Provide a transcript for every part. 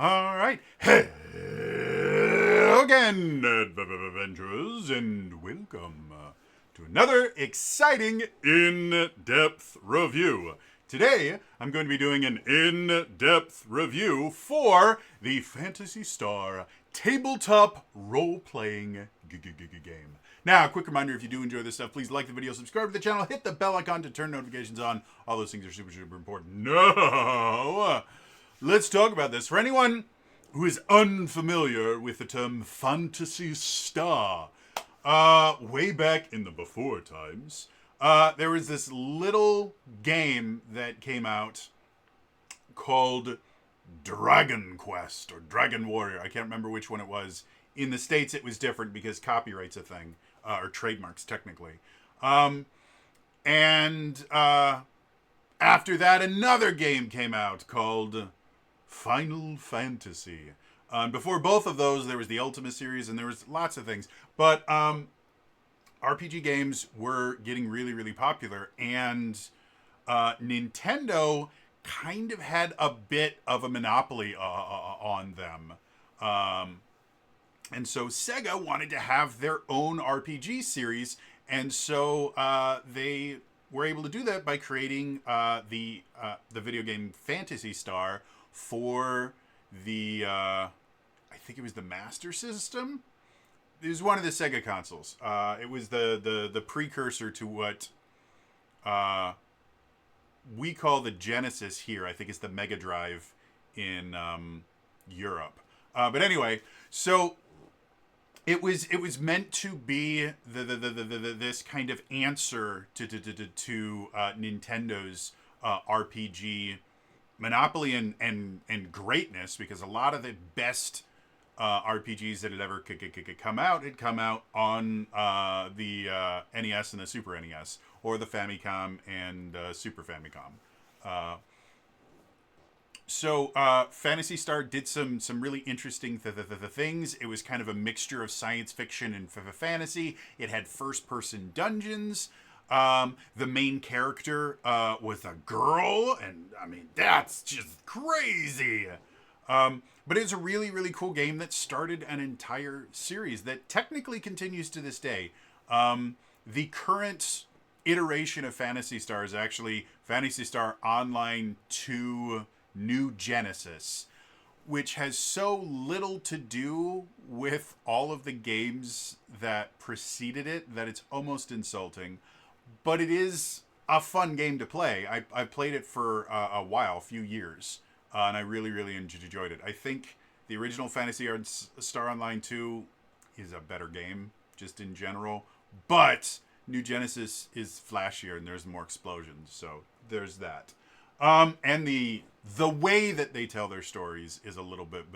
All right. Hello again, adventurers, and welcome to another exciting in-depth review. Today, I'm going to be doing an in-depth review for the Phantasy Star Tabletop Role-Playing game. Now, a quick reminder, if you do enjoy this stuff, please like the video, subscribe to the channel, hit the bell icon to turn notifications on. All those things are super, super important. No! Let's talk about this. For anyone who is unfamiliar with the term Phantasy Star, way back in the before times, there was this little game that came out called Dragon Quest or Dragon Warrior. I can't remember which one it was. In the States, it was different because copyright's a thing, or trademarks, technically. And after that, another game came out called Final Fantasy. Before both of those, there was the Ultima series, and there was lots of things. But RPG games were getting really, really popular, and Nintendo kind of had a bit of a monopoly on them. And so Sega wanted to have their own RPG series, and so they were able to do that by creating the video game Phantasy Star for the I think it was the Master System. It was one of the Sega consoles. It was the precursor to what we call the Genesis here. I think it's the Mega Drive in Europe. But anyway, so it was meant to be this kind of answer to Nintendo's RPG monopoly and greatness, because a lot of the best RPGs that had ever come out had come out on the NES and the Super NES, or the Famicom and Super Famicom. So Phantasy Star did some really interesting things. It was kind of a mixture of science fiction and fantasy. It had first-person dungeons. The main character was a girl, and I mean, that's just crazy. But it's a really, really cool game that started an entire series that technically continues to this day. The current iteration of Phantasy Star is actually Phantasy Star Online 2 New Genesis, which has so little to do with all of the games that preceded it that it's almost insulting. But it is a fun game to play. I played it for a while, a few years. And I really, really enjoyed it. I think the original Phantasy Star Online 2 is a better game, just in general. But New Genesis is flashier and there's more explosions. So there's that. And the way that they tell their stories is a little bit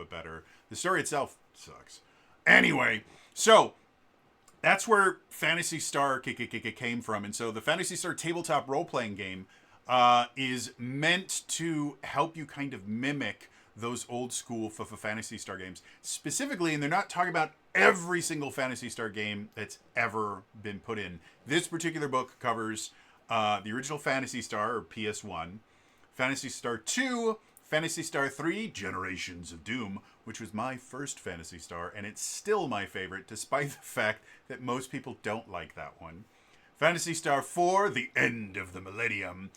better. The story itself sucks. Anyway, so that's where Phantasy Star came from. And so the Phantasy Star tabletop role-playing game is meant to help you kind of mimic those old school Phantasy Star games. Specifically, and they're not talking about every single Phantasy Star game that's ever been put in. This particular book covers the original Phantasy Star, or PS1, Phantasy Star 2, Phantasy Star 3, Generations of Doom, which was my first Phantasy Star, and it's still my favorite, despite the fact that most people don't like that one. Phantasy Star 4, The End of the Millennium,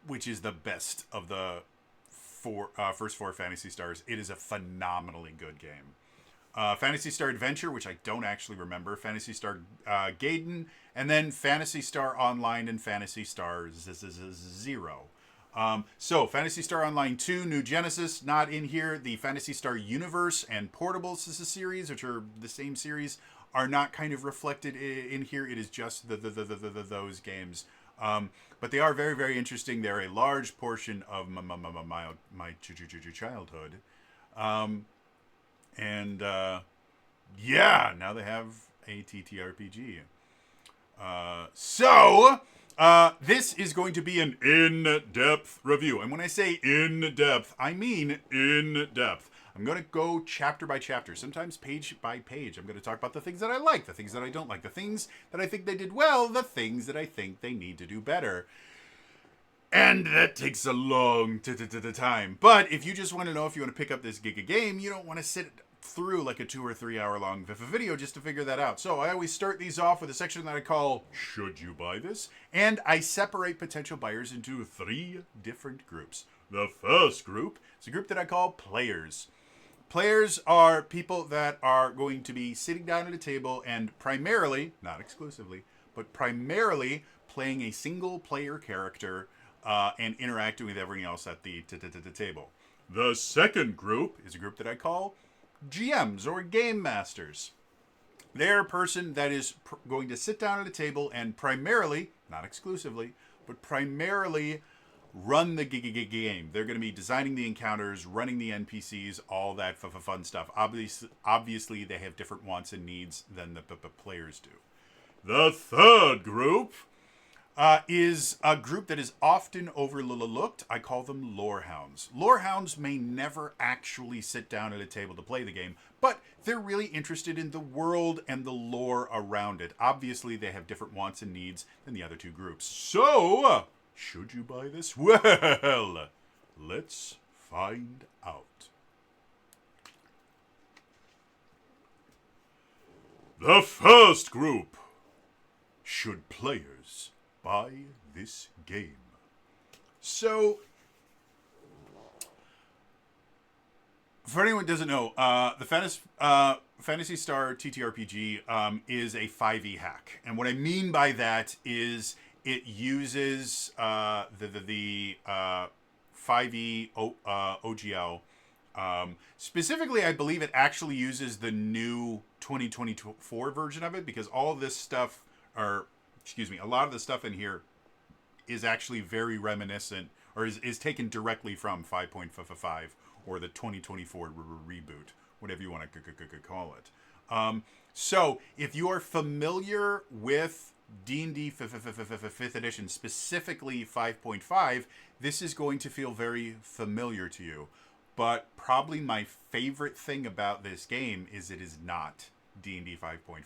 which is the best of the first four Phantasy Stars. It is a phenomenally good game. Phantasy Star Adventure, which I don't actually remember, Phantasy Star Gaiden, and then Phantasy Star Online and Phantasy Star Zero. So Phantasy Star Online 2, New Genesis, not in here. The Phantasy Star Universe and Portables is a series, which are the same series, are not kind of reflected in here. It is just those games. But they are very, very interesting. They're a large portion of my childhood. And yeah, now they have a TTRPG. So this is going to be an in-depth review. And when I say in-depth, I mean in-depth. I'm going to go chapter by chapter, sometimes page by page. I'm going to talk about the things that I like, the things that I don't like, the things that I think they did well, the things that I think they need to do better. And that takes a long time. But if you just want to know if you want to pick up this Giga game, you don't want to sit through like a 2 or 3 hour long video just to figure that out. So I always start these off with a section that I call, Should You Buy This? And I separate potential buyers into 3 different groups. The first group is a group that I call players. Players are people that are going to be sitting down at a table and primarily, not exclusively, but primarily playing a single player character and interacting with everything else at the table. The second group is a group that I call GMs or Game Masters. They're a person that is going to sit down at a table and primarily, not exclusively, but primarily run the game. They're going to be designing the encounters, running the NPCs, all that fun stuff. Obviously, they have different wants and needs than the players do. The third group is a group that is often overlooked. I call them Lorehounds. Lorehounds may never actually sit down at a table to play the game, but they're really interested in the world and the lore around it. Obviously, they have different wants and needs than the other 2 groups. So, should you buy this? Well, let's find out. The first group. Should players buy this game? So, for anyone who doesn't know, the Phantasy Star TTRPG is a 5e hack. And what I mean by that is it uses the 5e OGL. Specifically, I believe it actually uses the new 2024 version of it, because all of this stuff, a lot of the stuff in here is actually very reminiscent, or is taken directly from 5.5 or the 2024 reboot, whatever you want to call it. So, if you are familiar with D&D 5th edition, specifically 5.5, this is going to feel very familiar to you. But probably my favorite thing about this game is it is not D&D 5.5.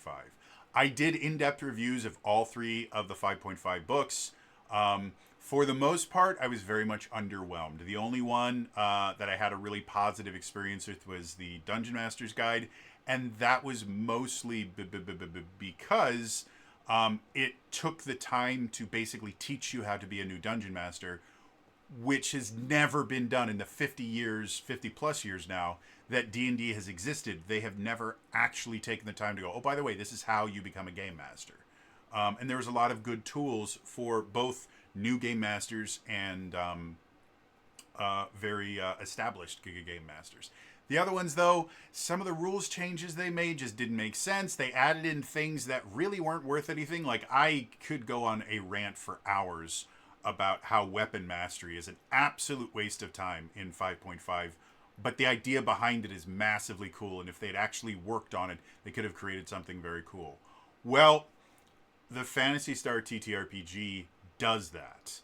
I did in-depth reviews of all 3 of the 5.5 books. For the most part, I was very much underwhelmed. The only one that I had a really positive experience with was the Dungeon Master's Guide, and that was mostly because it took the time to basically teach you how to be a new Dungeon Master, which has never been done in the 50 plus years now that D&D has existed. They have never actually taken the time to go, oh, by the way, this is how you become a game master. And there was a lot of good tools for both new game masters and very established game masters. The other ones, though, some of the rules changes they made just didn't make sense. They added in things that really weren't worth anything. Like, I could go on a rant for hours about how weapon mastery is an absolute waste of time in 5.5, but the idea behind it is massively cool, and if they'd actually worked on it, they could have created something very cool. Well, the Phantasy Star TTRPG does that.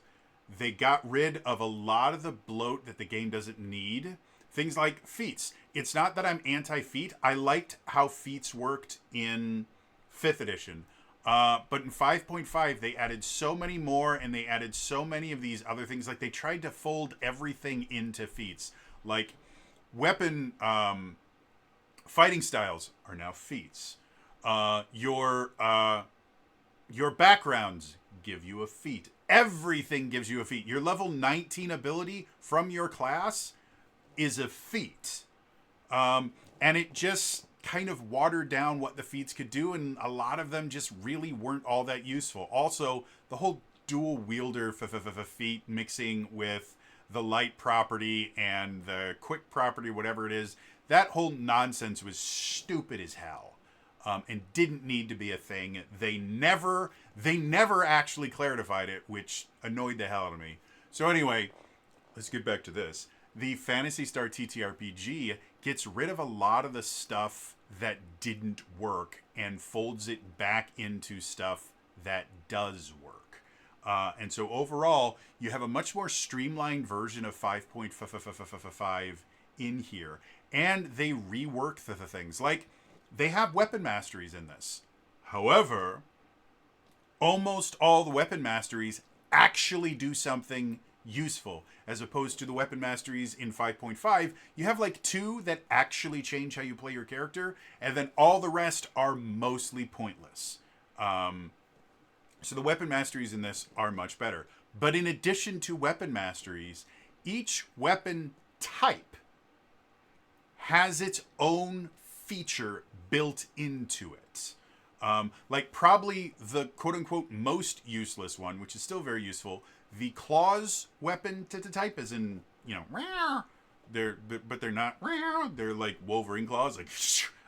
They got rid of a lot of the bloat that the game doesn't need. Things like feats. It's not that I'm anti-feat. I liked how feats worked in 5th edition. But in 5.5, they added so many more, and they added so many of these other things. Like, they tried to fold everything into feats. Like, weapon fighting styles are now feats. Your backgrounds give you a feat. Everything gives you a feat. Your level 19 ability from your class is a feat. And it just kind of watered down what the feats could do, and a lot of them just really weren't all that useful. Also, the whole dual wielder feat mixing with the light property and the quick property, whatever it is, that whole nonsense was stupid as hell, and didn't need to be a thing. They never actually clarified it, which annoyed the hell out of me. So anyway, let's get back to this. The Phantasy Star TTRPG gets rid of a lot of the stuff that didn't work and folds it back into stuff that does work. And so overall, you have a much more streamlined version of 5.5 in here. And they rework the things. Like, they have weapon masteries in this. However, almost all the weapon masteries actually do something useful, as opposed to the weapon masteries in 5.5. You have like 2 that actually change how you play your character, and then all the rest are mostly pointless. So the weapon masteries in this are much better. But in addition to weapon masteries, each weapon type has its own feature built into it. Like probably the quote-unquote most useless one, which is still very useful, the claws weapon type, as in, you know, but they're not, they're like Wolverine claws, like,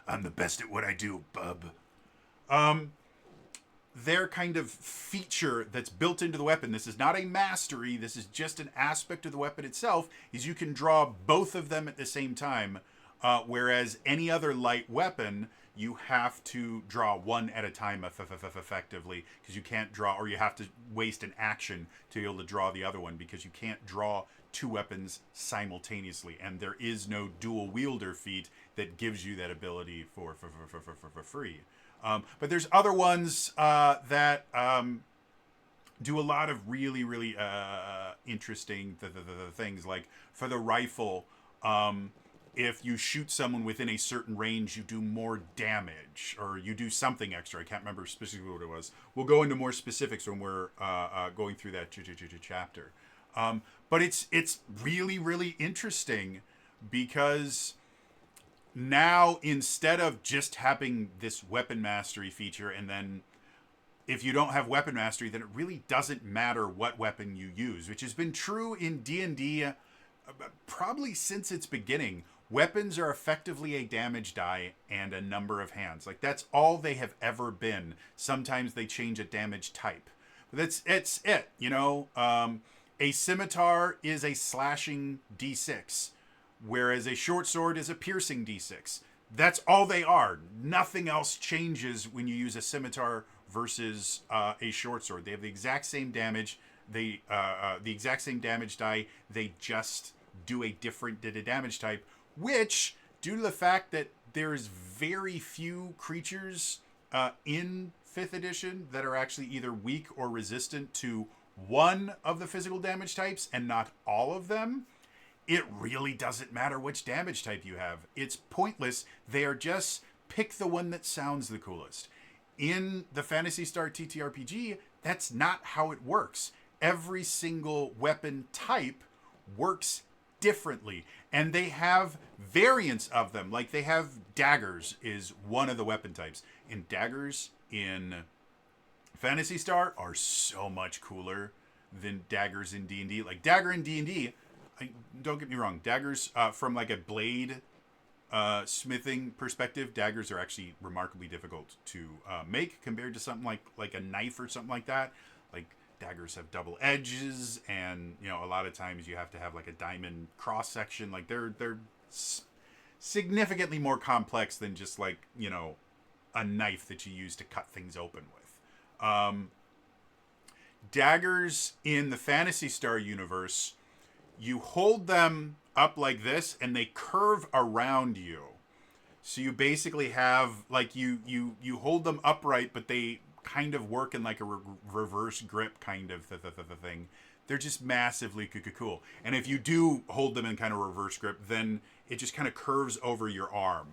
I'm the best at what I do, bub. Their kind of feature that's built into the weapon, this is not a mastery, this is just an aspect of the weapon itself, is you can draw both of them at the same time, whereas any other light weapon, you have to draw one at a time effectively, because you can't draw, or you have to waste an action to be able to draw the other one, because you can't draw 2 weapons simultaneously, and there is no dual wielder feat that gives you that ability for free. But there's other ones that do a lot of really, really interesting things. Like for the rifle, if you shoot someone within a certain range, you do more damage, or you do something extra. I can't remember specifically what it was. We'll go into more specifics when we're going through that chapter. But it's really, really interesting, because now, instead of just having this weapon mastery feature, and then if you don't have weapon mastery, then it really doesn't matter what weapon you use, which has been true in D&D probably since its beginning. Weapons are effectively a damage die and a number of hands. Like, that's all they have ever been. Sometimes they change a damage type. But it's it, you know? A scimitar is a slashing D6, whereas a short sword is a piercing D6. That's all they are. Nothing else changes when you use a scimitar versus a short sword. They have the exact same damage. The exact same damage die. They just do a different damage type, which, due to the fact that there's very few creatures in 5th edition that are actually either weak or resistant to one of the physical damage types and not all of them, it really doesn't matter which damage type you have. It's pointless. They are just pick the one that sounds the coolest. In the Phantasy Star TTRPG, that's not how it works. Every single weapon type works differently, and they have variants of them. Like, they have daggers is one of the weapon types, and daggers in Phantasy Star are so much cooler than daggers in D&D. Like, dagger in D&D, don't get me wrong, daggers from like a blade smithing perspective, daggers are actually remarkably difficult to make compared to something like a knife or something like that. Like, daggers have double edges, and, you know, a lot of times you have to have like a diamond cross section. Like, they're significantly more complex than just, like, you know, a knife that you use to cut things open with. Daggers in the Phantasy Star universe, you hold them up like this and they curve around you. So you basically have, like, you hold them upright, but they kind of work in like a reverse grip kind of thing. They're just massively cool. And if you do hold them in kind of reverse grip, then it just kind of curves over your arm.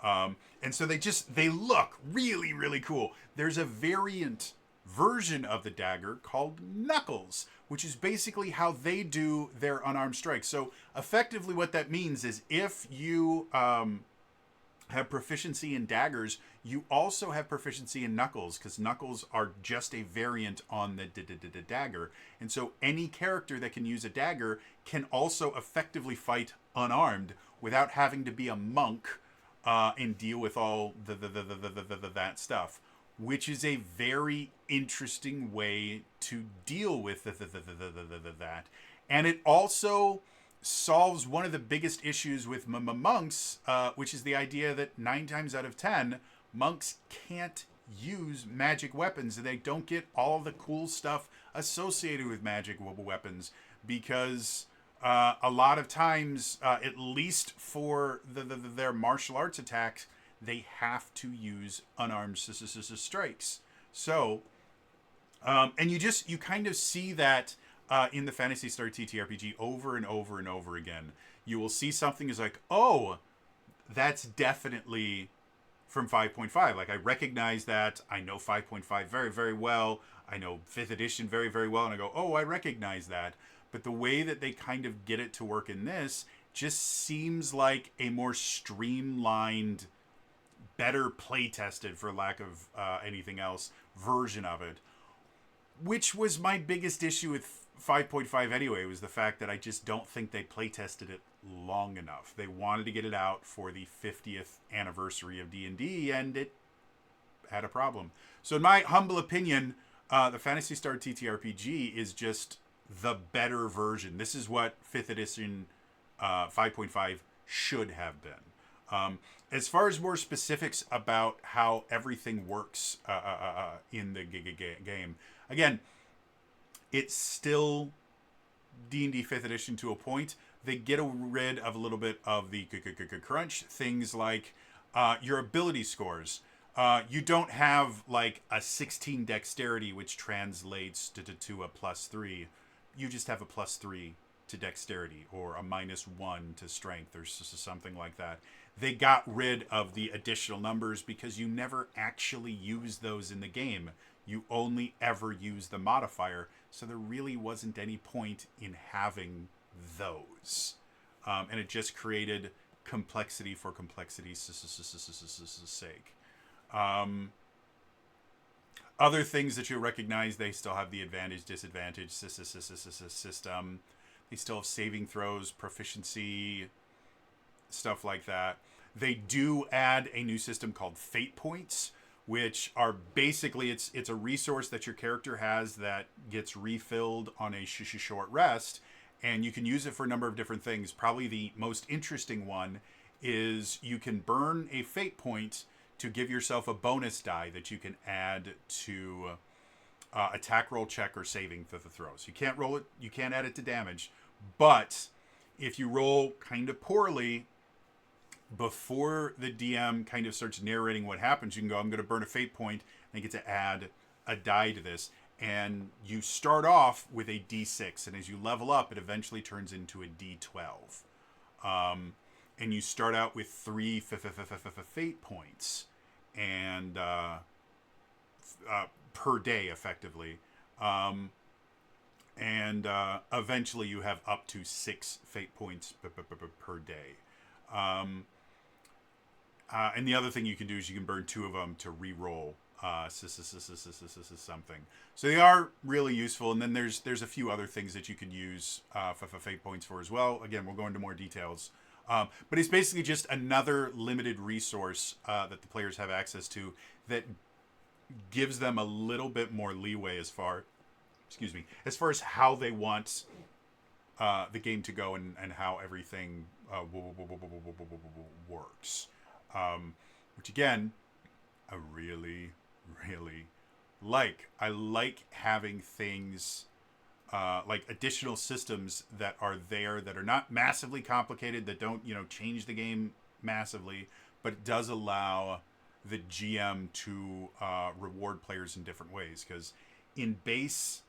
And so they look really, really cool. There's a variant version of the dagger called Knuckles, which is basically how they do their unarmed strikes. So effectively what that means is if you have proficiency in daggers, you also have proficiency in knuckles, because knuckles are just a variant on the dagger. And so any character that can use a dagger can also effectively fight unarmed without having to be a monk and deal with all that stuff, which is a very interesting way to deal with that. And it also solves one of the biggest issues with monks, which is the idea that 9 times out of 10, monks can't use magic weapons, and they don't get all the cool stuff associated with magic weapons, because a lot of times, at least for their martial arts attacks, they have to use unarmed strikes. So, and you kind of see that in the Phantasy Star TTRPG over and over and over again. You will see something is like, oh, that's definitely from 5.5. Like, I recognize that. I know 5.5 very, very well. I know 5th edition very, very well. And I go, oh, I recognize that. But the way that they kind of get it to work in this just seems like a more streamlined, better play tested, for lack of anything else, version of it. Which was my biggest issue with 5.5 anyway, was the fact that I just don't think they play tested it long enough. They wanted to get it out for the 50th anniversary of D&D, and it had a problem. So in my humble opinion, the Phantasy Star TTRPG is just the better version. This is what 5th edition 5.5 should have been. As far as more specifics about how everything works in the game, again, it's still D&D 5th edition to a point. They get rid of a little bit of the crunch. Things like your ability scores. You don't have like a 16 dexterity, which translates to a +3. You just have a +3 to dexterity, or a -1 to strength, or something like that. They got rid of the additional numbers because you never actually use those in the game. You only ever use the modifier, so there really wasn't any point in having those. And it just created complexity for complexity's sake. Other things that you recognize, they still have the advantage, disadvantage system. They still have saving throws, proficiency, stuff like that. They do add a new system called fate points, which are basically, it's a resource that your character has that gets refilled on a short rest, and you can use it for a number of different things. Probably the most interesting one is you can burn a fate point to give yourself a bonus die that you can add to attack roll, check, or saving throws. You can't roll it, you can't add it to damage, but if you roll kind of poorly, before the DM kind of starts narrating what happens, you can go, I'm going to burn a fate point, and I get to add a die to this. And you start off with a D6, and as you level up, it eventually turns into a D12. And you start out with 3 fate points, and per day, effectively. And eventually you have up to 6 fate points per day. And the other thing you can do is you can burn 2 of them to re-roll something. So they are really useful. And then there's a few other things that you can use fate points for as well. Again, we'll go into more details. But it's basically just another limited resource that the players have access to that gives them a little bit more leeway as far as how they want the game to go and how everything works. Which again, I really, really like. I like having things like additional systems that are there that are not massively complicated, that don't, change the game massively, but it does allow the GM to reward players in different ways. Because in base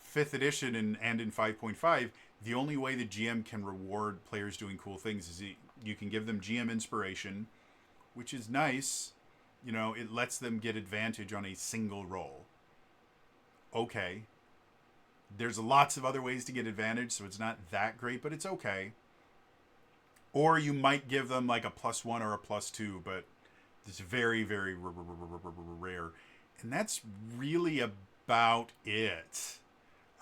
5th edition and in 5.5, the only way the GM can reward players doing cool things is you can give them GM inspiration, which is nice. It lets them get advantage on a single roll. Okay. There's lots of other ways to get advantage, so it's not that great, but it's okay. Or you might give them like a +1 or a +2, but it's very, very rare. And that's really about it.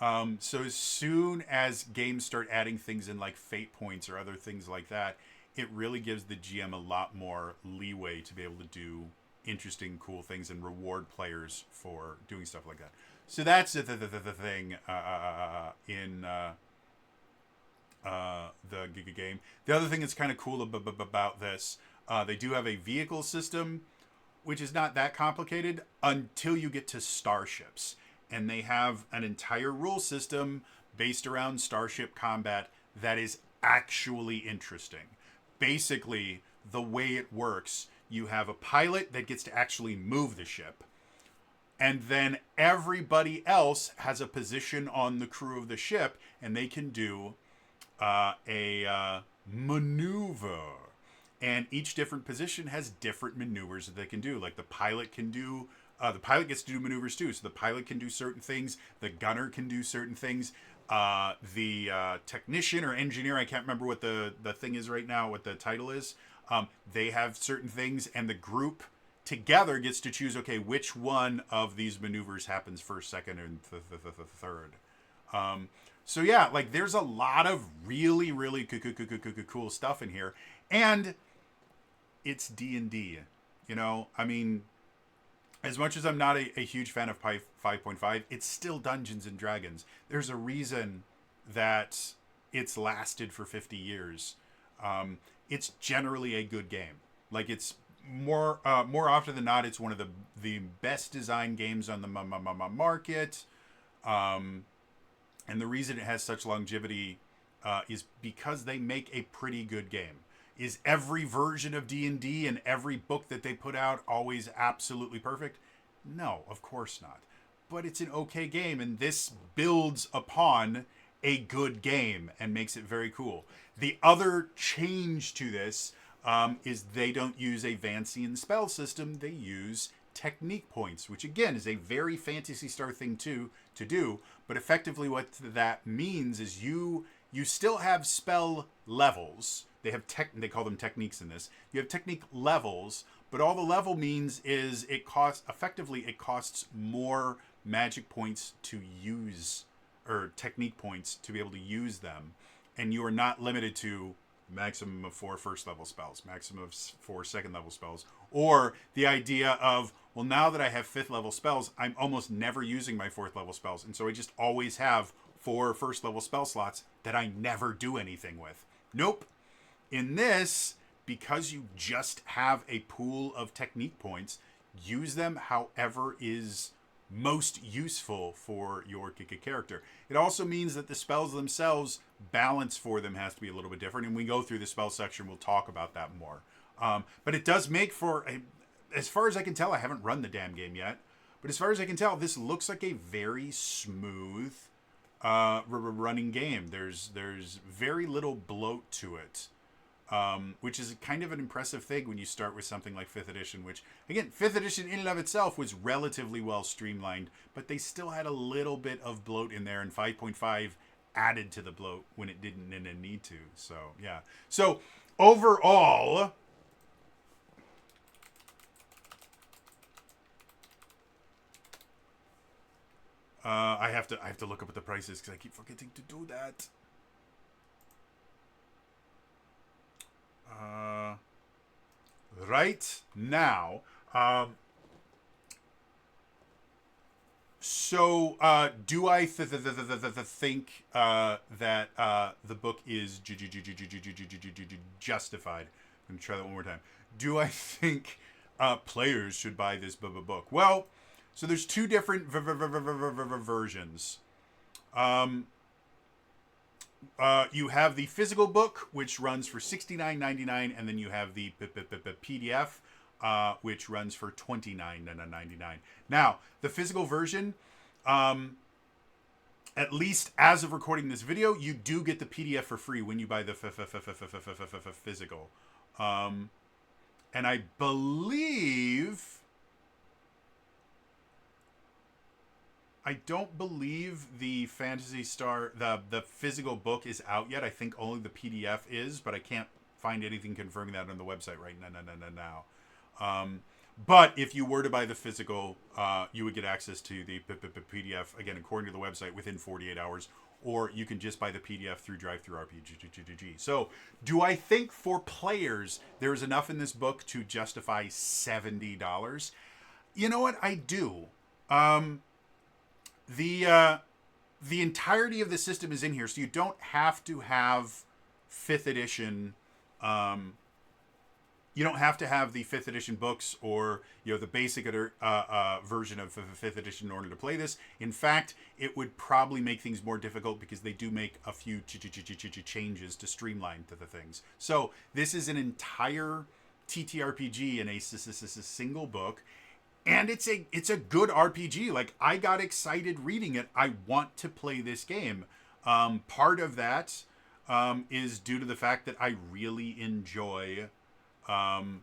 So as soon as games start adding things in like fate points or other things like that, it really gives the GM a lot more leeway to be able to do interesting, cool things and reward players for doing stuff like that. So that's the thing in the game. The other thing that's kind of cool about this, they do have a vehicle system, which is not that complicated until you get to Starships. And they have an entire rule system based around starship combat that is actually interesting. Basically, the way it works, you have a pilot that gets to actually move the ship. and then everybody else has a position on the crew of the ship, and they can do a maneuver. And each different position has different maneuvers that they can do. Like the pilot can do, the pilot gets to do maneuvers too. So the pilot can do certain things. The gunner can do certain things. The technician or engineer, I can't remember what the thing is right now, what the title is. They have certain things, and the group together gets to choose, okay, which one of these maneuvers happens first, second, and third. So yeah, like there's a lot of really, really cool stuff in here. And it's D&D, you know? I mean, as much as I'm not a huge fan of 5.5, it's still Dungeons and Dragons. There's a reason that it's lasted for 50 years. It's generally a good game. Like it's more often than not, it's one of the best designed games on the market. And the reason it has such longevity is because they make a pretty good game. Is every version of D&D and every book that they put out always absolutely perfect? No, of course not. But it's an okay game, and this builds upon a good game and makes it very cool. The other change to this is they don't use a Vancian spell system. They use technique points, which again is a very Phantasy Star thing to do. But effectively what that means is you still have spell levels. They call them techniques in this. You have technique levels, but all the level means is it costs more magic points to use, or technique points to be able to use them. And you are not limited to maximum of 4 first level spells, maximum of 4 second level spells, or the idea of, well, now that I have 5th level spells, I'm almost never using my 4th level spells. And so I just always have 4 first level spell slots that I never do anything with. Nope. In this, because you just have a pool of technique points, use them however is most useful for your character. It also means that the spells themselves, balance for them has to be a little bit different. And when we go through the spell section, we'll talk about that more. But it does make for, as far as I can tell, I haven't run the damn game yet, but as far as I can tell, this looks like a very smooth running game. There's very little bloat to it. Which is kind of an impressive thing when you start with something like 5th edition, which, again, 5th edition in and of itself was relatively well streamlined, but they still had a little bit of bloat in there, and 5.5 added to the bloat when it didn't need to. So, yeah. So, overall, I have to look up what the price is because I keep forgetting to do that. Right now, so do I think that the book is justified? I'm gonna try that one more time. Do I think players should buy this book? Well, so there's 2 different versions. You have the physical book, which runs for $69.99, and then you have the PDF, which runs for $29.99. Now, the physical version, at least as of recording this video, you do get the PDF for free when you buy the physical. And I believe... I don't believe the Phantasy Star, the physical book is out yet. I think only the PDF is, but I can't find anything confirming that on the website right now. But if you were to buy the physical, you would get access to the PDF, again, according to the website, within 48 hours. Or you can just buy the PDF through DriveThruRPG. So, do I think for players there is enough in this book to justify $70? You know what? I do. The entirety of the system is in here, so you don't have to have 5th edition. You don't have to have the 5th edition books or the basic version of 5th edition in order to play this. In fact, it would probably make things more difficult because they do make a few changes to streamline the things. So this is an entire TTRPG in a single book. and it's a good RPG. Like, I got excited reading it. I want to play this game. Part of that is due to the fact that I really enjoy um,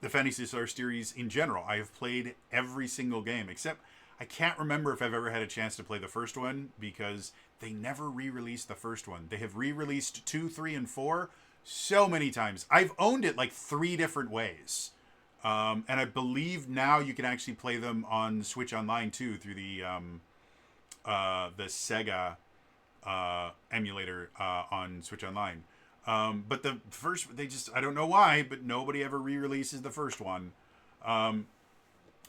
the Phantasy Star series in general. I have played every single game except I can't remember if I've ever had a chance to play the first one because they never re-released the first one. They have re-released 2, 3, and 4 so many times. I've owned it like 3 different ways. And I believe now you can actually play them on Switch Online too through the Sega emulator on Switch Online. But the first, I don't know why, but nobody ever re-releases the first one.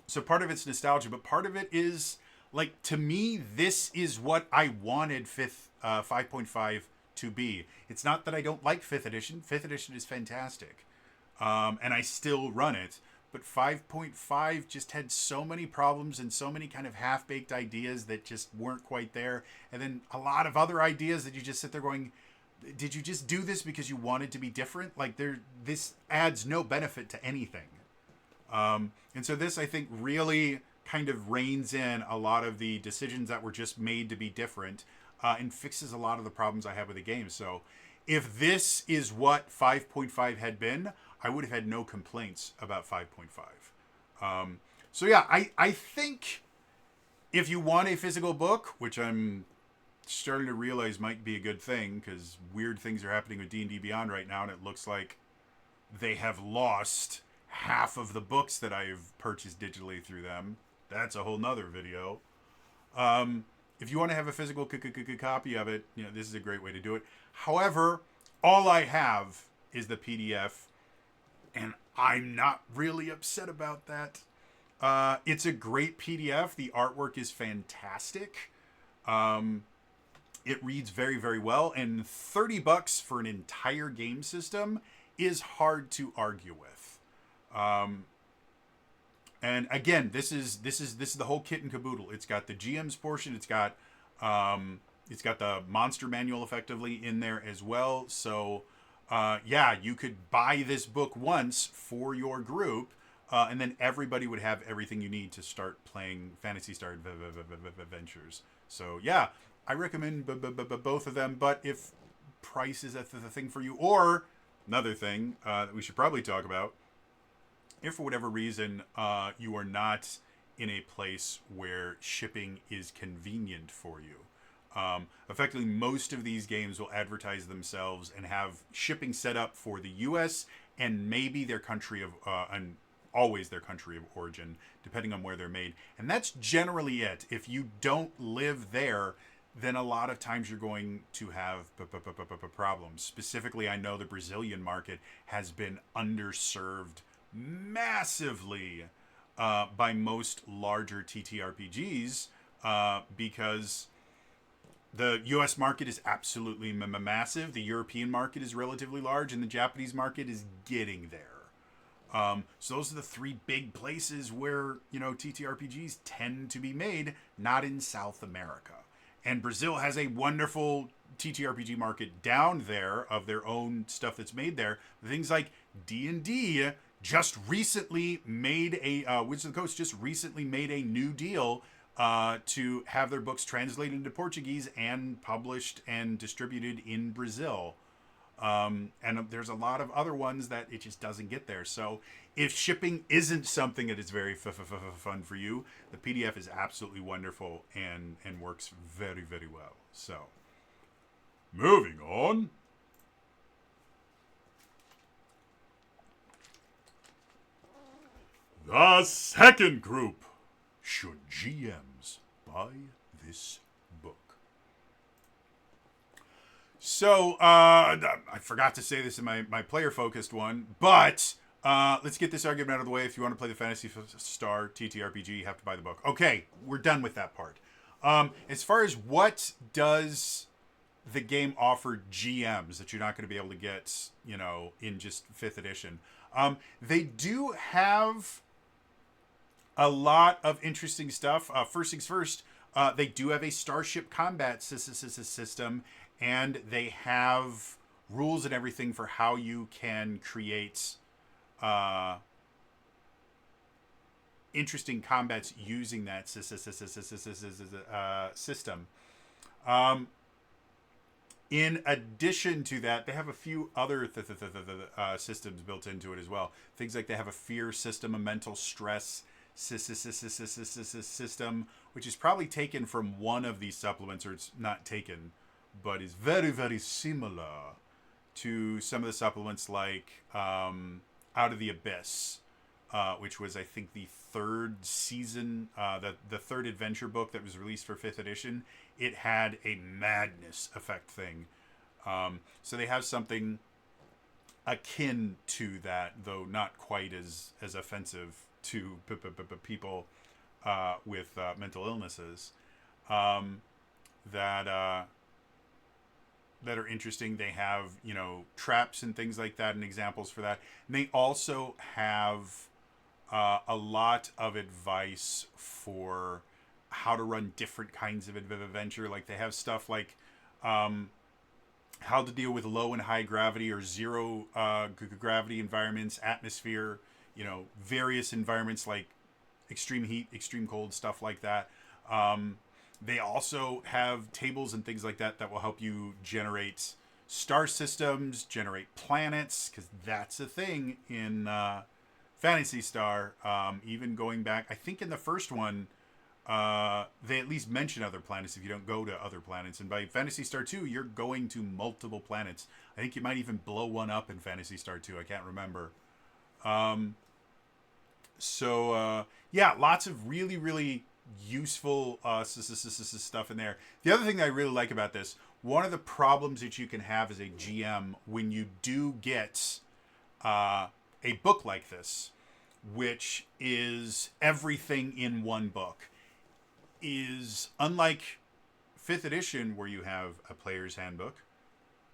So part of it's nostalgia, but part of it is, like, to me, this is what I wanted 5.5 to be. It's not that I don't like 5th edition. 5th edition is fantastic. And I still run it. But 5.5 just had so many problems and so many kind of half-baked ideas that just weren't quite there. And then a lot of other ideas that you just sit there going, did you just do this because you wanted to be different? Like, this adds no benefit to anything. And so this, I think, really kind of reins in a lot of the decisions that were just made to be different, and fixes a lot of the problems I have with the game. So if this is what 5.5 had been, I would have had no complaints about 5.5. So yeah, I think if you want a physical book, which I'm starting to realize might be a good thing because weird things are happening with D&D Beyond right now, and it looks like they have lost half of the books that I've purchased digitally through them. That's a whole nother video. If you want to have a physical copy of it, this is a great way to do it. However, all I have is the PDF, and I'm not really upset about that. It's a great PDF. The artwork is fantastic. It reads very, very well, and $30 for an entire game system is hard to argue with. And again, this is the whole kit and caboodle. It's got the GM's portion. It's got the monster manual effectively in there as well. So, yeah, you could buy this book once for your group, and then everybody would have everything you need to start playing Phantasy Star Adventures. So, yeah, I recommend both of them. But if price is the thing for you, or another thing that we should probably talk about, if for whatever reason you are not in a place where shipping is convenient for you. Effectively, most of these games will advertise themselves and have shipping set up for the U.S. and maybe their country of, and always their country of origin, depending on where they're made. And that's generally it. If you don't live there, then a lot of times you're going to have problems. Specifically, I know the Brazilian market has been underserved massively by most larger TTRPGs because the US market is absolutely massive, the European market is relatively large, and the Japanese market is getting there. So those are the 3 big places where, TTRPGs tend to be made, not in South America. And Brazil has a wonderful TTRPG market down there of their own stuff that's made there. Things like D&D just recently made Wizards of the Coast just recently made a new deal to have their books translated into Portuguese and published and distributed in Brazil. And there's a lot of other ones that it just doesn't get there. So if shipping isn't something that is very fun for you, the PDF is absolutely wonderful and works very, very well. So, moving on. The second group. Should GMs buy this book? So, I forgot to say this in my player-focused one, but let's get this argument out of the way. If you want to play the Phantasy Star TTRPG, you have to buy the book. Okay, we're done with that part. As far as what does the game offer GMs that you're not going to be able to get, in just 5th edition, they do have a lot of interesting stuff. First things first, they do have a Starship combat system, and they have rules and everything for how you can create interesting combats using that system. In addition to that, they have a few other systems built into it as well. Things like they have a fear system, a mental stress system, which is probably taken from one of these supplements, or it's not taken, but is very, very similar to some of the supplements like Out of the Abyss, which was, I think, the third season, the third adventure book that was released for 5th edition. It had a madness effect thing. So they have something akin to that, though not quite as offensive to people with mental illnesses, that are interesting. They have, traps and things like that and examples for that. And they also have a lot of advice for how to run different kinds of adventure. Like they have stuff like how to deal with low and high gravity or zero gravity environments, atmosphere, various environments like extreme heat, extreme cold, stuff like that. They also have tables and things like that will help you generate star systems, generate planets, because that's a thing in Phantasy Star. Even going back, I think in the first one, they at least mention other planets if you don't go to other planets. And by Phantasy Star 2, you're going to multiple planets. I think you might even blow one up in Phantasy Star 2. I can't remember. Yeah, lots of really, really useful stuff in there. The other thing that I really like about this, one of the problems that you can have as a GM when you do get a book like this, which is everything in one book, is unlike 5th edition, where you have a player's handbook,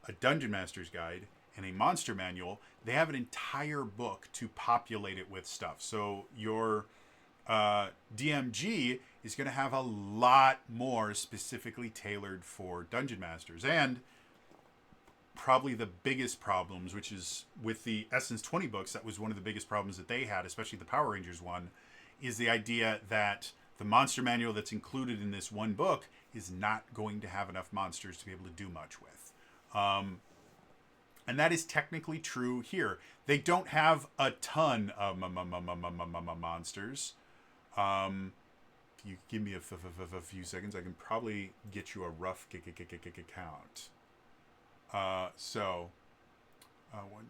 a dungeon master's guide, and a monster manual. They have an entire book to populate it with stuff. So your DMG is going to have a lot more specifically tailored for dungeon masters. And probably the biggest problems, which is with the Essence 20 books, that was one of the biggest problems that they had, especially the Power Rangers one, is the idea that the monster manual that's included in this one book is not going to have enough monsters to be able to do much with. And that is technically true here. They don't have a ton of monsters. If you give me a few seconds, I can probably get you a rough count. 1,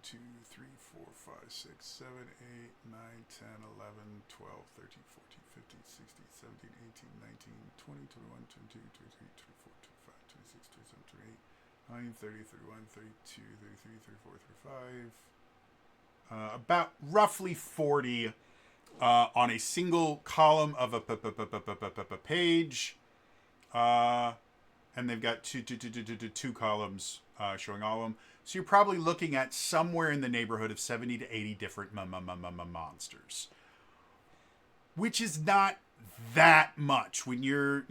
2, 3, 4, 5, 6, 7, 8, 9, 10, 11, 12, 13, 14, 15, 16, 17, 18, 19, 20, 21, 22, 23, 24, 25, 26, 27, 28, 30, 31, 32, 33, 34, 35. About roughly 40 on a single column of a page. And they've got two columns showing all of them. So you're probably looking at somewhere in the neighborhood of 70 to 80 different monsters, which is not that much when you're,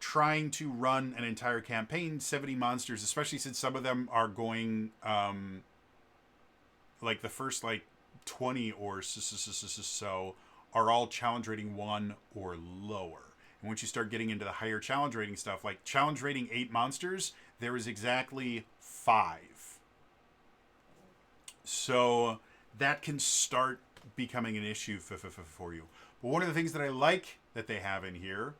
trying to run an entire campaign. 70 monsters, especially since some of them are going, like the first 20 or so are all challenge rating 1 or lower. And once you start getting into the higher challenge rating stuff, like challenge rating 8 monsters, there is exactly 5. So that can start becoming an issue for you. But one of the things that I like that they have in here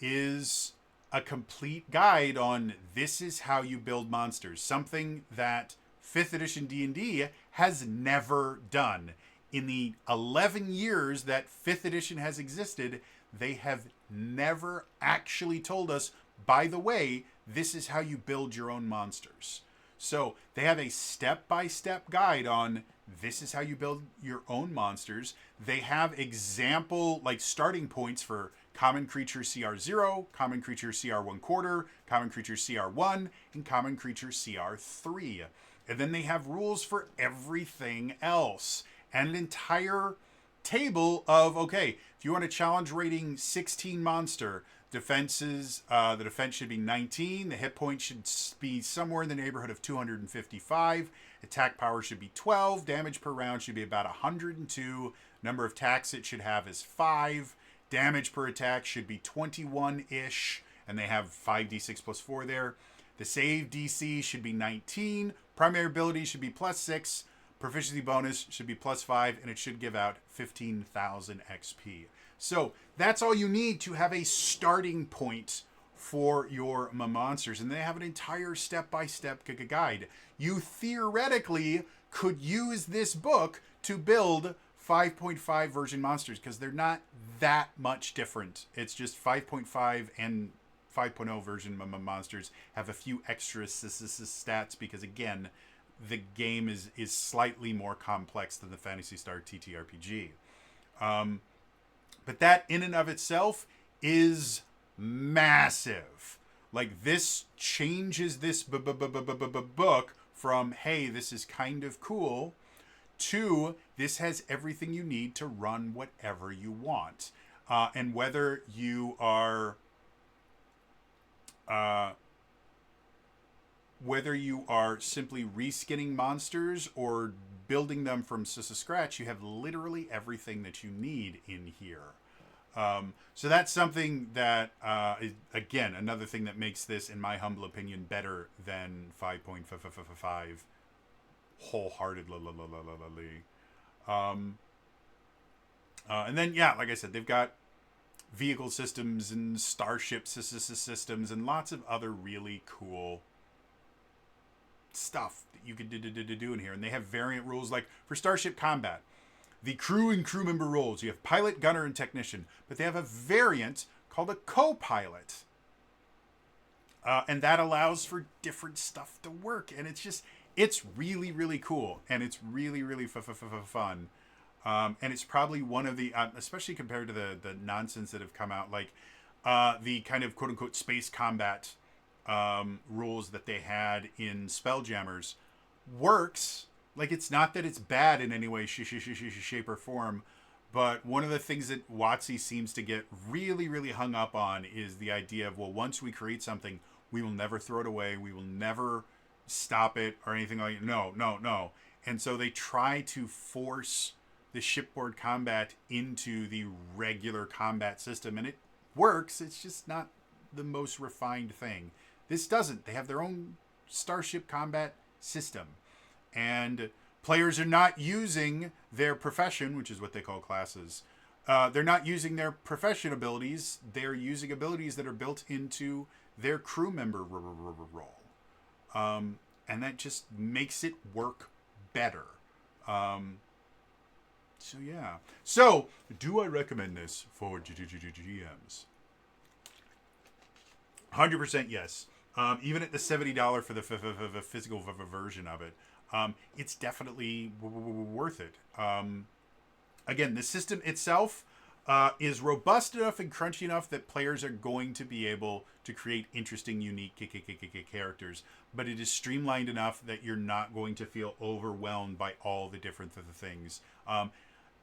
is a complete guide on this is how you build monsters. Something that 5th edition D&D has never done. In the 11 years that 5th edition has existed, they have never actually told us, by the way, this is how you build your own monsters. So they have a step-by-step guide on this is how you build your own monsters. They have example, starting points for common creature CR0, common creature CR1/4, common creature CR1, and common creature CR3. And then they have rules for everything else. And an entire table of, okay, if you want a challenge rating 16 monster, the defense should be 19, the hit point should be somewhere in the neighborhood of 255, Attack power should be 12. Damage per round should be about 102. Number of attacks it should have is 5. Damage per attack should be 21-ish. And they have 5d6 plus 4 there. The save DC should be 19. Primary ability should be plus 6. Proficiency bonus should be plus 5. And it should give out 15,000 XP. So that's all you need to have a starting point for your monsters. And they have an entire step-by-step guide. You theoretically could use this book to build 5.5 version monsters because they're not that much different. It's just 5.5 and 5.0 version monsters have a few extra stats because, again, the game is slightly more complex than the Phantasy Star TTRPG. But that in and of itself is massive. Like, this changes this book from, hey, this is kind of cool, to this has everything you need to run whatever you want. And whether you are simply reskinning monsters or building them from scratch, you have literally everything that you need in here. So that's something that, is, again, another thing that makes this, in my humble opinion, better than 5.5 wholeheartedly. And then, yeah, like I said, they've got vehicle systems and starship systems and lots of other really cool stuff that you could do in here. And they have variant rules, like for starship combat, the crew and crew member roles. You have pilot, gunner, and technician. But they have a variant called a co-pilot. And that allows for different stuff to work. And it's really, really cool. And it's really, really fun. And it's probably one of the, especially compared to the nonsense that have come out, like the kind of quote-unquote space combat rules that they had in Spelljammers works. Like, it's not that it's bad in any way, shape, or form, but one of the things that WotC seems to get really, really hung up on is the idea of, well, once we create something, we will never throw it away, we will never stop it, or anything like that. No. And so they try to force the shipboard combat into the regular combat system, and it works. It's just not the most refined thing. This doesn't. They have their own starship combat system. And players are not using their profession, which is what they call classes. They're not using their profession abilities. They're using abilities that are built into their crew member role. And that just makes it work better. So, yeah. So, do I recommend this for GMs? 100% yes. Even at the $70 for the physical version of it. It's definitely worth it. Again, the system itself is robust enough and crunchy enough that players are going to be able to create interesting, unique characters. But it is streamlined enough that you're not going to feel overwhelmed by all the different things.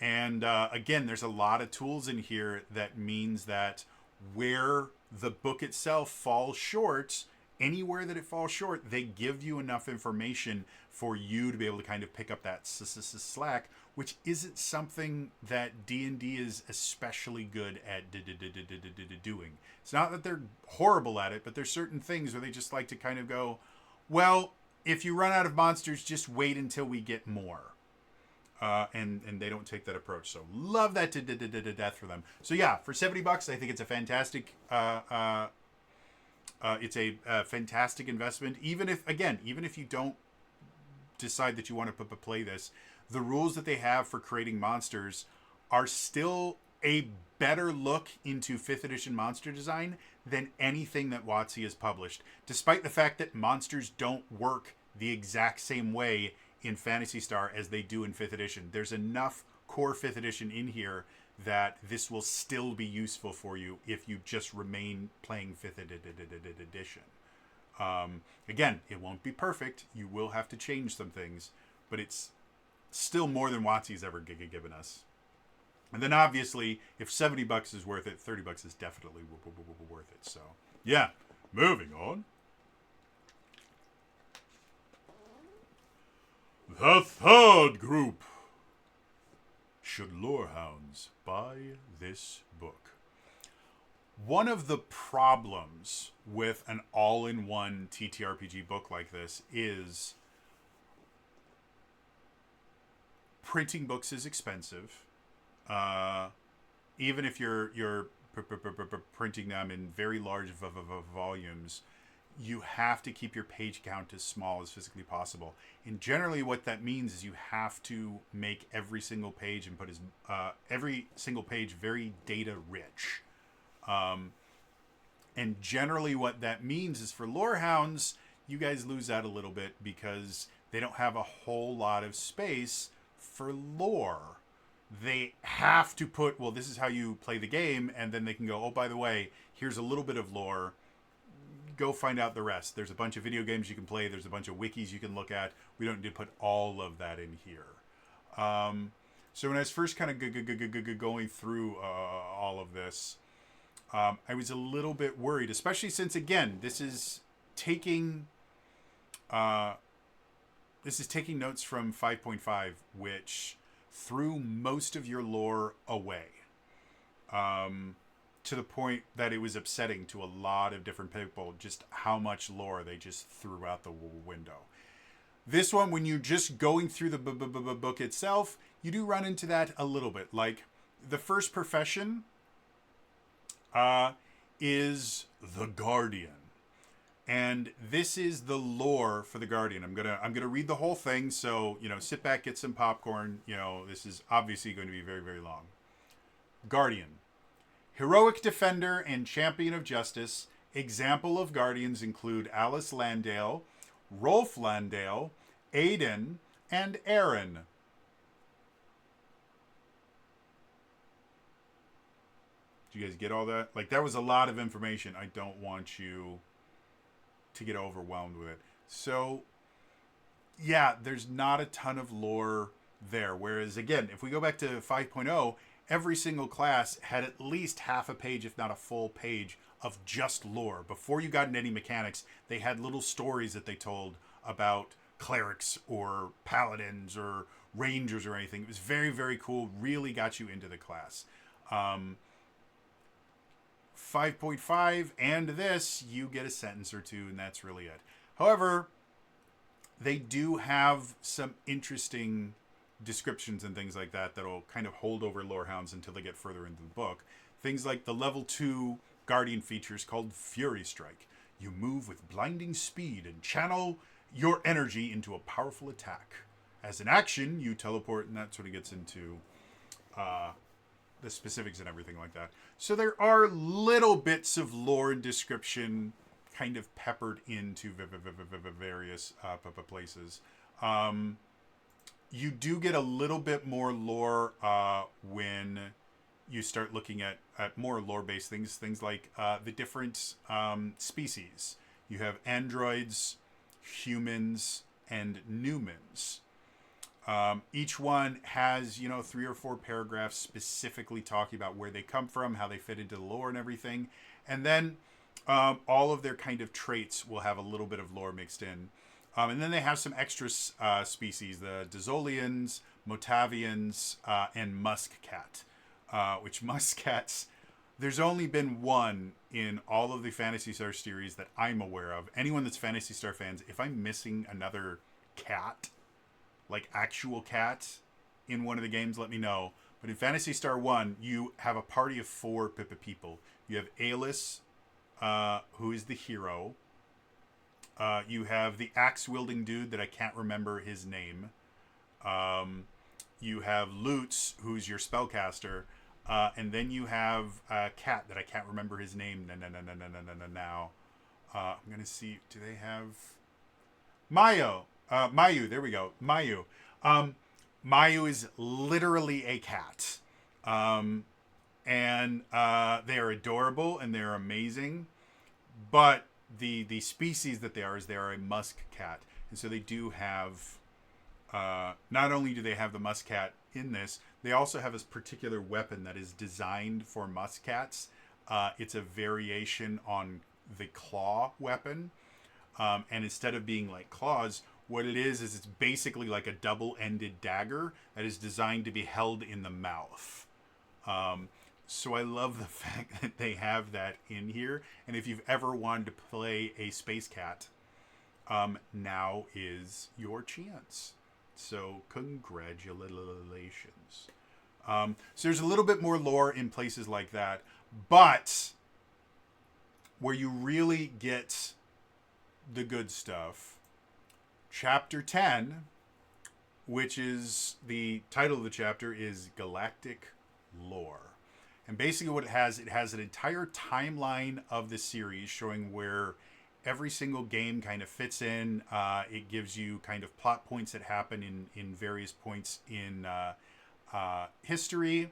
Again, there's a lot of tools in here that means that where the book itself falls short, anywhere that it falls short, they give you enough information for you to be able to kind of pick up that slack, which isn't something that D&D is especially good at doing. It's not that they're horrible at it, but there's certain things where they just like to kind of go, well, if you run out of monsters, just wait until we get more. And they don't take that approach. So love that to death for them. So yeah, for $70, I think it's a fantastic fantastic investment. Even if you don't decide that you want to play this, the rules that they have for creating monsters are still a better look into 5th edition monster design than anything that WotC has published, despite the fact that monsters don't work the exact same way in Phantasy Star as they do in 5th edition. There's enough core 5th edition in here that this will still be useful for you if you just remain playing 5th edition. Again, it won't be perfect. You will have to change some things, but it's still more than WotC's ever given us. And then obviously, if $70 is worth it, $30 is definitely worth it. So, yeah, moving on. The third group. Should Lorehounds buy this book? One of the problems with an all-in-one TTRPG book like this is printing books is expensive. Even if you're printing them in very large volumes, you have to keep your page count as small as physically possible. And generally what that means is you have to make every single page and put every single page very data rich. And generally what that means is for Lorehounds, you guys lose out a little bit because they don't have a whole lot of space for lore. They have to put, well, this is how you play the game, and then they can go, oh, by the way, here's a little bit of lore. Go find out the rest. There's a bunch of video games you can play. There's a bunch of wikis you can look at. We don't need to put all of that in here. So when I was first kind of going through all of this, I was a little bit worried, especially since, again, this is taking notes from 5.5, which threw most of your lore away. To the point that it was upsetting to a lot of different people just how much lore they just threw out the window. This one, when you're just going through the book itself, you do run into that a little bit. Like, the first profession is the Guardian. And this is the lore for the Guardian. I'm gonna read the whole thing, so, sit back, get some popcorn. This is obviously going to be very, very long. Guardian. Heroic defender and champion of justice. Example of guardians include Alice Landale, Rolf Landale, Aiden, and Aaron. Did you guys get all that? Like, that was a lot of information. I don't want you to get overwhelmed with it. So, yeah, there's not a ton of lore there. Whereas, again, if we go back to 5.0, every single class had at least half a page, if not a full page, of just lore. Before you got into any mechanics, they had little stories that they told about clerics or paladins or rangers or anything. It was very, very cool. Really got you into the class. 5.5 and this, you get a sentence or two, and that's really it. However, they do have some interesting descriptions and things like that that'll kind of hold over Lorehounds until they get further into the book. Things like the level 2 Guardian features called Fury Strike. You move with blinding speed and channel your energy into a powerful attack. As an action, you teleport, and that sort of gets into the specifics and everything like that. So there are little bits of lore and description kind of peppered into various places. You do get a little bit more lore when you start looking at more lore-based things like the different species. You have androids, humans, and Newmans. Each one has, 3 or 4 paragraphs specifically talking about where they come from, how they fit into the lore and everything. And then all of their kind of traits will have a little bit of lore mixed in. And then they have some extra species, the Dazolians, Motavians, and Muskcat. Which Muskcats, there's only been one in all of the Phantasy Star series that I'm aware of. Anyone that's Phantasy Star fans, if I'm missing another cat, like actual cat, in one of the games, let me know. But in Phantasy Star 1, you have a party of 4 people. You have Aelys, who is the hero. You have the axe-wielding dude that I can't remember his name. You have Lutz, who's your spellcaster. And then you have a cat that I can't remember his name now. I'm going to see, do they have... Mayu, there we go. Mayu. Mayu is literally a cat. And they are adorable and they're amazing. But the species that they are a musk cat. And so they do have... not only do they have the muskcat in this, they also have a particular weapon that is designed for muskcats. It's a variation on the claw weapon. And instead of being like claws, What it is it's basically like a double-ended dagger that is designed to be held in the mouth. So I love the fact that they have that in here. And if you've ever wanted to play a space cat, now is your chance. So congratulations. So there's a little bit more lore in places like that, but where you really get the good stuff, chapter 10, which is the title of the chapter, is Galactic Lore. And basically what it has an entire timeline of the series showing where every single game kind of fits in. It gives you kind of plot points that happen in various points in history,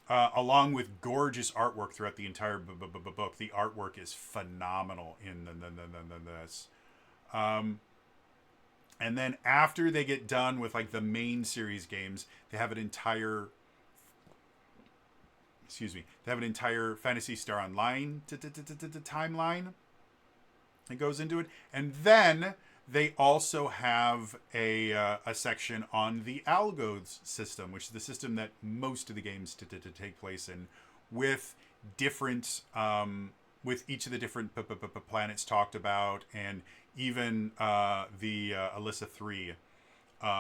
along with gorgeous artwork throughout the entire book. The artwork is phenomenal in this. And then after they get done with like the main series games, they have an entire Phantasy Star Online timeline that goes into it. And then they also have a section on the Algos system, which is the system that most of the games to take place in, with different with each of the different planets talked about, and even the Alyssa 3,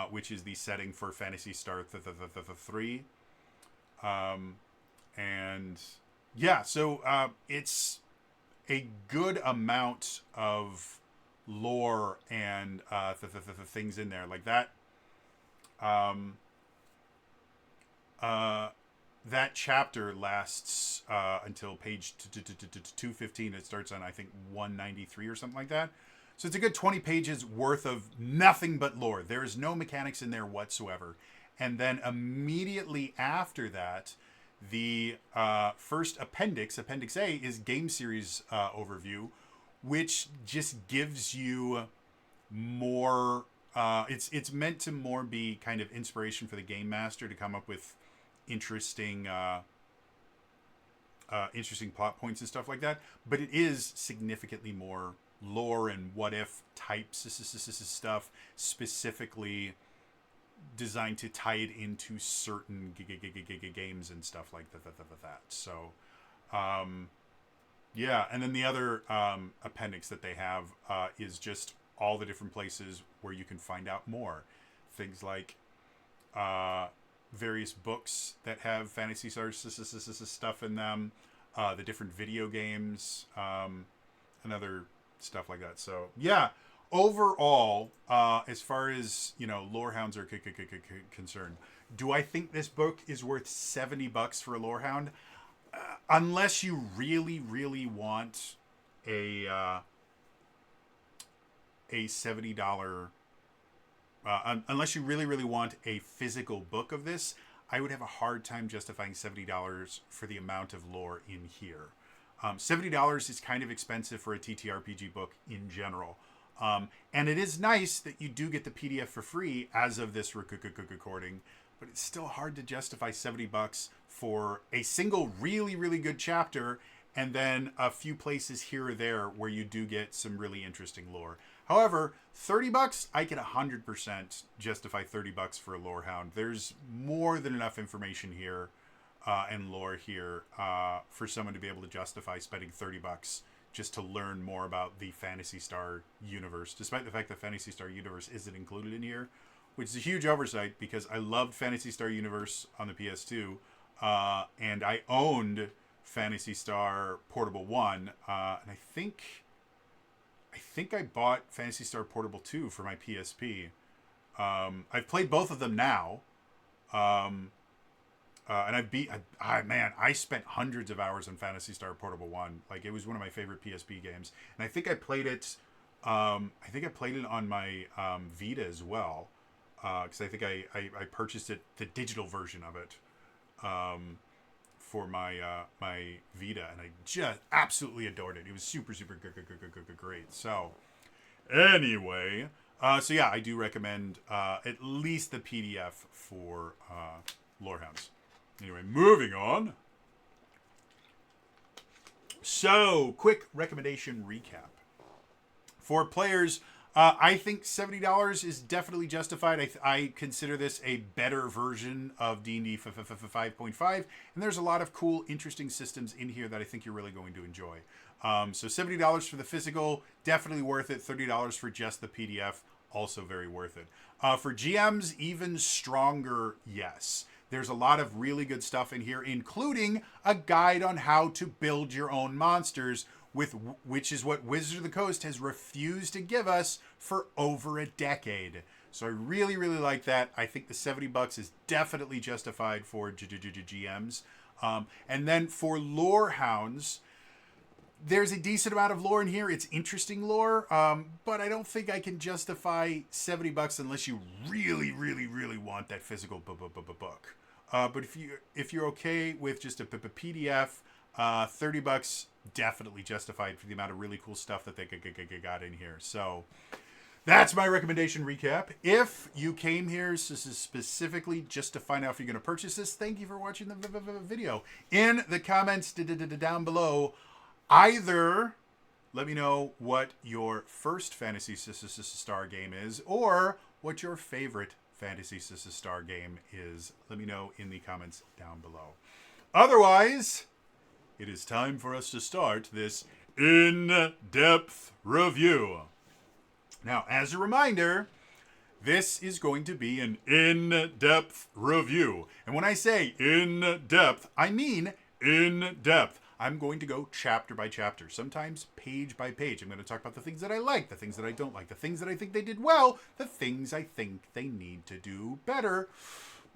which is the setting for Phantasy Star 3. And yeah, so it's a good amount of lore and things in there like that. That chapter lasts until page 215. It starts on, I think, 193 or something like that. So it's a good 20 pages worth of nothing but lore. There is no mechanics in there whatsoever. And then immediately after that, the first appendix, Appendix A, is game series overview, which just gives you more. It's meant to more be kind of inspiration for the game master to come up with interesting plot points and stuff like that. But it is significantly more lore and what if types stuff, specifically designed to tie it into certain games and stuff like that. So, yeah. And then the other appendix that they have is just all the different places where you can find out more. Things like various books that have Phantasy Star stuff in them, the different video games, and other stuff like that. So, yeah. Overall, as far as, Lorehounds are concerned, do I think this book is worth $70 for a Lorehound? Unless you really, really want a $70, unless you really, really want a physical book of this, I would have a hard time justifying $70 for the amount of lore in here. $70 is kind of expensive for a TTRPG book in general. And it is nice that you do get the PDF for free as of this recording, but it's still hard to justify $70 for a single really, really good chapter, and then a few places here or there where you do get some really interesting lore. However, $30, I can 100% justify $30 for a Lorehound. There's more than enough information here and lore here for someone to be able to justify spending $30 just to learn more about the Phantasy Star universe, despite the fact that Phantasy Star universe isn't included in here, which is a huge oversight because I loved Phantasy Star Universe on the PS2, and I owned Phantasy Star Portable 1, and I think I bought Phantasy Star Portable 2 for my PSP. I've played both of them now, and I spent hundreds of hours on Phantasy Star Portable 1. Like, it was one of my favorite PSP games. And I think I played it, on my Vita as well. Because I think I purchased it, the digital version of it, for my my Vita. And I just absolutely adored it. It was super, super great. So, anyway, so yeah, I do recommend at least the PDF for Lorehounds. Anyway, moving on. So, quick recommendation recap. For players I think $70 is definitely justified. I consider this a better version of D&D 5.5, and there's a lot of cool, interesting systems in here that I think you're really going to enjoy. So $70 for the physical, definitely worth it. $30 for just the PDF, also very worth it. For GMs, even stronger, yes. There's a lot of really good stuff in here, including a guide on how to build your own monsters, which is what Wizards of the Coast has refused to give us for over a decade. So I really, really like that. I think the $70 is definitely justified for GMs. And then for Lorehounds, there's a decent amount of lore in here. It's interesting lore, but I don't think I can justify $70 unless you really, really, really want that physical book. But if you're okay with just a PDF, $30 definitely justified for the amount of really cool stuff that they got in here. So that's my recommendation recap. If you came here specifically just to find out if you're going to purchase this, thank you for watching the video. In the comments down below, either let me know what your first Phantasy Star game is, or what your favorite Phantasy Star game is. Let me know in the comments down below. Otherwise, it is time for us to start this in-depth review. Now, as a reminder, this is going to be an in-depth review. And when I say in-depth, I mean in-depth. I'm going to go chapter by chapter, sometimes page by page. I'm going to talk about the things that I like, the things that I don't like, the things that I think they did well, the things I think they need to do better.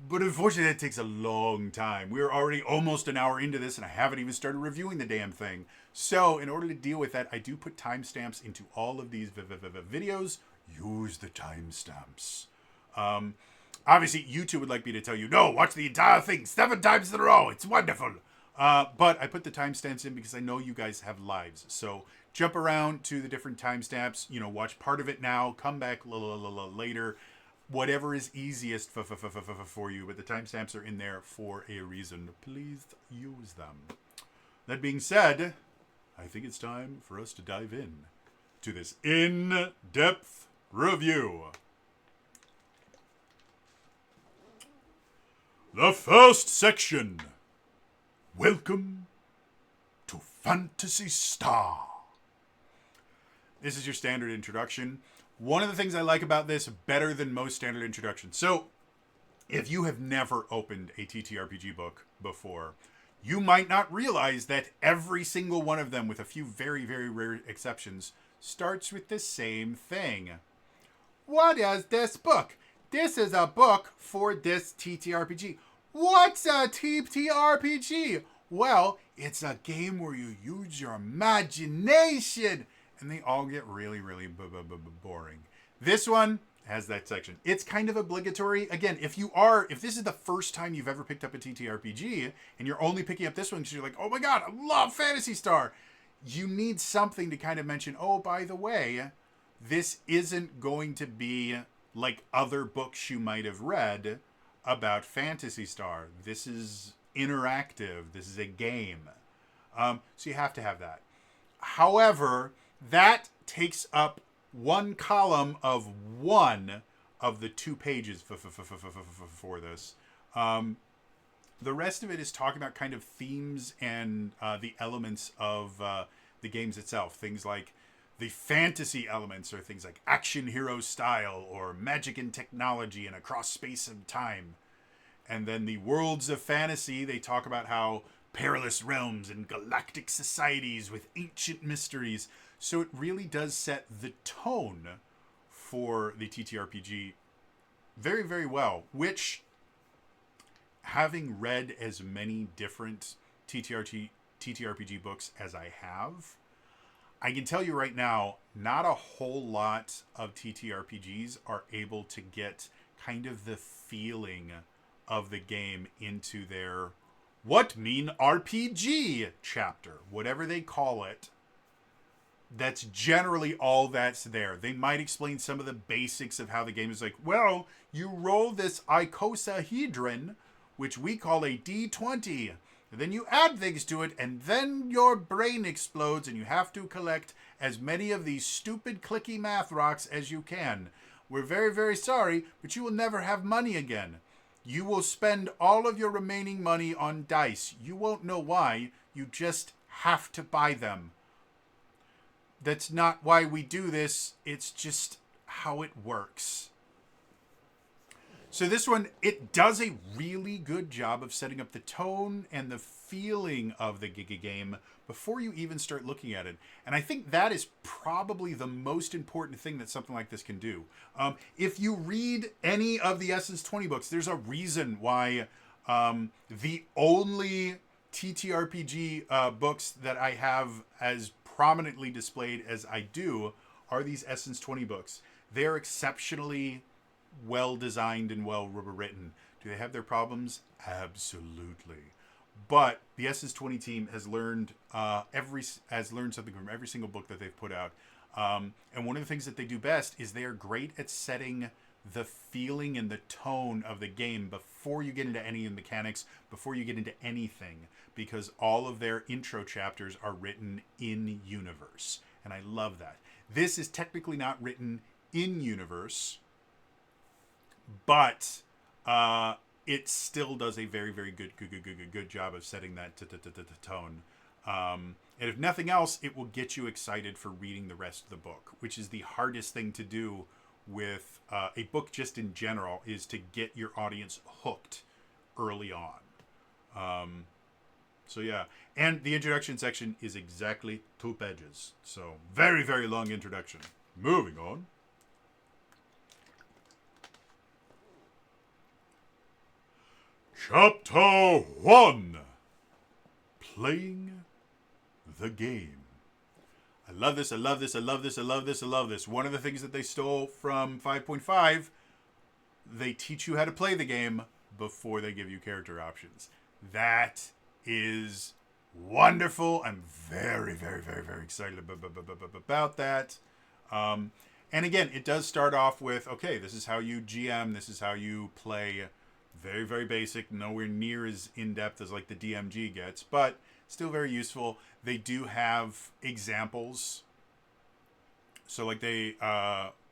But unfortunately, that takes a long time. We're already almost an hour into this, and I haven't even started reviewing the damn thing. So in order to deal with that, I do put timestamps into all of these videos. Use the timestamps. Obviously, YouTube would like me to tell you, no, watch the entire thing 7 times in a row. It's wonderful. But I put the timestamps in because I know you guys have lives. So jump around to the different timestamps. Watch part of it now. Come back later. Whatever is easiest for you. But the timestamps are in there for a reason. Please use them. That being said, I think it's time for us to dive in to this in-depth review. The first section. Welcome to Phantasy Star. This is your standard introduction. One of the things I like about this, better than most standard introductions. So, if you have never opened a TTRPG book before, you might not realize that every single one of them, with a few very, very rare exceptions, starts with the same thing. What is this book? This is a book for this TTRPG. What's a TTRPG? Well, it's a game where you use your imagination. And they all get really, really boring. This one has that section. It's kind of obligatory. Again, if this is the first time you've ever picked up a TTRPG, and you're only picking up this one because you're like, oh my god, I love Phantasy Star, you need something to kind of mention, oh, by the way, this isn't going to be like other books you might have read about Phantasy Star. This is interactive. This is a game. So you have to have that. However, that takes up one column of one of the 2 pages for this. The rest of it is talking about kind of themes and the elements of the games itself. Things like the fantasy elements, or things like action hero style, or magic and technology, and across space and time. And then the worlds of fantasy, they talk about how perilous realms and galactic societies with ancient mysteries. So it really does set the tone for the TTRPG very, very well, which, having read as many different TTRPG books as I have, I can tell you right now, not a whole lot of TTRPGs are able to get kind of the feeling of the game into their What Mean RPG chapter, whatever they call it. That's generally all that's there. They might explain some of the basics of how the game is like, well, you roll this icosahedron, which we call a D20, And then you add things to it, and then your brain explodes, and you have to collect as many of these stupid clicky math rocks as you can. We're very, very sorry, but you will never have money again. You will spend all of your remaining money on dice. You won't know why. You just have to buy them. That's not why we do this. It's just how it works. So this one, it does a really good job of setting up the tone and the feeling of the game before you even start looking at it. And I think that is probably the most important thing that something like this can do. If you read any of the Essence 20 books, there's a reason why the only TTRPG books that I have as prominently displayed as I do are these Essence 20 books. They're exceptionally well designed and well written. Do they have their problems? Absolutely. But the Essence 20 team has learned something from every single book that they've put out. And one of the things that they do best is they are great at setting the feeling and the tone of the game before you get into any of the mechanics, before you get into anything, because all of their intro chapters are written in universe. And I love that. This is technically not written in universe, but it still does a very, very good job of setting that tone. And if nothing else, it will get you excited for reading the rest of the book, which is the hardest thing to do with a book just in general, is to get your audience hooked early on. So yeah, and the introduction section is exactly 2 pages. So very, very long introduction. Moving on. Chapter 1. Playing the game. I love this, I love this, I love this, I love this, I love this. One of the things that they stole from 5.5, they teach you how to play the game before they give you character options. That is wonderful. I'm very, very, very, very excited about that. And again, it does start off with, okay, this is how you GM, this is how you play. Very, very basic, nowhere near as in-depth as like the DMG gets, but still very useful. They do have examples. So like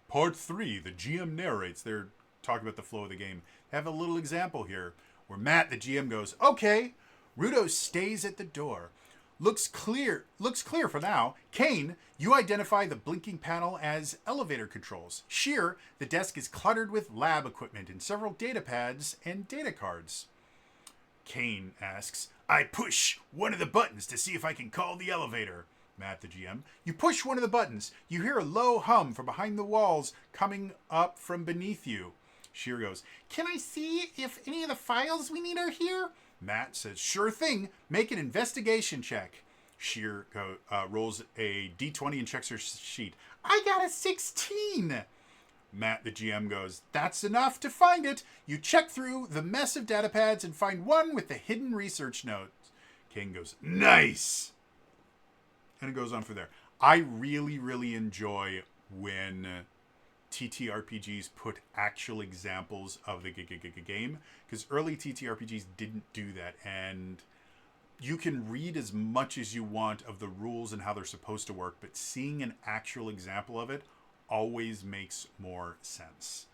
part 3, the GM narrates, they're talking about the flow of the game. They have a little example here where Matt, the GM, goes, okay, Rudo stays at the door. Looks clear for now. Kane, you identify the blinking panel as elevator controls. Sheer, the desk is cluttered with lab equipment and several data pads and data cards. Kane asks, I push one of the buttons to see if I can call the elevator. Matt, the GM, you push one of the buttons. You hear a low hum from behind the walls coming up from beneath you. Sheer goes, can I see if any of the files we need are here? Matt says, sure thing. Make an investigation check. Sheer rolls a d20 and checks her sheet. I got a 16. Matt, the GM, goes, that's enough to find it. You check through the mess of data pads and find one with the hidden research notes. Kane goes, nice. And it goes on from there. I really, really enjoy when TTRPGs put actual examples of the game, because early TTRPGs didn't do that, and you can read as much as you want of the rules and how they're supposed to work, but seeing an actual example of it always makes more sense.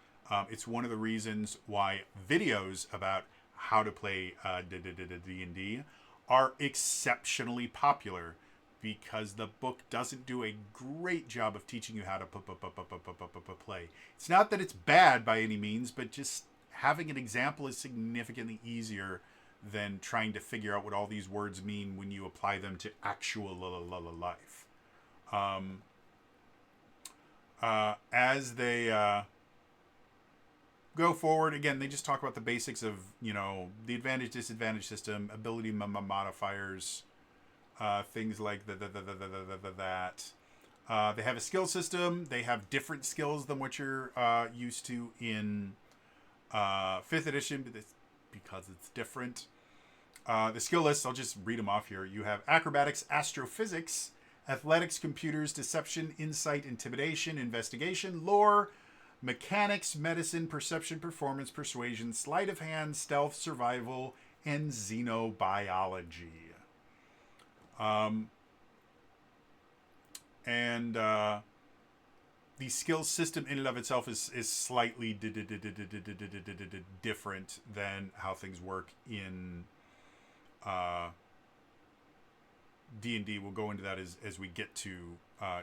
It's one of the reasons why videos about how to play D&D are exceptionally popular, because the book doesn't do a great job of teaching you how to play. It's not that it's bad by any means, but just having an example is significantly easier than trying to figure out what all these words mean when you apply them to actual life. As they go forward, again, they just talk about the basics of, the advantage-disadvantage system, ability modifiers, things like that. They have a skill system. They have different skills than what you're used to in 5th edition, but because it's different. The skill lists, I'll just read them off here. You have acrobatics, astrophysics, athletics, computers, deception, insight, intimidation, investigation, lore, mechanics, medicine, perception, performance, persuasion, sleight of hand, stealth, survival, and xenobiology. And the skill system in and of itself is slightly different than how things work in D&D. We'll go into that as we get to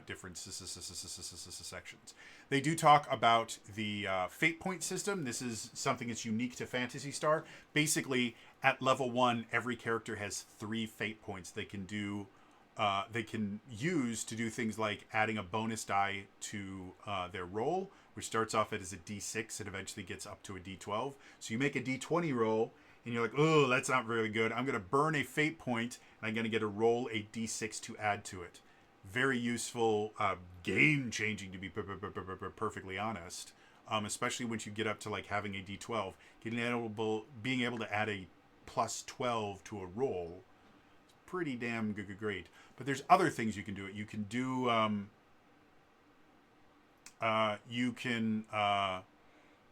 different sections. They do talk about the fate point system. This is something that's unique to Phantasy Star. Basically, at level 1, every character has 3 fate points they can do. They can use to do things like adding a bonus die to their roll, which starts off as a D6 and eventually gets up to a D12. So you make a D20 roll, and you're like, oh, that's not really good. I'm going to burn a fate point, and I'm going to get a roll a D6 to add to it. Very useful, game-changing, to be perfectly honest. Especially once you get up to like having a D12. Being able to add a plus 12 to a roll, pretty damn great. But there's other things you can do. You can do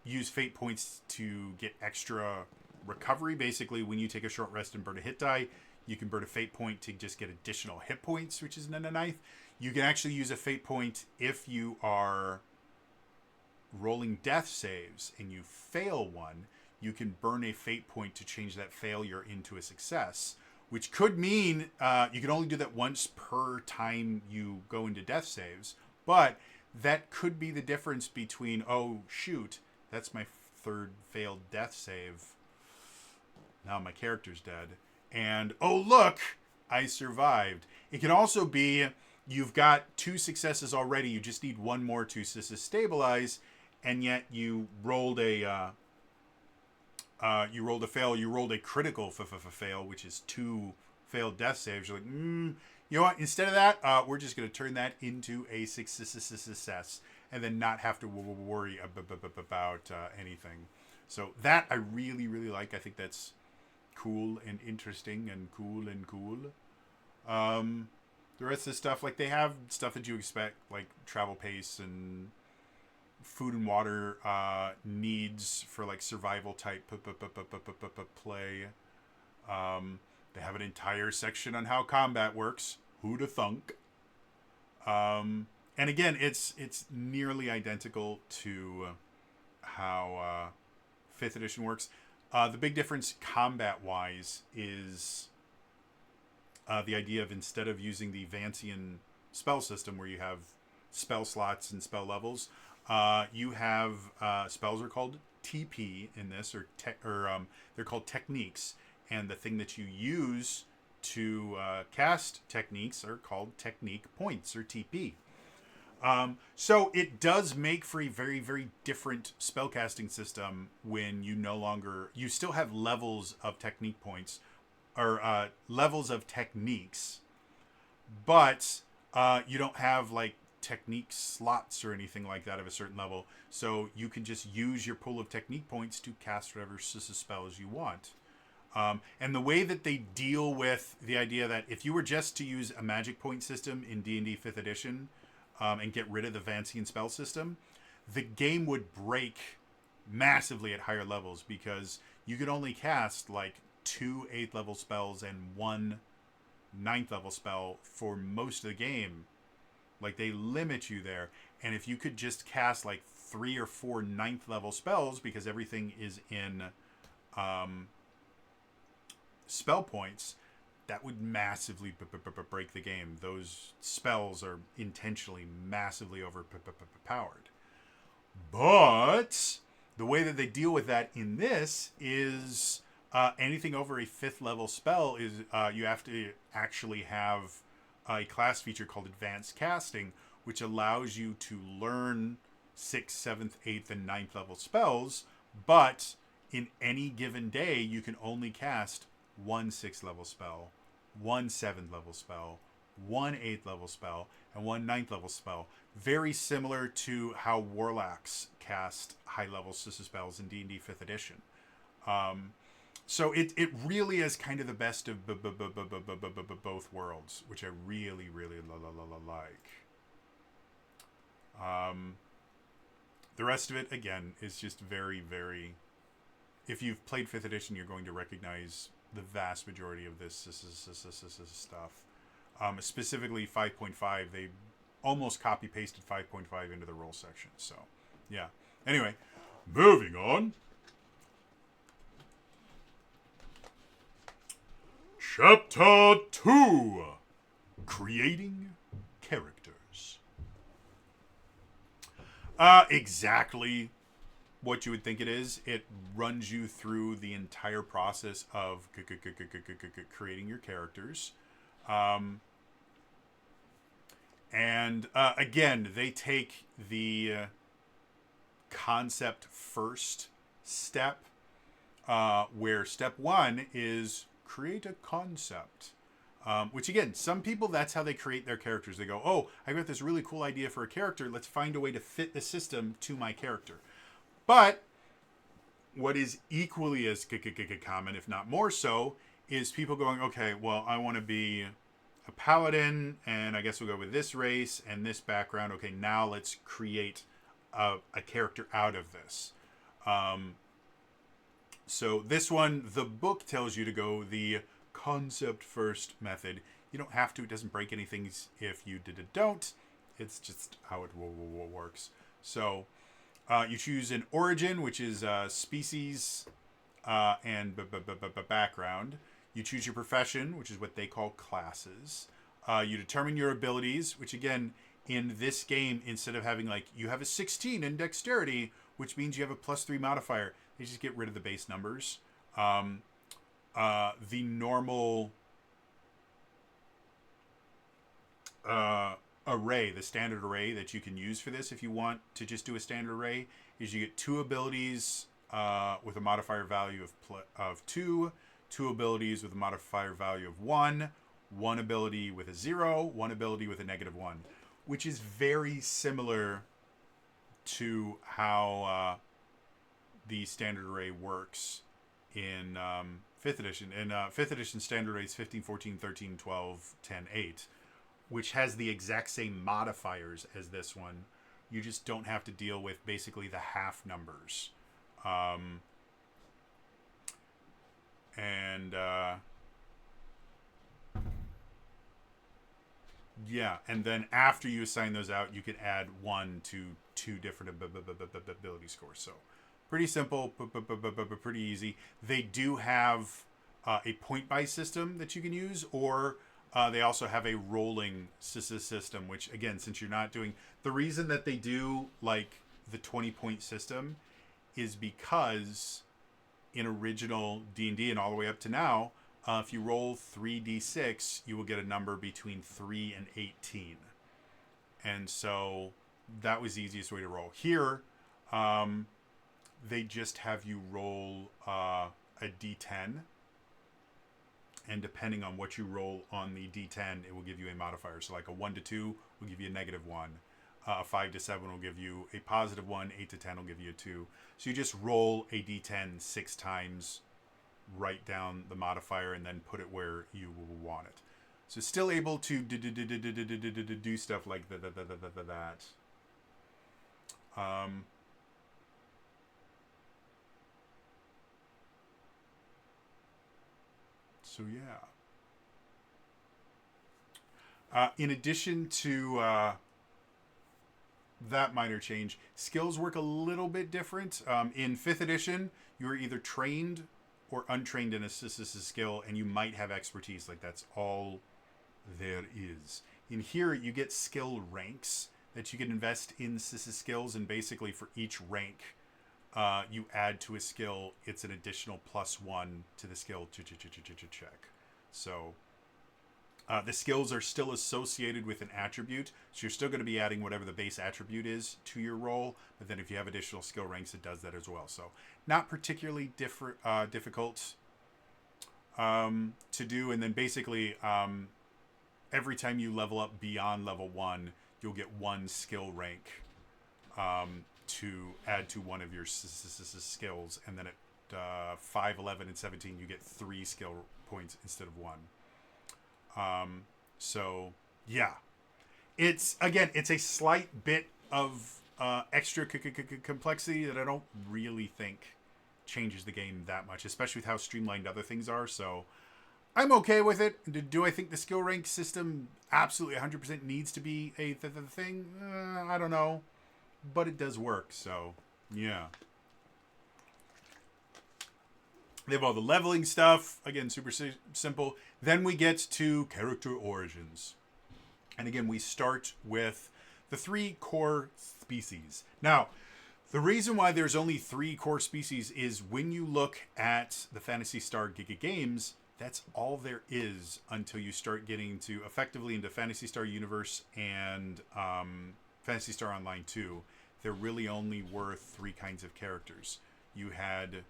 use fate points to get extra recovery. Basically, when you take a short rest and burn a hit die, you can burn a fate point to just get additional hit points, which is nice. You can actually use a fate point if you are rolling death saves and you fail one. You can burn a fate point to change that failure into a success, which could mean you can only do that once per time you go into death saves. But that could be the difference between, oh, shoot, that's my 3rd failed death save. Now my character's dead. And, oh, look, I survived. It can also be you've got 2 successes already. You just need 1 more to stabilize. And yet you rolled a fail. You rolled a critical fail, which is 2 failed death saves. You're like, you know what? Instead of that, we're just going to turn that into a success and then not have to worry about anything. So that I really, really like. I think that's cool and interesting and cool. The rest of the stuff, like they have stuff that you expect, like travel pace and food and water needs for like survival type play. They have an entire section on how combat works. Who'da thunk? And again, it's nearly identical to how 5th edition works. The big difference combat-wise is the idea of, instead of using the Vancian spell system where you have spell slots and spell levels, you have spells are called TP in this, or they're called techniques, and the thing that you use to cast techniques are called technique points, or TP. So it does make for a very, very different spellcasting system when you still have levels of technique points, or levels of techniques, but you don't have like technique slots or anything like that of a certain level. So you can just use your pool of technique points to cast whatever spells you want. And the way that they deal with the idea that if you were just to use a magic point system in D&D 5th edition, and get rid of the Vancian spell system, the game would break massively at higher levels, because you could only cast like 2 8th level spells and 1 9th level spell for most of the game. Like, they limit you there. And if you could just cast like 3 or 4 9th level spells, because everything is in spell points, that would massively break the game. Those spells are intentionally massively overpowered. But the way that they deal with that in this is anything over a 5th level spell is you have to actually have a class feature called Advanced Casting, which allows you to learn 6th, 7th, 8th, and 9th level spells, but in any given day, you can only cast 1 6th level spell, 1 7th level spell, 1 8th level spell, and 1 9th level spell. Very similar to how Warlocks cast high level spells in D&D 5th edition. So it really is kind of the best of both worlds, which I really, really like. The rest of it, again, is just very, very... If you've played 5th edition, you're going to recognize the vast majority of this stuff. Specifically 5.5, they almost copy pasted 5.5 into the role section. So, yeah. Anyway, moving on. Chapter 2: Creating Characters. Exactly what you would think it is. It runs you through the entire process of creating your characters. And again, they take the concept first step, where step one is create a concept. Which again, some people, that's how they create their characters. They go, oh, I got this really cool idea for a character. Let's find a way to fit the system to my character. But what is equally as common, if not more so, is people going, okay, well, I want to be a paladin, and I guess we'll go with this race and this background. Okay, now let's create a character out of this. So this one, the book tells you to go the concept first method. You don't have to. It doesn't break anything if you don't. It's just how it works. So you choose an origin, which is species and background. You choose your profession, which is what they call classes. You determine your abilities, which again, in this game, instead of having like, you have a 16 in dexterity, which means you have a +3 modifier, they just get rid of the base numbers. The normal array, the standard array that you can use for this, if you want to just do a standard array, is you get 2 abilities with a modifier value of 2, 2 abilities with a modifier value of 1, 1 ability with a 0, 1 ability with a -1, which is very similar to how the standard array works in 5th edition. In 5th edition, standard array is 15, 14, 13, 12, 10, 8, which has the exact same modifiers as this one. You just don't have to deal with basically the half numbers. Yeah, and then after you assign those out, you can add 1 to 2 different ability scores. So pretty simple, pretty easy. They do have a point-buy system that you can use, or they also have a rolling system, which, again, since you're not doing... The reason that they do, like, the 20-point system is because in original D&D and all the way up to now, if you roll 3d6, you will get a number between 3 and 18. And so that was the easiest way to roll. Here, they just have you roll a d10. And depending on what you roll on the d10, it will give you a modifier. So like a 1 to 2 will give you a -1. 5 to 7 will give you a +1. 8 to 10 will give you a 2. So you just roll a d10 6 times, write down the modifier, and then put it where you want it. So still able to do stuff like that. So yeah. In addition to that minor change, skills work a little bit different. In 5th edition, you are either trained or untrained in a skill, and you might have expertise. Like, that's all there is. In here, you get skill ranks that you can invest in skills, and basically for each rank you add to a skill, it's an additional +1 to the skill to check. So the skills are still associated with an attribute, so you're still going to be adding whatever the base attribute is to your roll, but then if you have additional skill ranks, it does that as well. So not particularly difficult to do. And then basically every time you level up beyond level 1, you'll get 1 skill rank to add to one of your skills, and then at 5, 11, and 17, you get 3 skill points instead of 1. So yeah, it's a slight bit of extra complexity that I don't really think changes the game that much, especially with how streamlined other things are. So I'm okay with it. Do I think the skill rank system absolutely 100% needs to be a thing? I don't know. But it does work, so yeah. They have all the leveling stuff. Again, super simple. Then we get to character origins. And again, we start with the 3 core species. Now, the reason why there's only 3 core species is when you look at the Phantasy Star Giga games, that's all there is until you start getting to effectively into Phantasy Star Universe and Phantasy Star Online 2. There really only were 3 kinds of characters. You had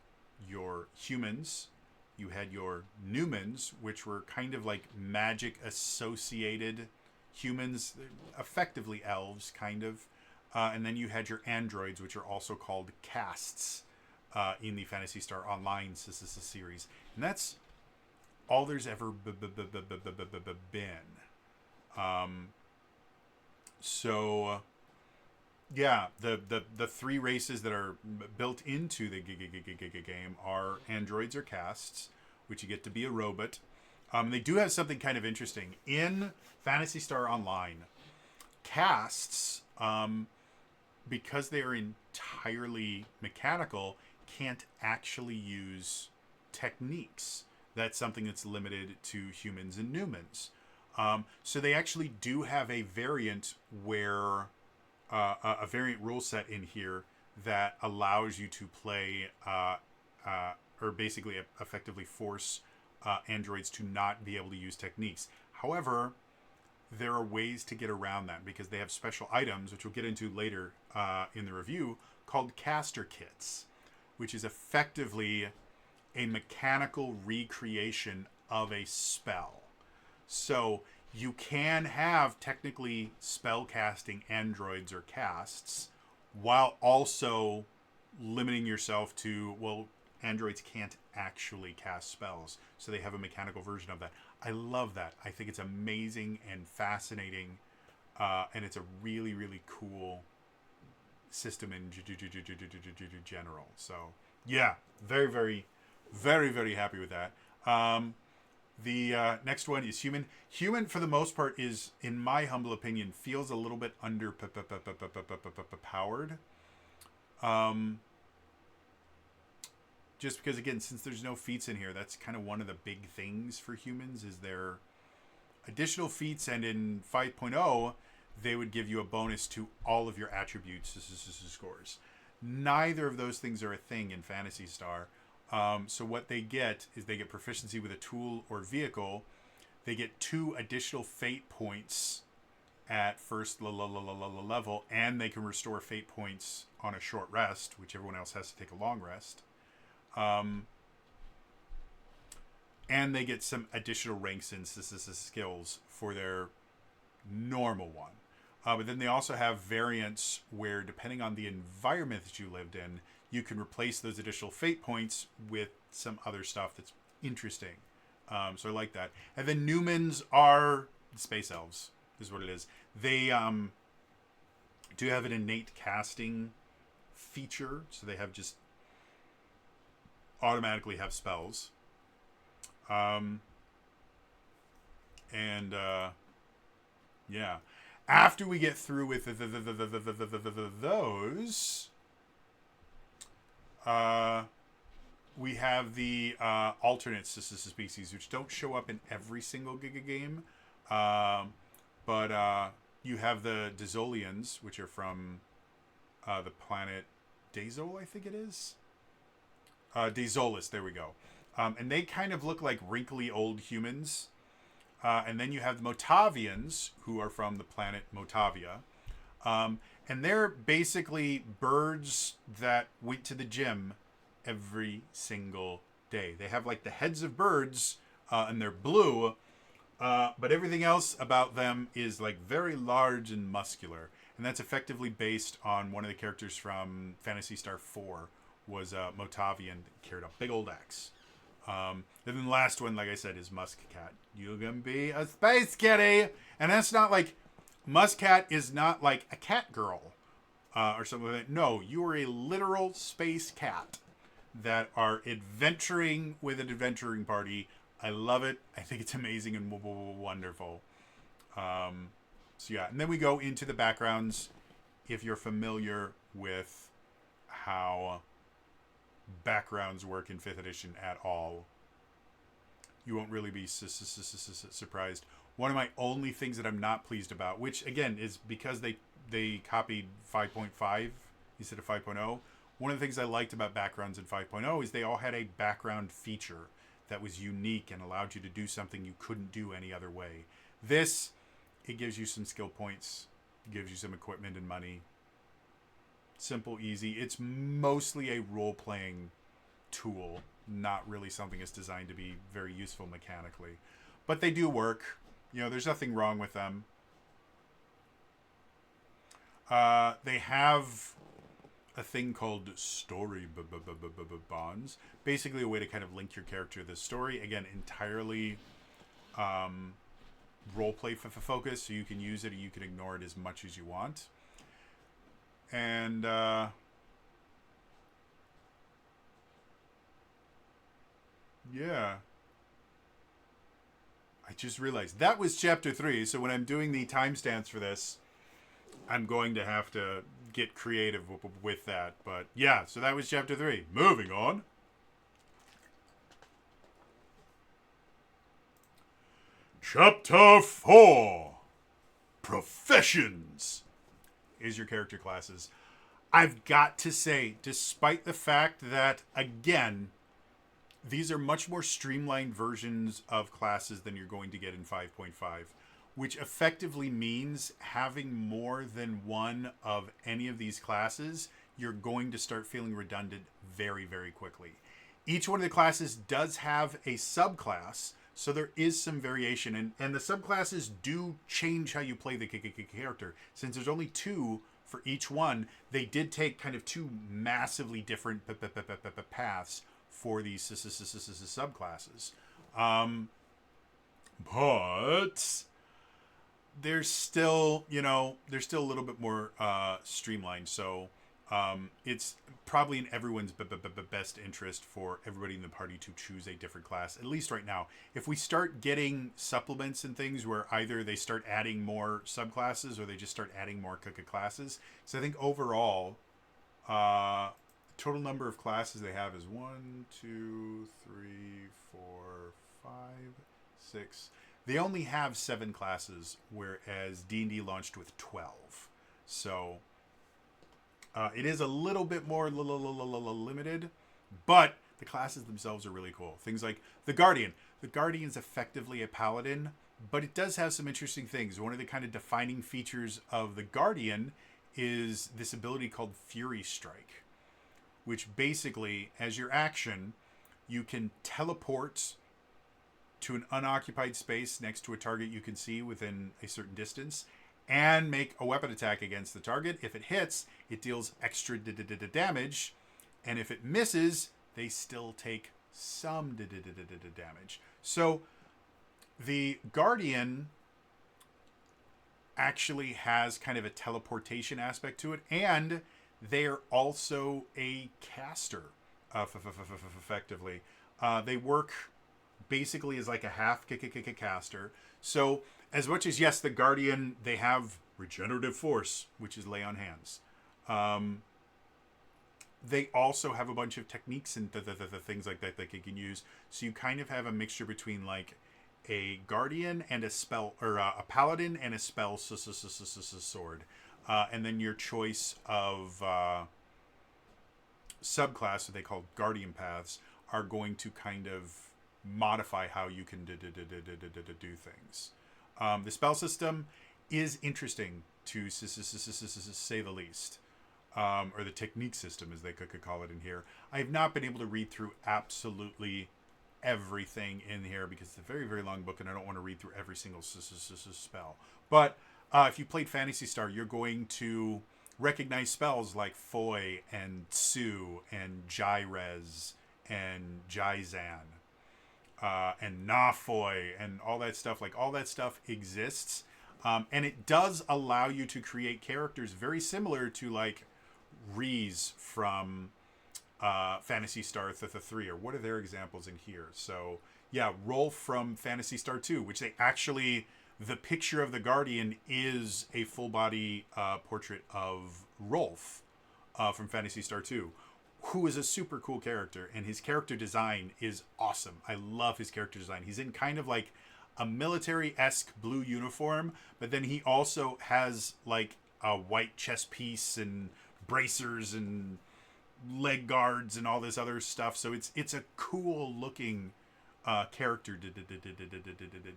your humans, you had your Numens, which were kind of like magic associated humans, effectively elves, kind of. And then you had your androids, which are also called castes in the Phantasy Star Online series. And that's all there's ever been. So yeah, the 3 races that are built into the game are androids or castes, which you get to be a robot. They do have something kind of interesting in Phantasy Star Online. Castes, because they are entirely mechanical, can't actually use techniques. That's something that's limited to humans and Numens. So they actually do have a variant where a variant rule set in here that allows you to play or basically effectively force androids to not be able to use techniques. However, there are ways to get around that because they have special items, which we'll get into later in the review, called caster kits, which is effectively a mechanical recreation of a spell. So you can have technically spell casting androids or castes while also limiting yourself to, well, androids can't actually cast spells. So they have a mechanical version of that. I love that. I think it's amazing and fascinating. And it's a really, really cool system in general. So yeah, very, very, very, very happy with that. The next one is human. Human, for the most part, is, in my humble opinion, feels a little bit underpowered. Just because, again, since there's no feats in here, that's kind of one of the big things for humans is their additional feats. And in 5.0, they would give you a bonus to all of your attributes scores. Neither of those things are a thing in Phantasy Star. So what they get is they get proficiency with a tool or vehicle. They get 2 additional fate points at first level, and they can restore fate points on a short rest, which everyone else has to take a long rest. And they get some additional ranks and skills for their normal one. But then they also have variants where, depending on the environment that you lived in, you can replace those additional fate points with some other stuff that's interesting. So I like that. And then Numens are space elves, is what it is. They do have an innate casting feature, so they have just automatically have spells. Yeah. After we get through with those, we have the alternate species, which don't show up in every single Giga game. But you have the Dazolians, which are from the planet Dazol, I think it is. Dazolis, there we go. And they kind of look like wrinkly old humans. And then you have the Motavians, who are from the planet Motavia. And they're basically birds that went to the gym every single day. They have like the heads of birds, and they're blue. But everything else about them is like very large and muscular. And that's effectively based on one of the characters from Phantasy Star 4 was Motavian, that carried a big old axe. And then the last one, like I said, is Muskcat. You can be a space kitty. And that's not like, Muskcat is not like a cat girl or something like that. No, you are a literal space cat. that are adventuring with an adventuring party. I love it. I think it's amazing and wonderful. So yeah, and then we go into the backgrounds. If you're familiar with how backgrounds work in 5th edition at all, you won't really be surprised. One of my only things that I'm not pleased about, which again is because they copied 5.5 instead of 5.0. One of the things I liked about backgrounds in 5.0 is they all had a background feature that was unique and allowed you to do something you couldn't do any other way. This, it gives you some skill points, gives you some equipment and money. Simple, easy. It's mostly a role-playing tool, not really something that's designed to be very useful mechanically. But they do work. You know, there's nothing wrong with them. They have a thing called story bonds. Basically a way to kind of link your character to the story. Again, entirely roleplay focus, so you can use it or you can ignore it as much as you want. And yeah. I just realized that was chapter 3, so when I'm doing the timestamps for this, I'm going to have to get creative with that. But yeah, so that was chapter 3. Moving on. Chapter 4. Professions. Is your character classes. I've got to say, despite the fact that, again, these are much more streamlined versions of classes than you're going to get in 5.5, which effectively means having more than one of any of these classes, you're going to start feeling redundant very, very quickly. Each one of the classes does have a subclass, so there is some variation, and the subclasses do change how you play the character. Since there's only 2 for each one, they did take kind of 2 massively different paths for these subclasses. But there's still, there's still a little bit more streamlined. So it's probably in everyone's best interest for everybody in the party to choose a different class, at least right now. If we start getting supplements and things where either they start adding more subclasses or they just start adding more classes. So I think overall, total number of classes they have is 1, 2, 3, 4, 5, 6. They only have 7 classes, whereas D&D launched with 12. So it is a little bit more limited, but the classes themselves are really cool. Things like the Guardian. The Guardian is effectively a paladin, but it does have some interesting things. One of the kind of defining features of the Guardian is this ability called Fury Strike, which basically, as your action, you can teleport to an unoccupied space next to a target you can see within a certain distance and make a weapon attack against the target. If it hits, it deals extra damage, and if it misses, they still take some damage. So the Guardian actually has kind of a teleportation aspect to it, and they're also a caster, effectively. They work basically as like a half caster. So as much as, yes, the Guardian, they have regenerative force, which is lay on hands. They also have a bunch of techniques and things like that you can use. So you kind of have a mixture between like a Guardian and a spell, or a Paladin and a spell sword. And then your choice of subclass, that they call Guardian paths, are going to kind of modify how you can do things. The spell system is interesting, to say the least. Or the technique system, as they could call it in here. I have not been able to read through absolutely everything in here because it's a very, very long book and I don't want to read through every single spell. But if you played Phantasy Star, you're going to recognize spells like Foy and Sue and Jyrez and Jizan and Nafoy and all that stuff. Like, all that stuff exists. And it does allow you to create characters very similar to like Reese from Phantasy Star 3, or what are their examples in here? So yeah, Rolf from Phantasy Star 2, which they actually, the picture of the Guardian is a full body portrait of Rolf from Phantasy Star 2, who is a super cool character, and his character design is awesome. I love his character design. He's in kind of like a military-esque blue uniform, but then he also has like a white chest piece and bracers and leg guards and all this other stuff. So it's a cool looking character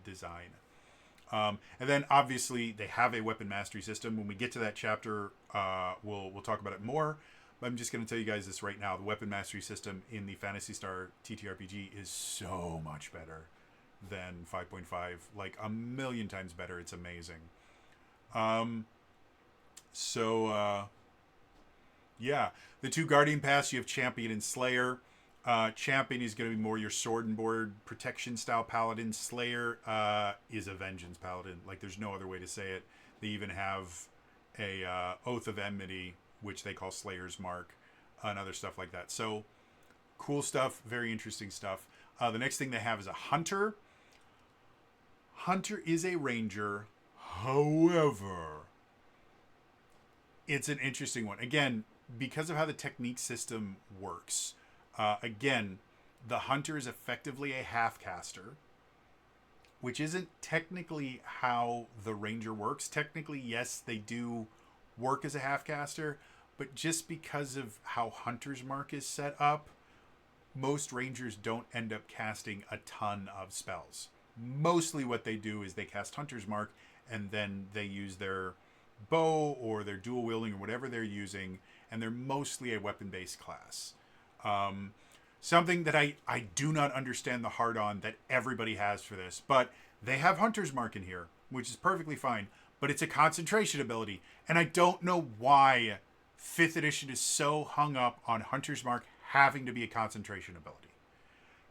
design. And then obviously they have a weapon mastery system. When we get to that chapter, we'll talk about it more. But I'm just going to tell you guys this right now. The weapon mastery system in the Phantasy Star TTRPG is so much better than 5.5. Like a million times better. It's amazing. Yeah. The two Guardian Paths, you have Champion and Slayer. Champion is going to be more your sword and board protection style paladin. Slayer is a vengeance paladin. Like there's no other way to say it. They even have a Oath of Enmity, which they call Slayer's Mark, and other stuff like that. So cool stuff, very interesting stuff. The next thing they have is a Hunter. Hunter is a ranger. However, it's an interesting one. Again, because of how the technique system works. Again, the Hunter is effectively a half-caster, which isn't technically how the Ranger works. Technically, yes, they do work as a half-caster, but just because of how Hunter's Mark is set up, most Rangers don't end up casting a ton of spells. Mostly what they do is they cast Hunter's Mark, and then they use their bow or their dual wielding or whatever they're using, and they're mostly a weapon-based class. Something that I do not understand the hard on that everybody has for this, but they have Hunter's Mark in here, which is perfectly fine, but it's a concentration ability, and I don't know why 5th edition is so hung up on Hunter's Mark having to be a concentration ability.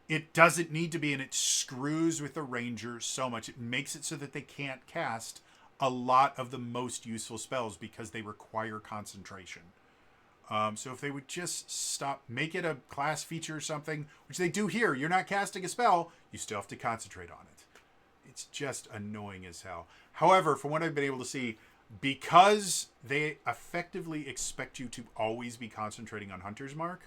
It doesn't need to be, and it screws with the Ranger so much. It makes it so that they can't cast a lot of the most useful spells because they require concentration. So if they would just stop, make it a class feature or something, which they do here. You're not casting a spell, you still have to concentrate on it. It's just annoying as hell. However, from what I've been able to see, because they effectively expect you to always be concentrating on Hunter's Mark,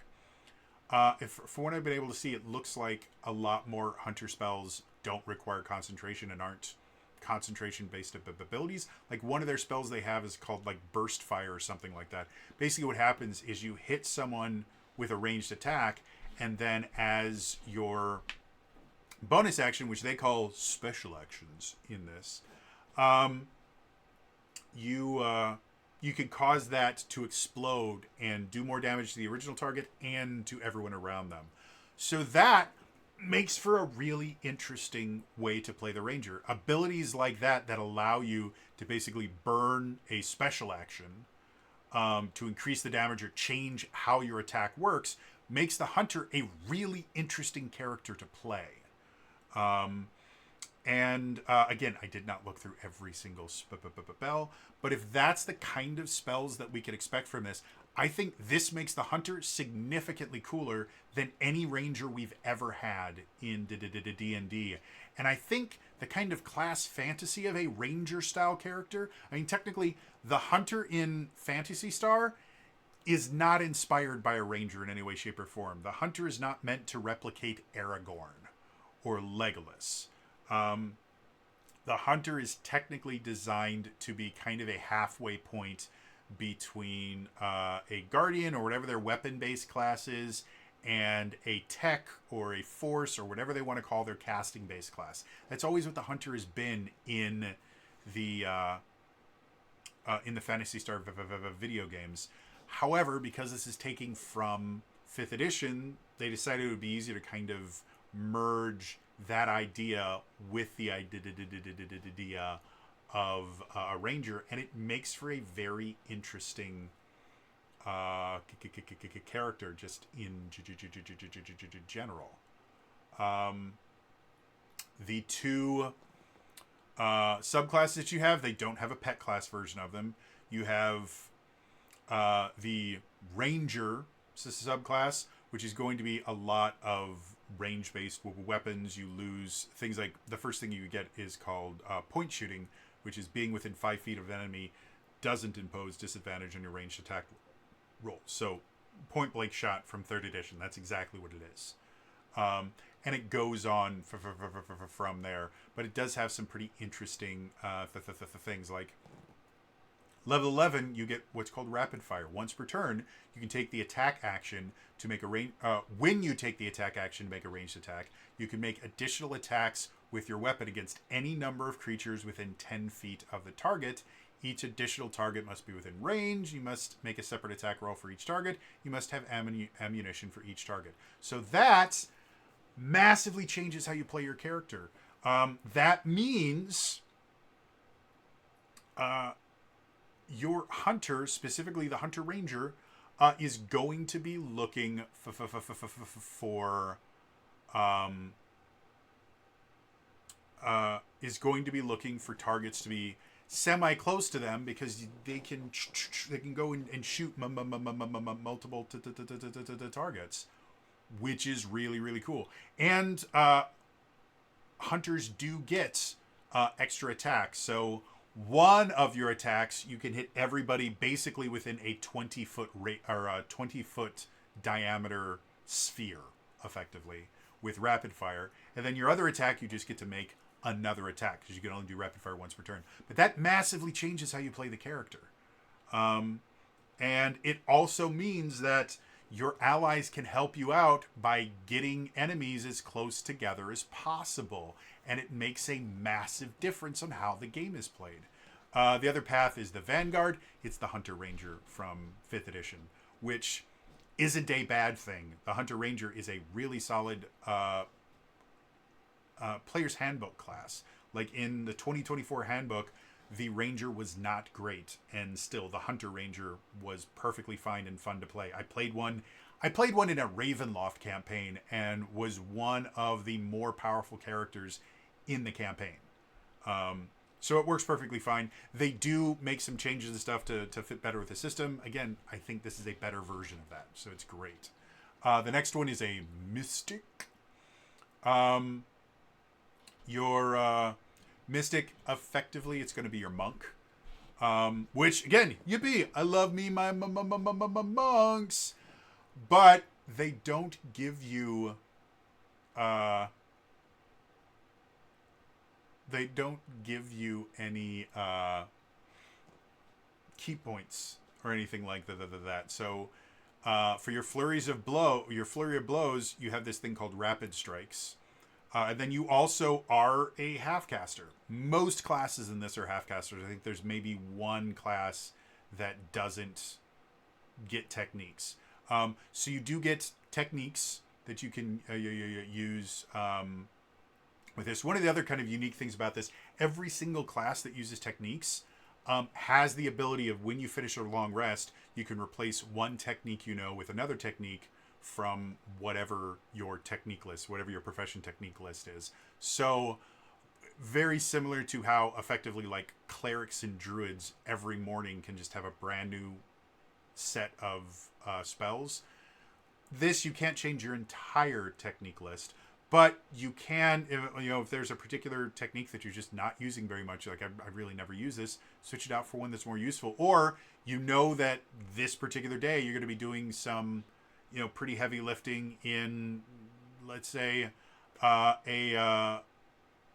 from what I've been able to see, it looks like a lot more Hunter spells don't require concentration and aren't concentration-based abilities. Like one of their spells they have is called like Burst Fire or something like that. Basically what happens is you hit someone with a ranged attack, and then as your bonus action, which they call special actions in this, you can cause that to explode and do more damage to the original target and to everyone around them. So that makes for a really interesting way to play the Ranger. Abilities like that allow you to basically burn a special action to increase the damage or change how your attack works makes the Hunter a really interesting character to play. Again, I did not look through every single spell, but if that's the kind of spells that we could expect from this, I think this makes the Hunter significantly cooler than any Ranger we've ever had in D&D. And I think the kind of class fantasy of a Ranger-style character, I mean, technically, the Hunter in Phantasy Star is not inspired by a Ranger in any way, shape, or form. The Hunter is not meant to replicate Aragorn or Legolas. The Hunter is technically designed to be kind of a halfway point between a Guardian or whatever their weapon-based class is and a tech or a force or whatever they want to call their casting-based class. That's always what the Hunter has been in the Phantasy Star video games. However, because this is taking from 5th edition, they decided it would be easier to kind of merge that idea with the idea of a Ranger, and it makes for a very interesting character just in general. The two subclasses that you have, they don't have a pet class version of them. You have the Ranger subclass, which is going to be a lot of range-based weapons. You lose things like the first thing you get is called point shooting, which is being within 5 feet of an enemy doesn't impose disadvantage on your ranged attack roll. So point blank shot from 3rd edition, that's exactly what it is. And it goes on from there, but it does have some pretty interesting things. Like level 11, you get what's called rapid fire. Once per turn, you can take the attack action to make a range. When you take the attack action to make a ranged attack, you can make additional attacks with your weapon against any number of creatures within 10 feet of the target. Each additional target must be within range. You must make a separate attack roll for each target. You must have ammunition for each target. So that massively changes how you play your character. That means your hunter, specifically the hunter ranger, is going to be looking for targets to be semi close to them, because they can go and shoot multiple targets, which is really cool. And hunters do get extra attacks. So one of your attacks, you can hit everybody basically within a 20-foot or a 20-foot diameter sphere, effectively, with rapid fire. And then your other attack, you just get to make another attack, because you can only do rapid fire once per turn. But that massively changes how you play the character. And it also means that your allies can help you out by getting enemies as close together as possible. And it makes a massive difference on how the game is played. The other path is the Vanguard. It's the Hunter Ranger from 5th edition, which isn't a bad thing. The Hunter Ranger is a really solid player's handbook class. Like in the 2024 handbook, the Ranger was not great, and still the Hunter Ranger was perfectly fine and fun to play. I played one in a Ravenloft campaign and was one of the more powerful characters in the campaign. So it works perfectly fine. They do make some changes and stuff to fit better with the system. Again, I think this is a better version of that, so it's great. The next one is a Mystic. Your Mystic, effectively, it's going to be your monk. Which, again, yippee! I love me my monks! But they don't give you... any key points or anything like that. So for your flurry of blows, you have this thing called rapid strikes. And then you also are a half-caster. Most classes in this are half-casters. I think there's maybe one class that doesn't get techniques. So you do get techniques that you can use with this. One of the other kind of unique things about this, every single class that uses techniques has the ability of, when you finish a long rest, you can replace one technique with another technique from whatever your technique list, whatever your profession technique list is. So very similar to how effectively like clerics and druids every morning can just have a brand new set of spells. This, you can't change your entire technique list, but you can, if there's a particular technique that you're just not using very much, like I really never use this, switch it out for one that's more useful. Or that this particular day you're going to be doing some pretty heavy lifting in, let's say, a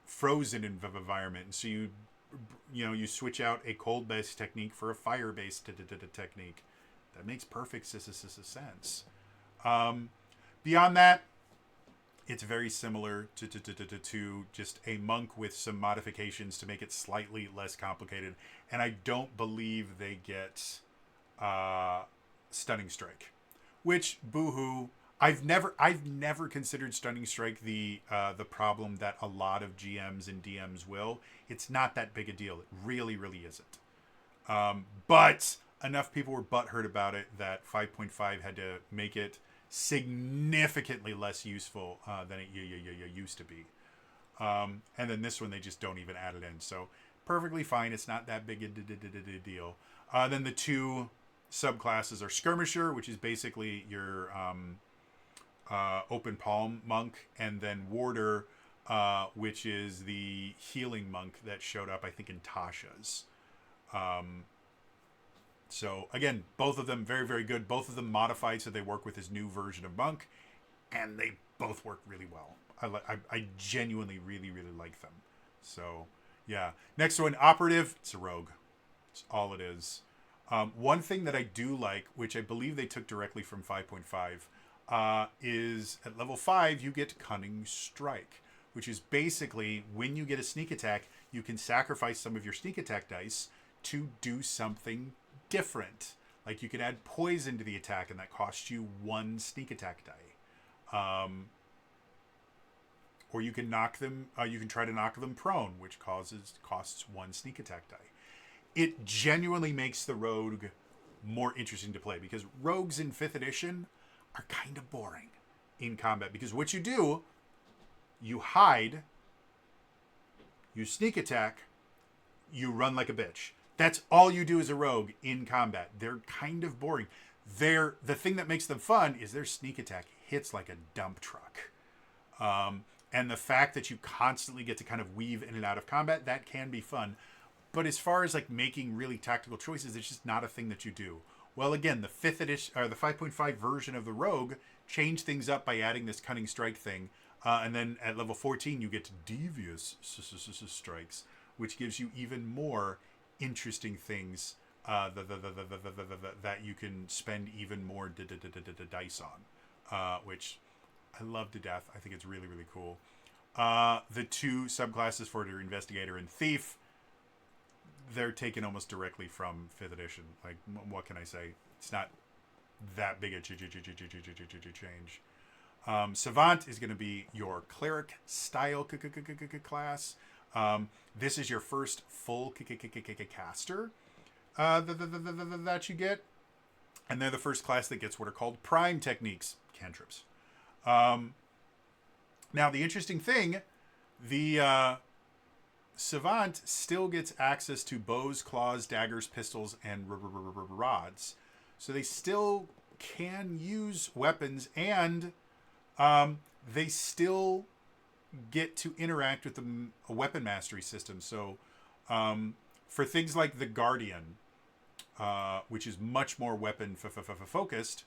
frozen environment. And so you switch out a cold-based technique for a fire-based technique. That makes perfect sense. Beyond that, it's very similar to just a monk with some modifications to make it slightly less complicated. And I don't believe they get Stunning Strike. Which, boohoo, I've never considered Stunning Strike the problem that a lot of GMs and DMs will. It's not that big a deal. It really isn't. But enough people were butthurt about it that 5.5 had to make it significantly less useful than it used to be. And then this one, they just don't even add it in. So perfectly fine. It's not that big a deal. Then the two subclasses are Skirmisher, which is basically your Open Palm monk, and then Warder, which is the healing monk that showed up, I think, in Tasha's. So again, both of them very, very good. Both of them modified so they work with his new version of monk, and they both work really well. I genuinely really, really like them. So yeah. Next one, operative. It's a rogue. It's all it is. One thing that I do like, which I believe they took directly from 5.5, is at level 5 you get Cunning Strike, which is basically when you get a sneak attack, you can sacrifice some of your sneak attack dice to do something different. Like you can add poison to the attack, and that costs you 1 sneak attack die. Or you can knock them. You can try to knock them prone, which costs 1 sneak attack die. It genuinely makes the rogue more interesting to play, because rogues in 5th edition are kind of boring in combat, because what you do, you hide, you sneak attack, you run like a bitch. That's all you do as a rogue in combat. They're kind of boring. The thing that makes them fun is their sneak attack hits like a dump truck. And the fact that you constantly get to kind of weave in and out of combat, that can be fun. But as far as like making really tactical choices, it's just not a thing that you do. Well, again, the 5th edition, or the 5.5 version of the rogue changed things up by adding this Cunning Strike thing. And then at level 14, you get Devious Strikes, which gives you even more interesting things that you can spend even more dice on, which I love to death. I think it's really, really cool. The 2 subclasses for your Investigator and Thief, they're taken almost directly from 5th edition. Like, what can I say? It's not that big a change. Savant is going to be your cleric style class. This is your first full caster that you get, and they're the first class that gets what are called prime techniques, cantrips. Now, the interesting thing, the Savant still gets access to bows, claws, daggers, pistols, and rods. So they still can use weapons, and they still get to interact with a weapon mastery system. So for things like the Guardian, which is much more weapon focused,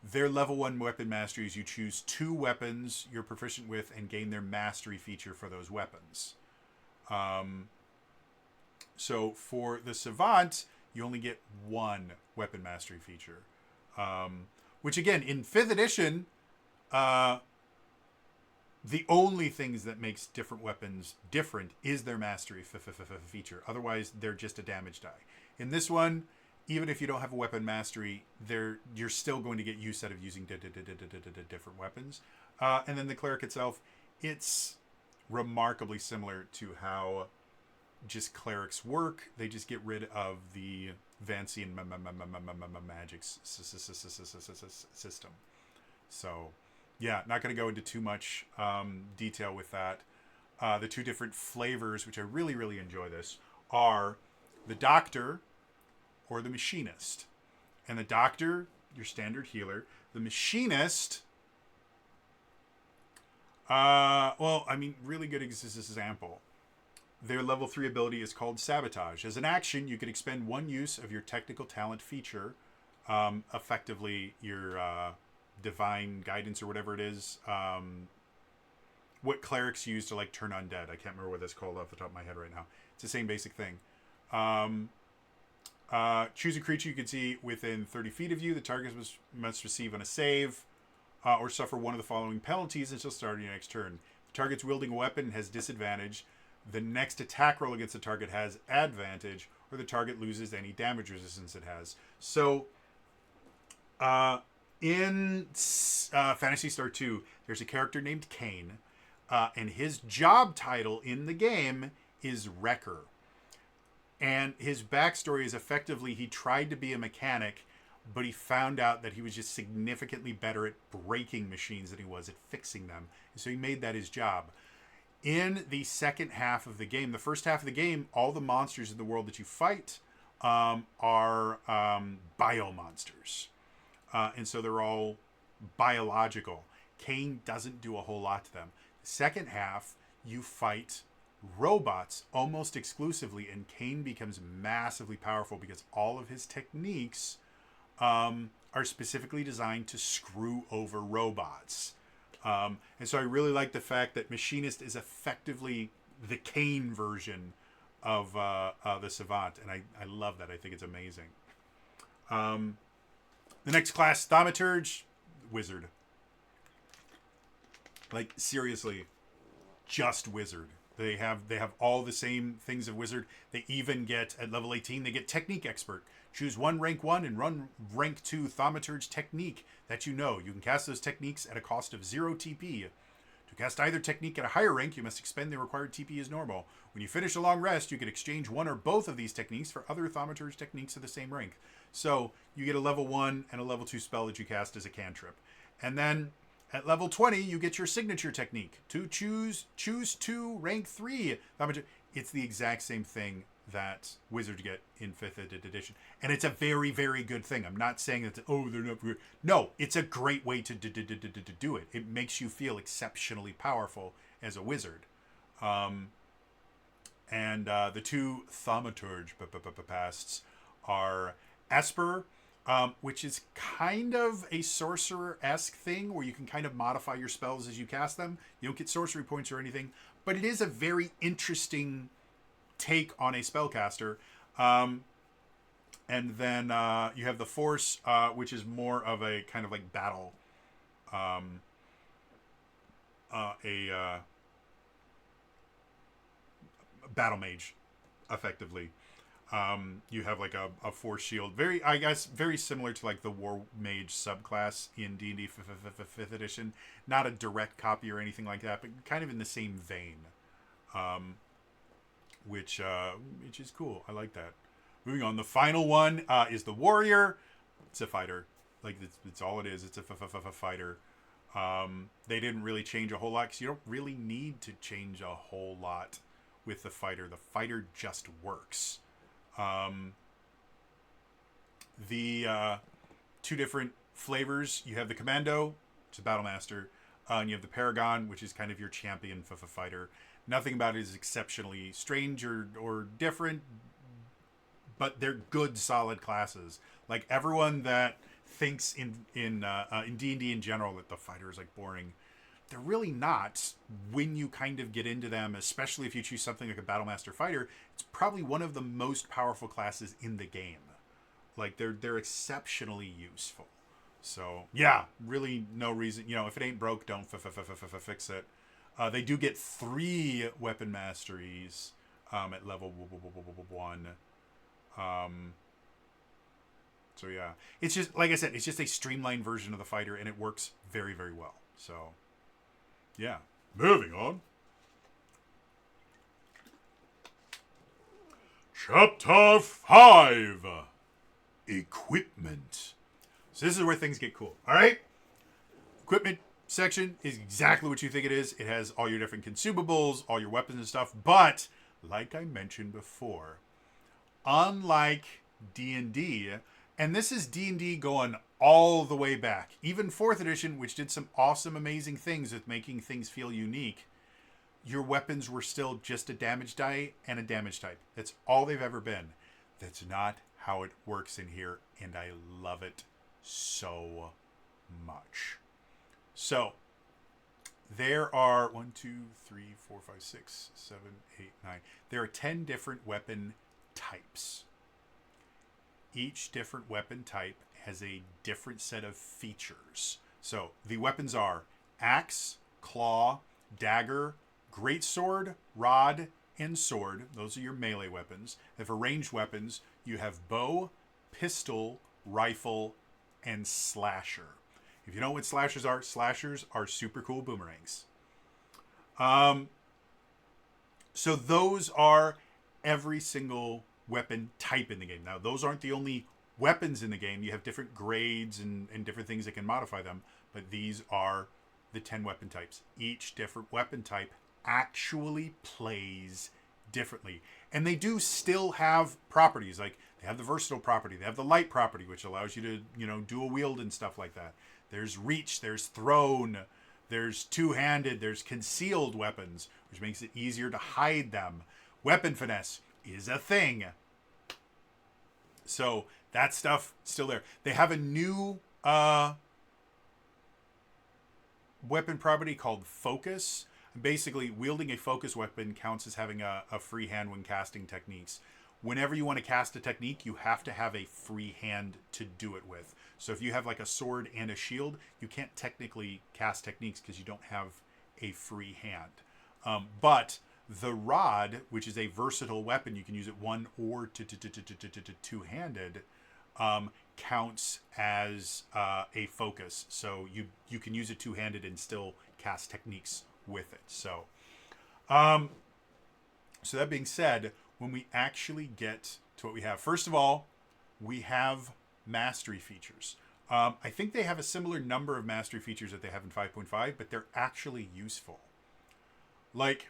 their level 1 weapon mastery is you choose 2 weapons you're proficient with and gain their mastery feature for those weapons. So for the Savant, you only get 1 weapon mastery feature, which again, in 5th edition, the only things that makes different weapons different is their mastery feature. Otherwise, they're just a damage die. In this one, even if you don't have a weapon mastery, you're still going to get use out of using different weapons. And then the cleric itself, it's remarkably similar to how just clerics work. They just get rid of the Vancian magic system. So yeah, not going to go into too much detail with that. The 2 different flavors, which I really, really enjoy this, are the Doctor or the Machinist. And the Doctor, your standard healer. The Machinist, really good example. Their level 3 ability is called Sabotage. As an action, you can expend 1 use of your technical talent feature, effectively your divine guidance or whatever it is, what clerics use to like turn undead. I can't remember what that's called off the top of my head right now. It's the same basic thing. Choose a creature you can see within 30 feet of you. The target must receive on a save or suffer one of the following penalties until starting your next turn. The target's wielding a weapon and has disadvantage. The next attack roll against the target has advantage, or the target loses any damage resistance it has. So in Phantasy Star 2, there's a character named Kane, and his job title in the game is Wrecker. And his backstory is effectively he tried to be a mechanic, but he found out that he was just significantly better at breaking machines than he was at fixing them. And so he made that his job. In the second half of the game, the first half of the game, all the monsters in the world that you fight are biomonsters. And so they're all biological. Kane doesn't do a whole lot to them. Second half, you fight robots almost exclusively, and Kane becomes massively powerful because all of his techniques are specifically designed to screw over robots. And so I really like the fact that Machinist is effectively the Kane version of the Savant, and I love that. I think it's amazing. The next class, Thaumaturge, Wizard. Like, seriously, just Wizard. They have all the same things of Wizard. They even get, at level 18, they get Technique Expert. Choose one rank 1 and run rank 2 Thaumaturge technique that you know. You can cast those techniques at a cost of 0 TP. To cast either technique at a higher rank, you must expend the required TP as normal. When you finish a long rest, you can exchange one or both of these techniques for other Thaumaturge techniques of the same rank. So you get a level 1 and a level 2 spell that you cast as a cantrip. And then at level 20, you get your signature technique. To choose 2 rank 3 Thaumaturge. It's the exact same thing that Wizards get in 5th edition. And it's a very, very good thing. I'm not saying that, they're not good. No, it's a great way to do it. It makes you feel exceptionally powerful as a wizard. And the 2 Thaumaturge pasts are Esper, which is kind of a sorcerer-esque thing where you can kind of modify your spells as you cast them. You don't get sorcery points or anything, but it is a very interesting take on a spellcaster. And then you have the Force, which is more of a kind of like battle, a battle mage, effectively. You have like a Force shield, very similar to like the War Mage subclass in D&D 5th edition. Not a direct copy or anything like that, but kind of in the same vein. Which is cool. I like that. Moving on, the final one is the Warrior. It's a fighter. Like, it's all it is. It's a fighter. They didn't really change a whole lot because you don't really need to change a whole lot with the fighter. The fighter just works. The 2 different flavors. You have the Commando, which is a Battle Master, and you have the Paragon, which is kind of your champion fighter. Nothing about it is exceptionally strange or different, but they're good, solid classes. Like, everyone that thinks in D&D in general that the fighter is like boring, they're really not. When you kind of get into them, especially if you choose something like a Battlemaster fighter, it's probably one of the most powerful classes in the game. Like, they're exceptionally useful. So yeah, really no reason. If it ain't broke, don't fix it. They do get 3 weapon masteries at level 1. So yeah, it's just, like I said, it's just a streamlined version of the fighter, and it works very, very well. So yeah, moving on. Chapter 5, Equipment. So this is where things get cool. All right, equipment section is exactly what you think it is. It has all your different consumables, all your weapons and stuff. But like I mentioned before, unlike D&D, and this is D&D going all the way back, even 4th edition, which did some awesome, amazing things with making things feel unique, your weapons were still just a damage die and a damage type. That's all they've ever been. That's not how it works in here, and I love it so much. So, there are 1, 2, 3, 4, 5, 6, 7, 8, 9. There are 10 different weapon types. Each different weapon type has a different set of features. So, the weapons are axe, claw, dagger, greatsword, rod, and sword. Those are your melee weapons. And for ranged weapons, you have bow, pistol, rifle, and slasher. If you know what slashers are super cool boomerangs. So those are every single weapon type in the game. Now, those aren't the only weapons in the game. You have different grades and different things that can modify them, but these are the 10 weapon types. Each different weapon type actually plays differently. And they do still have properties. Like, they have the versatile property. They have the light property, which allows you to, dual wield and stuff like that. There's reach, there's thrown, There's two-handed. There's concealed weapons, which makes it easier to hide them. Weapon finesse is a thing. So that stuff still there. They have a new weapon property called Focus. Basically, wielding a focus weapon counts as having a free hand when casting techniques. Whenever you want to cast a technique, you have to have a free hand to do it with. So if you have like a sword and a shield, you can't technically cast techniques because you don't have a free hand. But the rod, which is a versatile weapon, you can use it one or two-handed, counts as a focus. So you can use it two-handed and still cast techniques with it. So that being said, when we actually get to what we have, first of all, we have mastery features. I think they have a similar number of mastery features that they have in 5.5, but they're actually useful. Like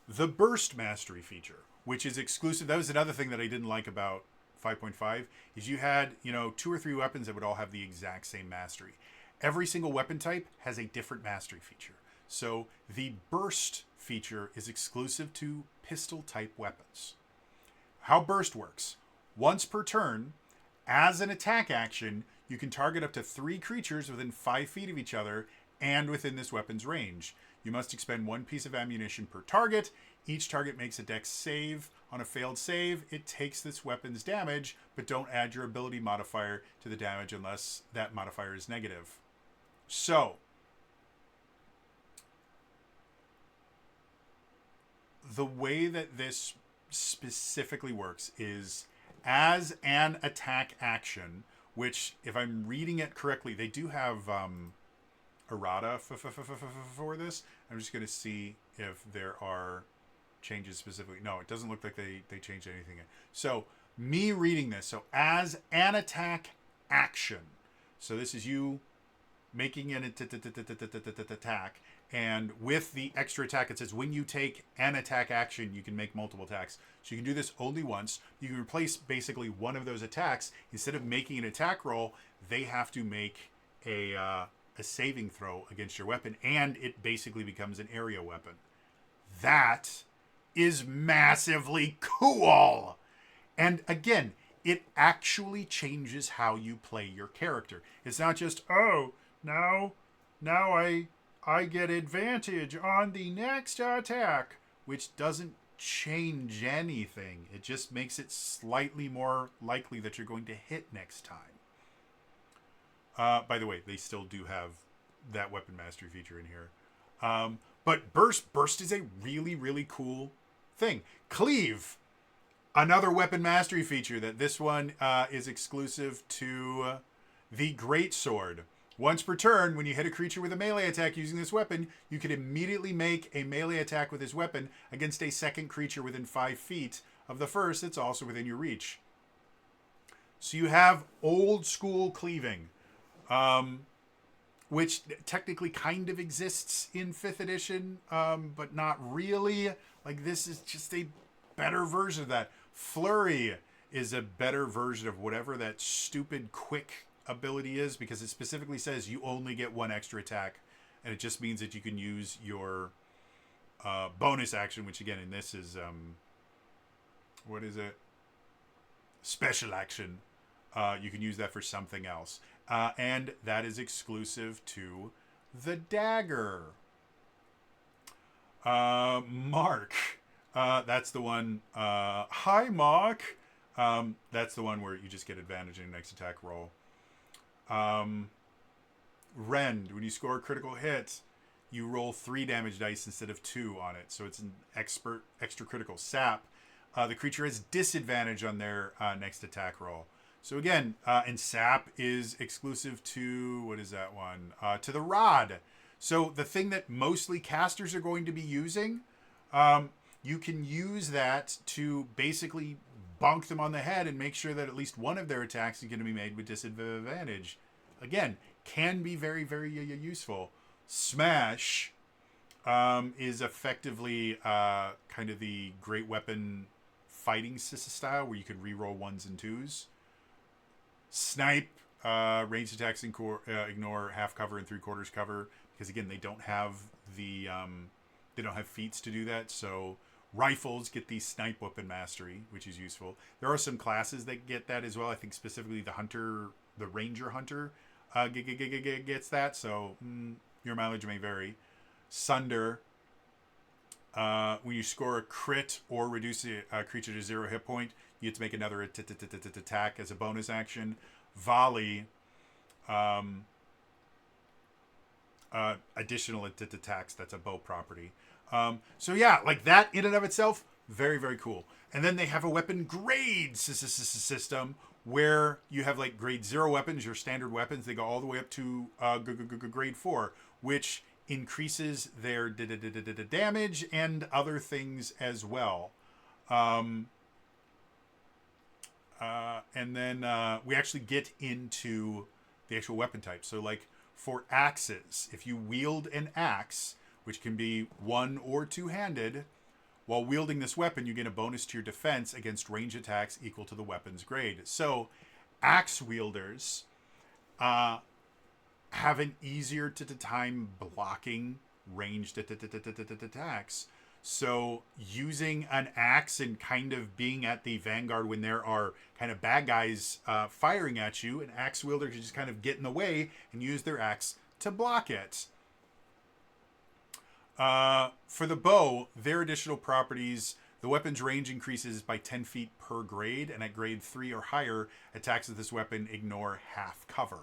the burst mastery feature, which is exclusive. That was another thing that I didn't like about 5.5, is you had, 2 or 3 weapons that would all have the exact same mastery. Every single weapon type has a different mastery feature. So the burst feature is exclusive to pistol type weapons. How burst works: once per turn, as an attack action, you can target up to 3 creatures within 5 feet of each other and within this weapon's range. You must expend 1 piece of ammunition per target. Each target makes a dex save. On a failed save, it takes this weapon's damage, but don't add your ability modifier to the damage unless that modifier is negative. So, the way that this specifically works is as an attack action, which, if I'm reading it correctly, they do have errata for this. I'm just going to see if there are changes specifically. No, it doesn't look like they changed anything. So, me reading this, so as an attack action, so this is you making an attack, and with the extra attack, it says when you take an attack action, you can make multiple attacks. So you can do this only once. You can replace basically one of those attacks. Instead of making an attack roll, they have to make a saving throw against your weapon, and it basically becomes an area weapon. That is massively cool. And again, it actually changes how you play your character. It's not just, oh, now I get advantage on the next attack, which doesn't change anything. It just makes it slightly more likely that you're going to hit next time. By the way, they still do have that weapon mastery feature in here. But burst is a really, really cool thing. Cleave, another weapon mastery feature that this one is exclusive to the Greatsword. Once per turn, when you hit a creature with a melee attack using this weapon, you can immediately make a melee attack with this weapon against a second creature within 5 feet of the first that's also within your reach. So you have old school cleaving, which technically kind of exists in 5th edition, but not really. Like, this is just a better version of that. Flurry is a better version of whatever that stupid quick ability is, because it specifically says you only get 1 extra attack, and it just means that you can use your bonus action, which again in this is what is it? Special action. You can use that for something else, and that is exclusive to the dagger. Mark, that's the one. Hi, Mark. That's the one where you just get advantage in your next attack roll. Rend, when you score a critical hit, you roll 3 damage dice instead of 2 on it, so it's an extra critical. Sap, the creature has disadvantage on their next attack roll. So again, and Sap is exclusive to, what is that one? To the Rod. So the thing that mostly casters are going to be using, you can use that to basically bonk them on the head and make sure that at least one of their attacks is going to be made with disadvantage. Again, can be very, very useful. Smash is effectively kind of the great weapon fighting style where you can reroll 1s and 2s. Snipe, ranged attacks ignore half cover and 3/4 cover, because again, they don't have feats to do that. So rifles get the snipe weapon mastery, which is useful. There are some classes that get that as well. I think specifically the ranger hunter gets that. So your mileage may vary. Sunder. When you score a crit or reduce a creature to 0 hit point, you get to make another attack as a bonus action. Volley. Additional attacks. That's a bow property. So yeah, like that in and of itself, very, very cool. And then they have a weapon grade system where you have like grade 0 weapons, your standard weapons. They go all the way up to grade 4, which increases their damage and other things as well. And then we actually get into the actual weapon type. So like for axes, if you wield an axe, which can be one or two-handed, while wielding this weapon, you get a bonus to your defense against range attacks equal to the weapon's grade. So axe wielders have an easier time blocking ranged attacks. So using an axe and kind of being at the vanguard when there are kind of bad guys firing at you, an axe wielder can just kind of get in the way and use their axe to block it. For the bow, their additional properties, the weapon's range increases by 10 feet per grade, and at grade 3 or higher, attacks with this weapon ignore half cover.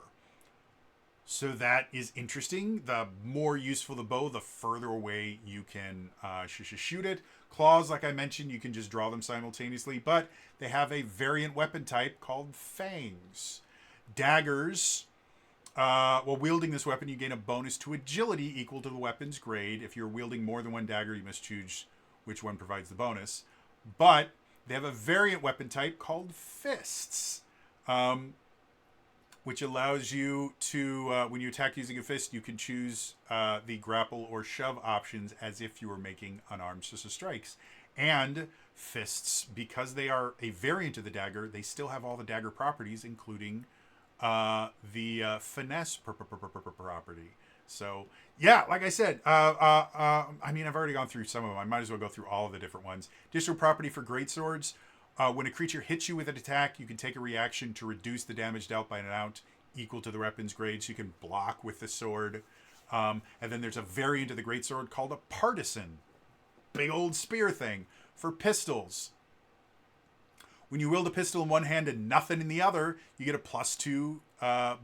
So that is interesting. The more useful the bow, the further away you can shoot it. Claws, like I mentioned, you can just draw them simultaneously, but they have a variant weapon type called fangs. Daggers, while wielding this weapon, you gain a bonus to agility equal to the weapon's grade. If you're wielding more than one dagger, you must choose which one provides the bonus. But they have a variant weapon type called fists, which allows you to, when you attack using a fist, you can choose the grapple or shove options as if you were making unarmed strikes. And fists, because they are a variant of the dagger, they still have all the dagger properties, including the finesse property. So, yeah, like I said, I mean, I've already gone through some of them. I might as well go through all of the different ones. Additional property for greatswords. When a creature hits you with an attack, you can take a reaction to reduce the damage dealt by an amount equal to the weapon's grade, so you can block with the sword. And then there's a variant of the greatsword called a partisan. Big old spear thing. For pistols. When you wield a pistol in one hand and nothing in the other, you get a +2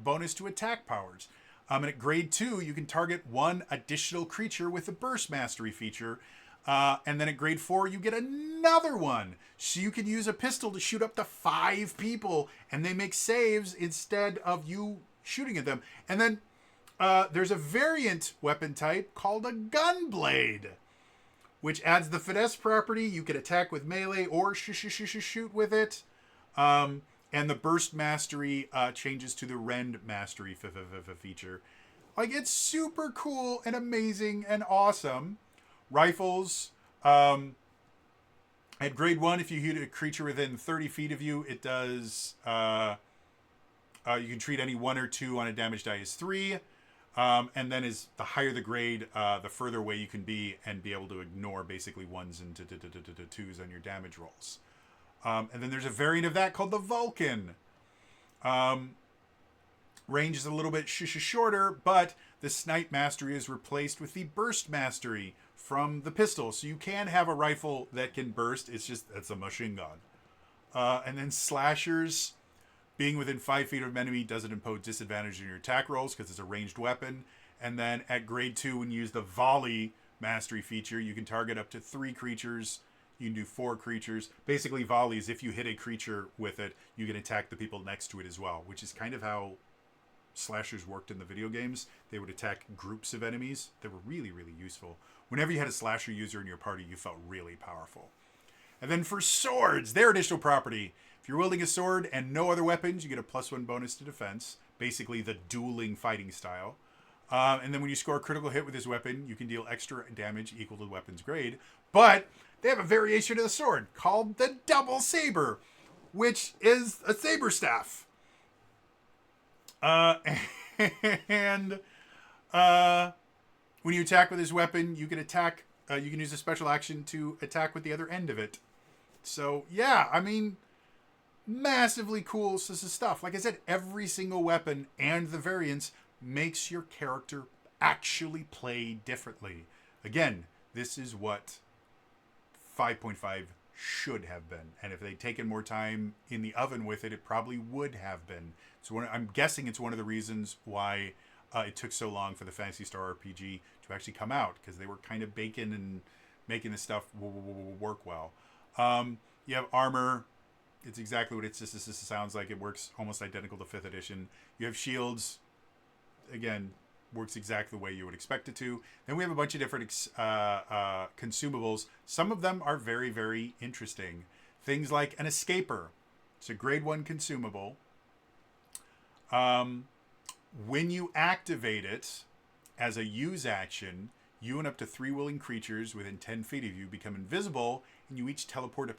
bonus to attack powers. And at grade 2, you can target one additional creature with a burst mastery feature. And then at grade 4, you get another one. So you can use a pistol to shoot up to 5 people, and they make saves instead of you shooting at them. And then there's a variant weapon type called a gunblade, which adds the finesse property. You can attack with melee or shoot with it. And the burst mastery changes to the rend mastery feature. Like, it's super cool and amazing and awesome. Rifles. At grade 1, if you hit a creature within 30 feet of you, it does... you can treat any 1 or 2 on a damage die as 3. And then as the higher the grade, the further away you can be and be able to ignore basically 1s and 2s on your damage rolls. And then there's a variant of that called the Vulcan. Range is a little bit shorter, but the snipe mastery is replaced with the burst mastery from the pistol. So you can have a rifle that can burst. It's a machine gun. And then slashers, being within 5 feet of an enemy doesn't impose disadvantage on your attack rolls because it's a ranged weapon. And then at grade 2, when you use the volley mastery feature, you can target up to 3 creatures. You can do 4 creatures. Basically, volleys, if you hit a creature with it, you can attack the people next to it as well, which is kind of how slashers worked in the video games. They would attack groups of enemies. They were really, really useful. Whenever you had a slasher user in your party, you felt really powerful. And then for swords, their additional property. If you're wielding a sword and no other weapons, you get a +1 bonus to defense. Basically, the dueling fighting style. And then when you score a critical hit with this weapon, you can deal extra damage equal to the weapon's grade. But they have a variation of the sword called the double saber, which is a saber staff. And When you attack with his weapon, you can attack. You can use a special action to attack with the other end of it. So yeah, I mean, massively cool stuff. Like I said, every single weapon and the variants makes your character actually play differently. Again, this is what 5.5 should have been. And if they'd taken more time in the oven with it, it probably would have been. So I'm guessing it's one of the reasons why it took so long for the Phantasy Star RPG to actually come out, because they were kind of baking and making this stuff work well. You have armor. It's exactly what it sounds like. It works almost identical to 5th edition. You have shields. Again, works exactly the way you would expect it to. Then we have a bunch of different consumables. Some of them are very, very interesting. Things like an escaper. It's a grade 1 consumable. When you activate it as a use action, you and up to 3 willing creatures within 10 feet of you become invisible, and you each teleport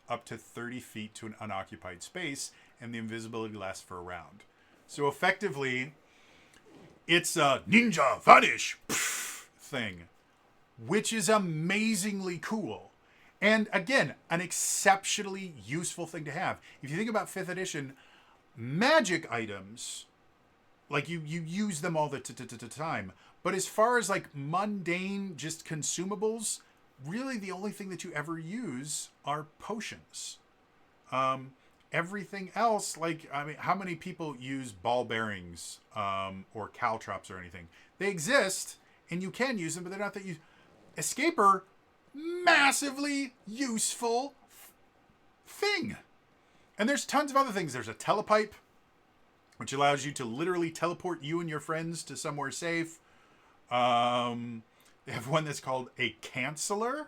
up to 30 feet to an unoccupied space, and the invisibility lasts for a round. So effectively, it's a ninja vanish thing, which is amazingly cool. And again, an exceptionally useful thing to have. If you think about 5th edition, magic items, like you use them all the time. But as far as like mundane, just consumables, really the only thing that you ever use are potions. Everything else, like, I mean, how many people use ball bearings or caltrops or anything? They exist, and you can use them, but they're not that useful. Escaper, massively useful thing. And there's tons of other things. There's a telepipe, which allows you to literally teleport you and your friends to somewhere safe. They have one that's called a canceller.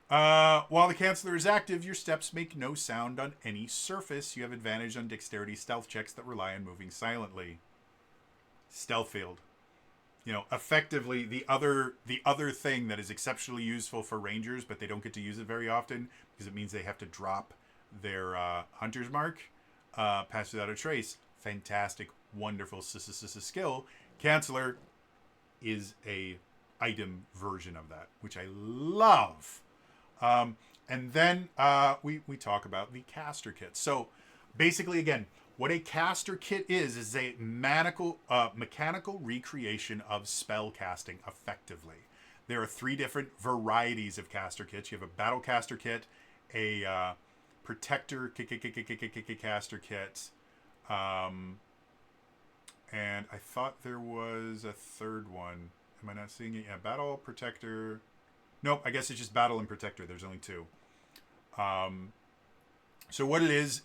While the canceller is active, your steps make no sound on any surface. You have advantage on dexterity stealth checks that rely on moving silently. Stealth field. You know, effectively the other thing that is exceptionally useful for rangers, but they don't get to use it very often because it means they have to drop their hunter's mark. Pass without a trace. Fantastic, wonderful skill. Canceller is a item version of that, which I love. And then we talk about the caster kit. So basically, again, what a caster kit is a mechanical recreation of spell casting effectively. There are 3 different varieties of caster kits. You have a battle caster kit, a protector caster kit, and I thought there was a third one. Am I not seeing it? Yeah, battle, protector. Nope, I guess it's just battle and protector. There's only 2. So what it is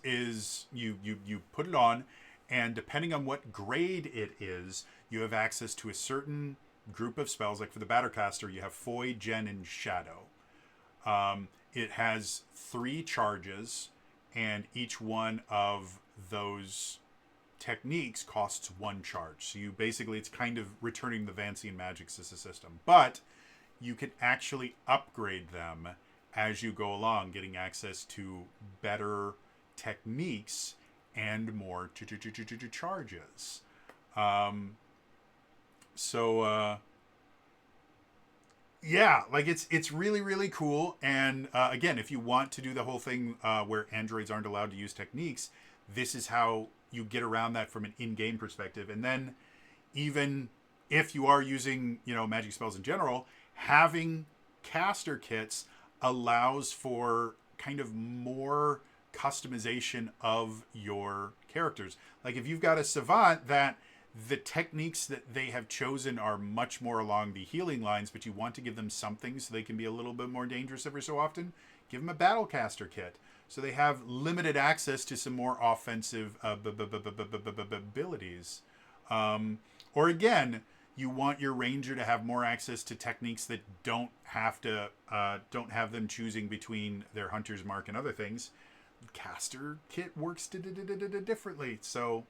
you put it on, and depending on what grade it is, you have access to a certain group of spells. Like for the Battercaster, you have Foy, Gen, and Shadow. It has 3 charges, and each one of those techniques costs 1 charge. So you basically, it's kind of returning the Vancian magic system. But you can actually upgrade them as you go along, getting access to better techniques and more charges. Yeah, like it's really, really cool. And again, if you want to do the whole thing where androids aren't allowed to use techniques, this is how you get around that from an in-game perspective. And then even if you are using, magic spells in general, having caster kits allows for kind of more customization of your characters. Like if you've got a savant that the techniques that they have chosen are much more along the healing lines, but you want to give them something so they can be a little bit more dangerous every so often, give them a battlecaster kit. So they have limited access to some more offensive abilities. Or again, you want your ranger to have more access to techniques that don't have them choosing between their hunter's mark and other things. Caster kit works differently. So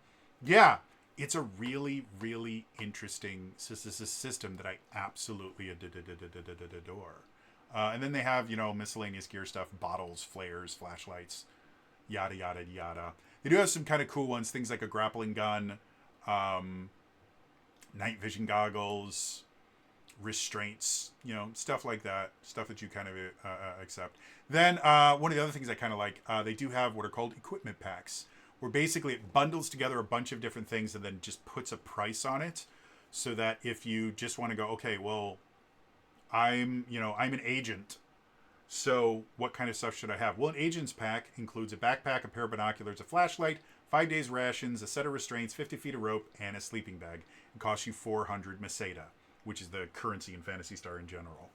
yeah, it's a really, really interesting system that I absolutely adore. And then they have, miscellaneous gear stuff, bottles, flares, flashlights, yada, yada, yada. They do have some kind of cool ones, things like a grappling gun. night vision goggles, restraints, stuff like that, stuff that you kind of accept. Then one of the other things I kind of like, they do have what are called equipment packs, where basically it bundles together a bunch of different things and then just puts a price on it, so that if you just want to go, okay, well, I'm an agent, so what kind of stuff should I have? Well, an agent's pack includes a backpack, a pair of binoculars, a flashlight, 5 days rations, a set of restraints, 50 feet of rope, and a sleeping bag. It costs you 400 meseta, which is the currency in Phantasy Star in general.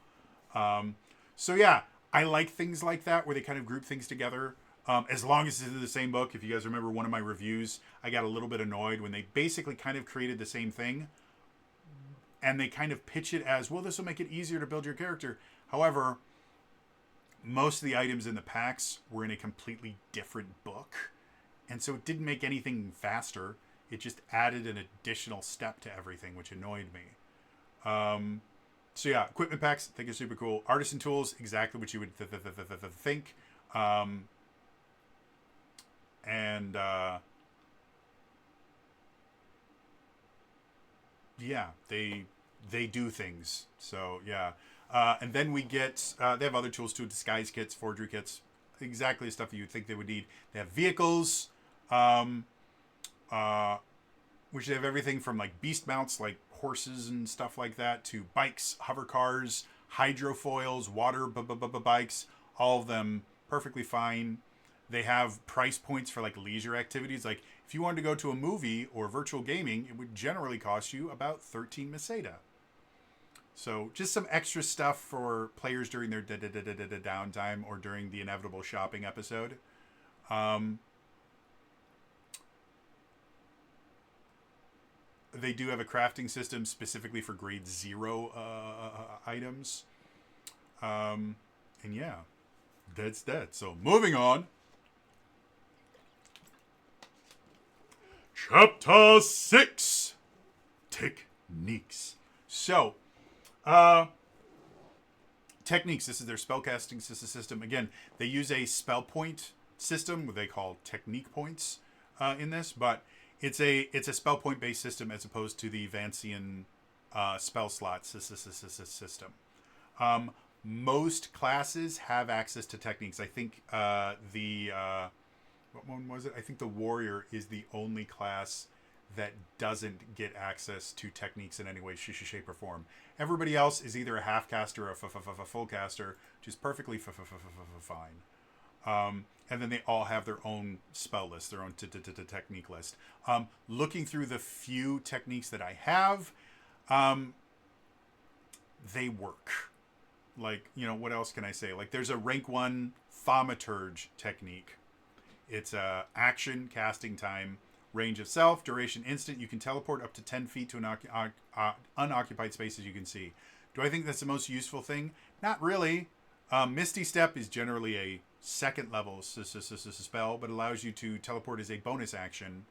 So yeah, I like things like that where they kind of group things together. As long as it's in the same book. If you guys remember one of my reviews, I got a little bit annoyed when they basically kind of created the same thing, and they kind of pitch it as, well, this will make it easier to build your character. However, most of the items in the packs were in a completely different book, and so it didn't make anything faster. It just added an additional step to everything, which annoyed me. So yeah, equipment packs, I think is super cool. Artisan tools, exactly what you would think. Yeah, they do things. So yeah, and then we get they have other tools too: disguise kits, forgery kits, exactly the stuff that you'd think they would need. They have vehicles, which they have everything from like beast mounts, like horses and stuff like that, to bikes, hover cars, hydrofoils, water bikes. All of them perfectly fine. They have price points for like leisure activities. Like if you wanted to go to a movie or virtual gaming, it would generally cost you about 13 meseta. So just some extra stuff for players during their downtime or during the inevitable shopping episode. They do have a crafting system specifically for grade 0 items. And yeah, that's that. So moving on. Chapter 6. Techniques. So, techniques. This is their spellcasting system. Again, they use a spell point system, what they call technique points in this, but it's a spell point based system as opposed to the Vancian spell slot system. Most classes have access to techniques. I think what one was it? I think the warrior is the only class that doesn't get access to techniques in any way, shape, or form. Everybody else is either a half caster or a full caster, which is perfectly fine. And then they all have their own spell list, their own technique list. Looking through the few techniques that I have, they work. Like, what else can I say? Like, there's a rank 1 thaumaturge technique. It's action, casting time, range of self, duration instant. You can teleport up to 10 feet to an unoccupied space, as you can see. Do I think that's the most useful thing? Not really. Misty Step is generally a second level spell, but allows you to teleport as a bonus action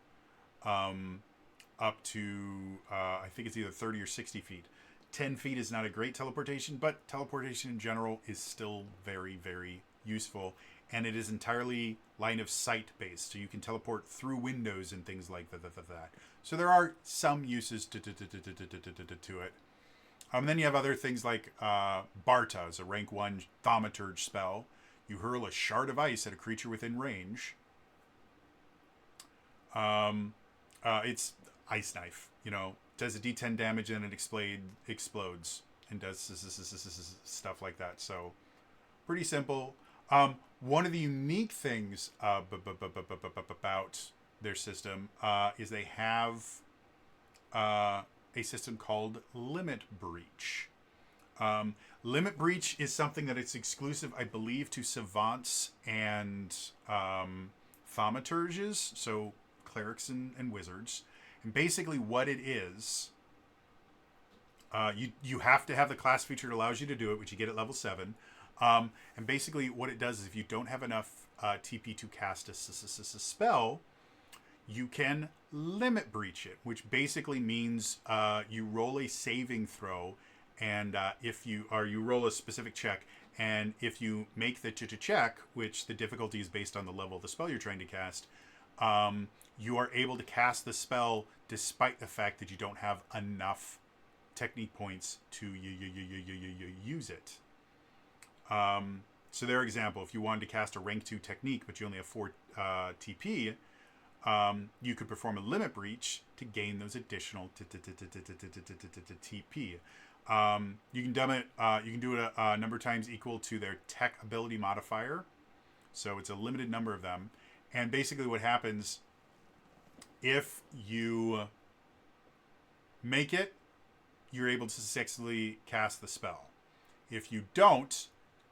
up to, I think it's either 30 or 60 feet. 10 feet is not a great teleportation, but teleportation in general is still very, very useful. And it is entirely line of sight based, so you can teleport through windows and things like that. So there are some uses to it. Then you have other things like Barta is a rank 1 thaumaturge spell. You hurl a shard of ice at a creature within range. It's Ice Knife. Does a D10 damage and it explodes and does stuff like that. So pretty simple. One of the unique things about their system is they have a system called Limit Breach. Limit Breach is something that it's exclusive, I believe, to savants and thaumaturges, so clerics and wizards. And basically what it is, you have to have the class feature that allows you to do it, which you get at level 7. And basically what it does is if you don't have enough TP to cast a spell, you can limit breach it, which basically means you roll a saving throw, and you roll a specific check, and if you make the check, which the difficulty is based on the level of the spell you're trying to cast, you are able to cast the spell despite the fact that you don't have enough technique points to use it. So their example, if you wanted to cast a rank 2 technique, but you only have 4 TP, you could perform a limit breach to gain those additional TP. You can dumb it. You can do it a number of times equal to their tech ability modifier. So it's a limited number of them. And basically what happens, if you make it, you're able to successfully cast the spell. If you don't,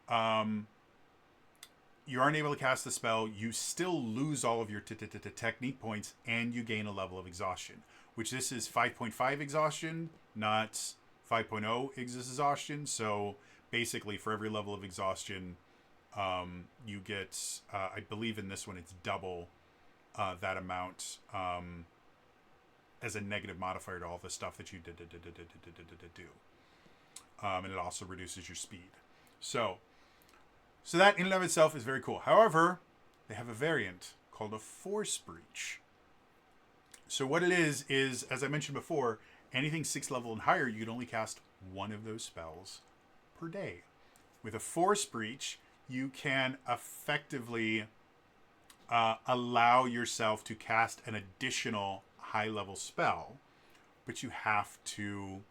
you aren't able to cast the spell, you still lose all of your technique points, and you gain a level of exhaustion, which this is 5.5 exhaustion, not 5.0 exhaustion. So basically for every level of exhaustion, you get, I believe in this one, it's double that amount as a negative modifier to all the stuff that you do. And it also reduces your speed. So that in and of itself is very cool. However, they have a variant called a Force Breach. So what it is, as I mentioned before, anything 6th level and higher, you can only cast one of those spells per day. With a Force Breach, you can effectively allow yourself to cast an additional high-level spell, but you have to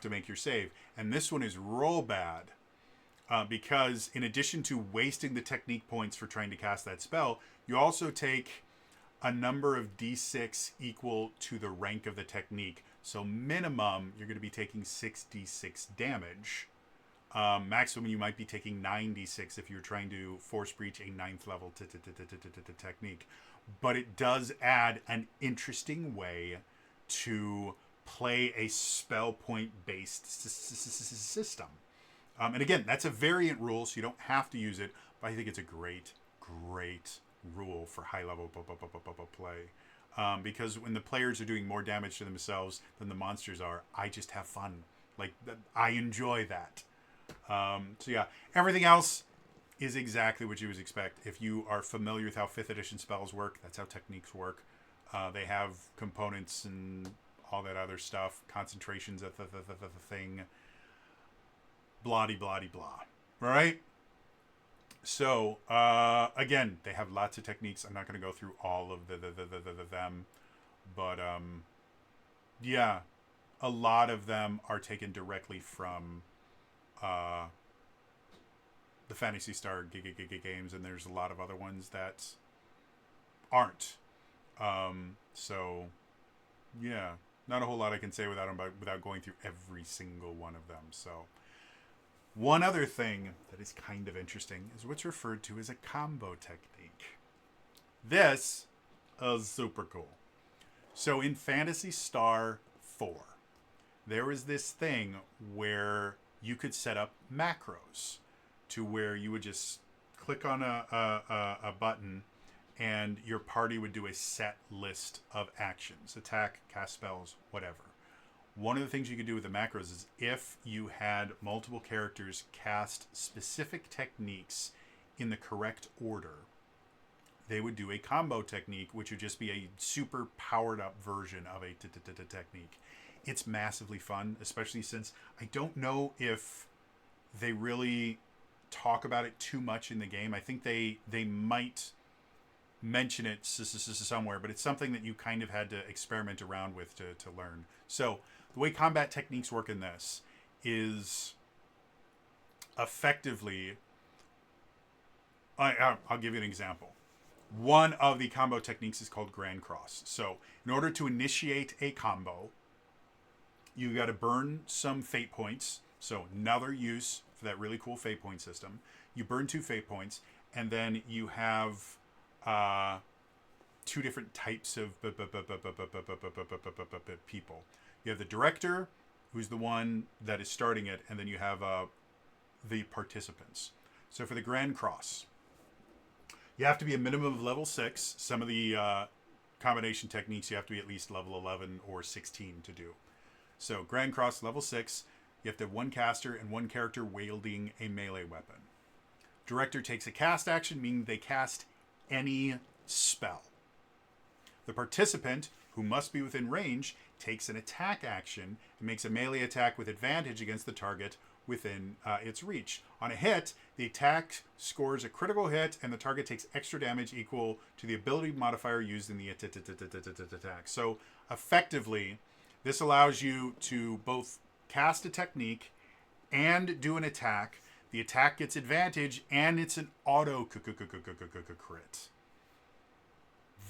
make your save. And this one is real bad because in addition to wasting the technique points for trying to cast that spell, you also take a number of d6 equal to the rank of the technique. So minimum, you're going to be taking 6d6 damage. Maximum, you might be taking 9d6 if you're trying to Force Breach a 9th level technique. But it does add an interesting way to play a spell point based system. And again, that's a variant rule, so you don't have to use it, but I think it's a great rule for high level play. Because when the players are doing more damage to themselves than the monsters are, I just have fun. Like, I enjoy that. So yeah, everything else is exactly what you would expect. If you are familiar with how 5th edition spells work, that's how techniques work. They have components and all that other stuff, concentrations of the thing, blah-de-blah-de-blah, right? So, again, they have lots of techniques. I'm not going to go through all of them, but, yeah, a lot of them are taken directly from, the Phantasy Star games, and there's a lot of other ones that aren't. So, yeah, not a whole lot I can say without going through every single one of them. So, one other thing that is kind of interesting is what's referred to as a combo technique. This is super cool. So in Phantasy Star 4, there was this thing where you could set up macros to where you would just click on a button and your party would do a set list of actions, attack, cast spells, whatever. One of the things you could do with the macros is if you had multiple characters cast specific techniques in the correct order, they would do a combo technique, which would just be a super powered up version of a technique. It's massively fun, especially since I don't know if they really talk about it too much in the game. I think they might mention it somewhere, but it's something that you kind of had to experiment around with to learn. So the way combat techniques work in this is effectively, I'll give you an example. One of the combo techniques is called Grand Cross. So in order to initiate a combo, you got to burn some fate points. So another use for that really cool fate point system. You burn 2 fate points, and then you have 2 different types of people. You have the director, who's the one that is starting it, and then you have the participants. So for the Grand Cross, you have to be a minimum of level 6. Some of the combination techniques you have to be at least level 11 or 16 to do. So Grand Cross, level 6, you have to have 1 caster and 1 character wielding a melee weapon. Director takes a cast action, meaning they cast any spell. The participant, who must be within range, takes an attack action and makes a melee attack with advantage against the target within its reach. On a hit, the attack scores a critical hit, and the target takes extra damage equal to the ability modifier used in the attack. So, effectively, this allows you to both cast a technique and do an attack. The attack gets advantage, and it's an auto crit.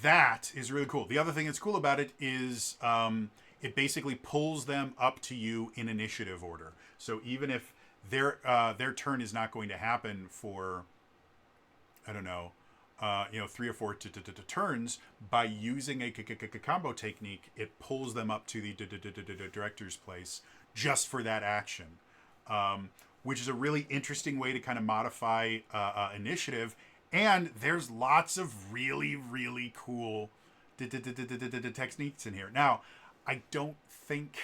That is really cool. The other thing that's cool about it is it basically pulls them up to you in initiative order. So even if their turn is not going to happen for, I don't know, 3 or 4 turns, by using a combo technique, it pulls them up to the director's place just for that action, which is a really interesting way to kind of modify initiative. And there's lots of really, really cool techniques in here. Now, I don't think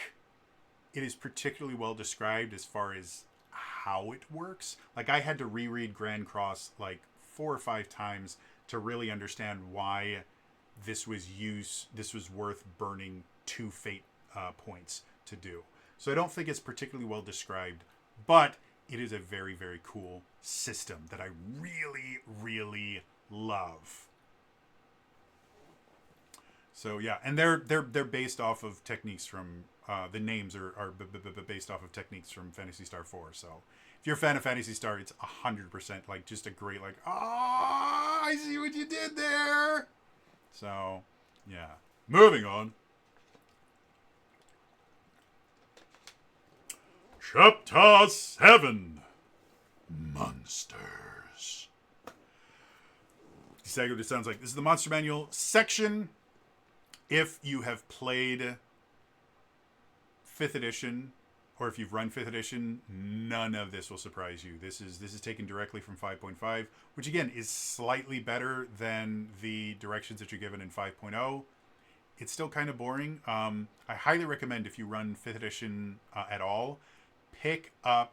it is particularly well described as far as how it works. Like, I had to reread Grand Cross like 4 or 5 times to really understand why this was worth burning 2 fate points to do. So I don't think it's particularly well described, but it is a very, very cool system that I really, really love. So yeah, and they're based off of techniques from the names are based off of techniques from Phantasy Star 4. So if you're a fan of Phantasy Star, it's 100% like just a great like, I see what you did there. So yeah, moving on. Chapter 7. Monsters. Exactly what it sounds like. This is the Monster Manual section. If you have played 5th edition, or if you've run 5th edition, none of this will surprise you. This is taken directly from 5.5, which again is slightly better than the directions that you're given in 5.0. It's still kind of boring. I highly recommend, if you run 5th edition at all, pick up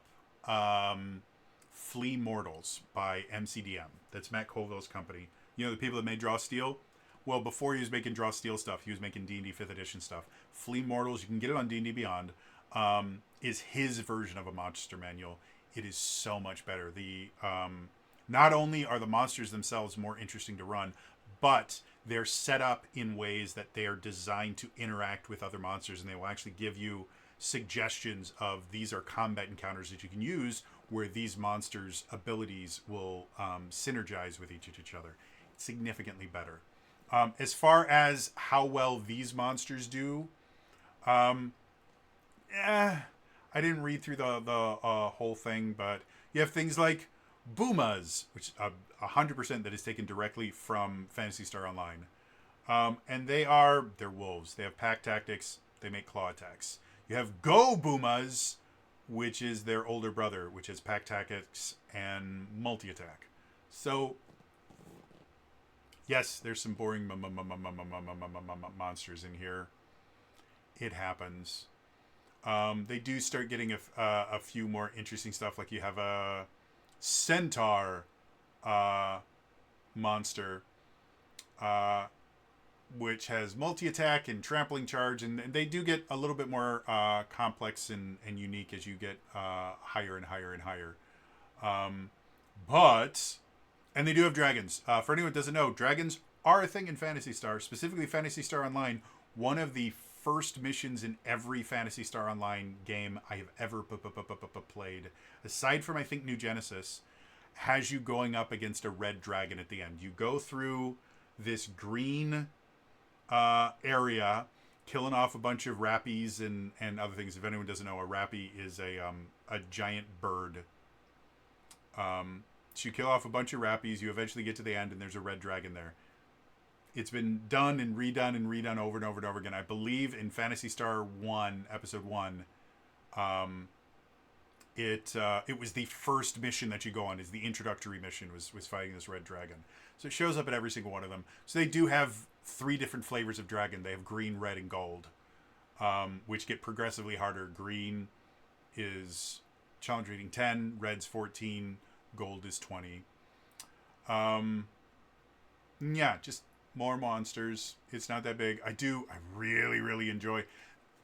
Flea Mortals by MCDM. That's Matt Colville's company. You know, the people that made Draw Steel? Well, before he was making Draw Steel stuff, he was making D&D 5th edition stuff. Flea Mortals, you can get it on D&D Beyond, is his version of a monster manual. It is so much better. Not only are the monsters themselves more interesting to run, but they're set up in ways that they are designed to interact with other monsters, and they will actually give you suggestions of these are combat encounters that you can use where these monsters' abilities will synergize with each other. It's significantly better. As far as how well these monsters do, I didn't read through the whole thing, but you have things like Boomas, which 100% that is taken directly from Phantasy Star Online. And they're wolves. They have pack tactics. They make claw attacks. You have Go Boomas, which is their older brother, which is pack tactics and multi-attack. So, yes, there's some boring monsters in here. It happens. They do start getting a few more interesting stuff. Like you have a centaur monster, which has multi-attack and trampling charge, and they do get a little bit more complex and unique as you get higher and higher and higher. And they do have dragons. For anyone who doesn't know, dragons are a thing in Phantasy Star, specifically Phantasy Star Online. One of the first missions in every Phantasy Star Online game I have ever played, aside from I think New Genesis, has you going up against a red dragon at the end. You go through this green area, killing off a bunch of rappies and other things. If anyone doesn't know, a rappie is a giant bird. So you kill off a bunch of rappies, you eventually get to the end, and there's a red dragon there. It's been done and redone over and over and over again. I believe in Phantasy Star 1, Episode 1, it was the first mission that you go on, is the introductory mission, was fighting this red dragon. So it shows up at every single one of them. So they do have 3 different flavors of dragon. They have green, red, and gold, which get progressively harder. Green is challenge rating 10, red's 14, gold is 20. Yeah, just more monsters. It's not that big. I really, really enjoy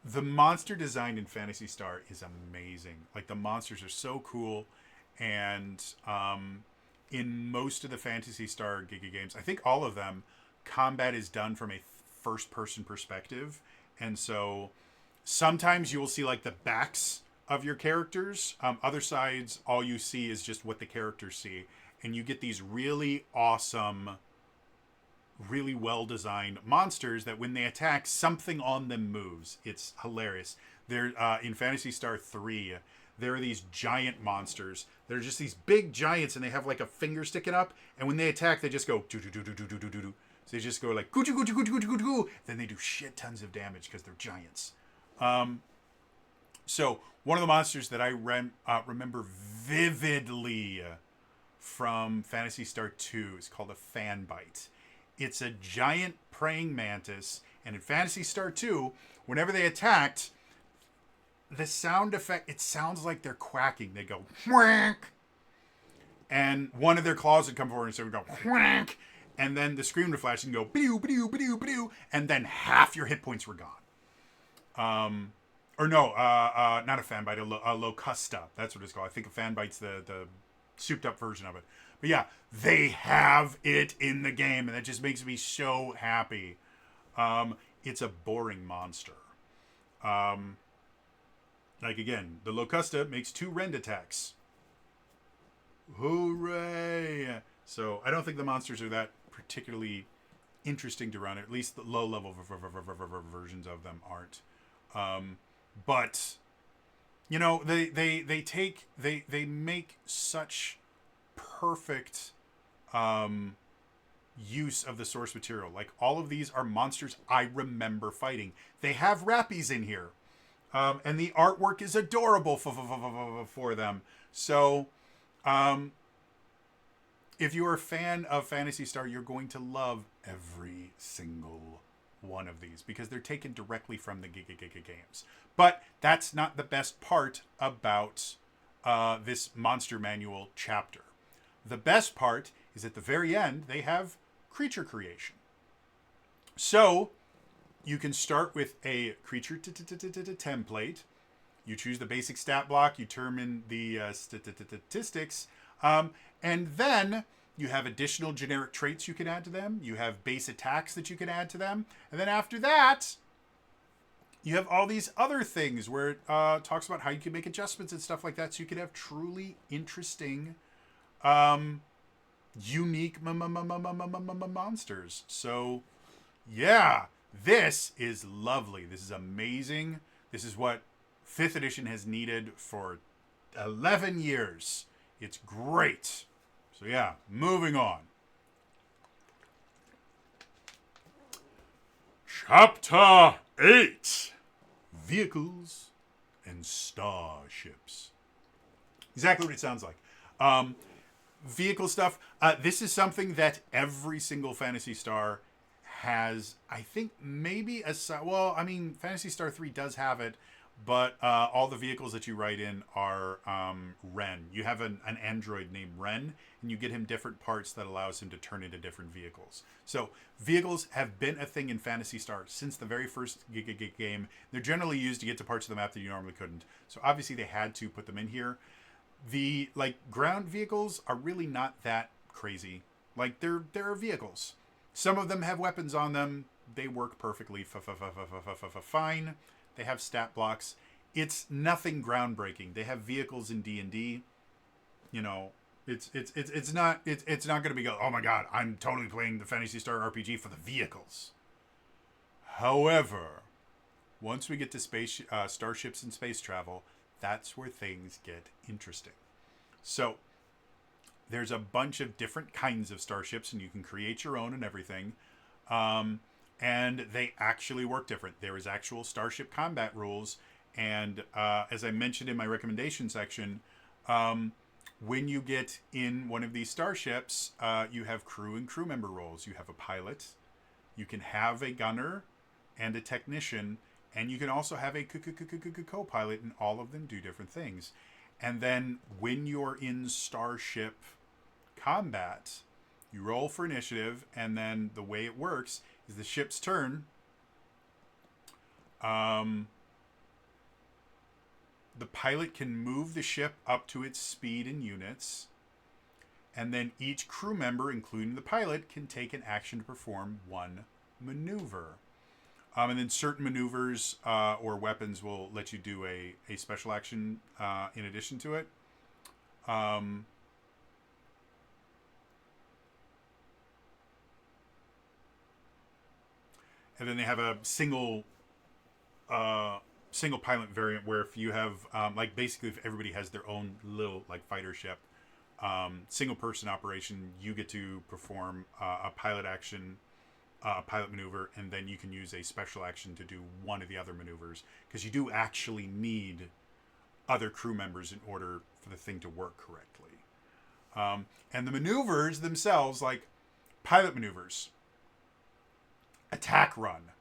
the monster design in Phantasy Star is amazing. Like the monsters are so cool, and in most of the Phantasy Star Giga games, I think all of them, combat is done from a first-person perspective, and so sometimes you will see like the backs of your characters. Other sides, all you see is just what the characters see, and you get these really awesome, really well designed monsters that when they attack, something on them moves. It's hilarious. They're in Phantasy Star 3. There are these giant monsters. They're just these big giants, and they have like a finger sticking up. And when they attack, they just go do do do do do do do do do. So they just go like goo goo goo goo goo goo goo. Then they do shit tons of damage because they're giants. So one of the monsters that I remember vividly from Phantasy Star 2 is called a fan bite. It's a giant praying mantis, and in Phantasy Star 2, whenever they attacked, the sound effect, it sounds like they're quacking. They go whack, and one of their claws would come forward and so would go whack, and then the screen would flash and go bidoo bidoo bidoo bidoo, and then half your hit points were gone. Or no, not a fan bite, a locusta. That's what it's called. I think a fan bite's the souped up version of it. But yeah, they have it in the game, and that just makes me so happy. It's a boring monster. Like again, the Locusta makes 2 rend attacks. Hooray! So I don't think the monsters are that particularly interesting to run. At least the low level versions of them aren't. But you know, they make such perfect use of the source material. Like all of these are monsters I remember fighting. They have rappies in here, and the artwork is adorable for them. So, if you're a fan of Phantasy Star, you're going to love every single one of these because they're taken directly from the Giga games. But that's not the best part about this Monster Manual chapter. The best part is at the very end, they have creature creation. So you can start with a creature template. You choose the basic stat block, you determine the statistics, and then you have additional generic traits you can add to them. You have base attacks that you can add to them. And then after that, you have all these other things where it talks about how you can make adjustments and stuff like that, so you can have truly interesting, unique monsters. So, yeah, this is lovely. This is amazing. This is what 5th edition has needed for 11 years. It's great. So, yeah, moving on. Chapter 8. Vehicles and Starships. Exactly what it sounds like. Vehicle stuff. This is something that every single Phantasy Star has, I think, maybe well, I mean, Phantasy Star 3 does have it, but all the vehicles that you write in are Ren. You have an android named Ren, and you get him different parts that allows him to turn into different vehicles. So vehicles have been a thing in Phantasy Star since the very first Giga game. They're generally used to get to parts of the map that you normally couldn't. So obviously they had to put them in here. The ground vehicles are really not that crazy. Like they're vehicles. Some of them have weapons on them. They work perfectly fine. They have stat blocks. It's nothing groundbreaking. They have vehicles in D&D. You know, it's not going to be oh my god, I'm totally playing the Phantasy Star RPG for the vehicles. However, once we get to space starships and space travel, that's where things get interesting. So there's a bunch of different kinds of starships, and you can create your own and everything. And they actually work different. There is actual starship combat rules, and as I mentioned in my recommendation section, when you get in one of these starships, you have crew and crew member roles. You have a pilot, you can have a gunner and a technician, and you can also have a co-pilot, and all of them do different things. And then when you're in starship combat, You roll for initiative, and then the way it works is the ship's turn. The pilot can move the ship up to its speed in units, and then each crew member, including the pilot, can take an action to perform one maneuver. And then certain maneuvers or weapons will let you do a special action in addition to it. And then they have a single pilot variant where if you have like basically if everybody has their own little like fighter ship, single person operation, you get to perform a pilot action, pilot maneuver, and then you can use a special action to do one of the other maneuvers, because you do actually need other crew members in order for the thing to work correctly. And the maneuvers themselves, like pilot maneuvers, attack run.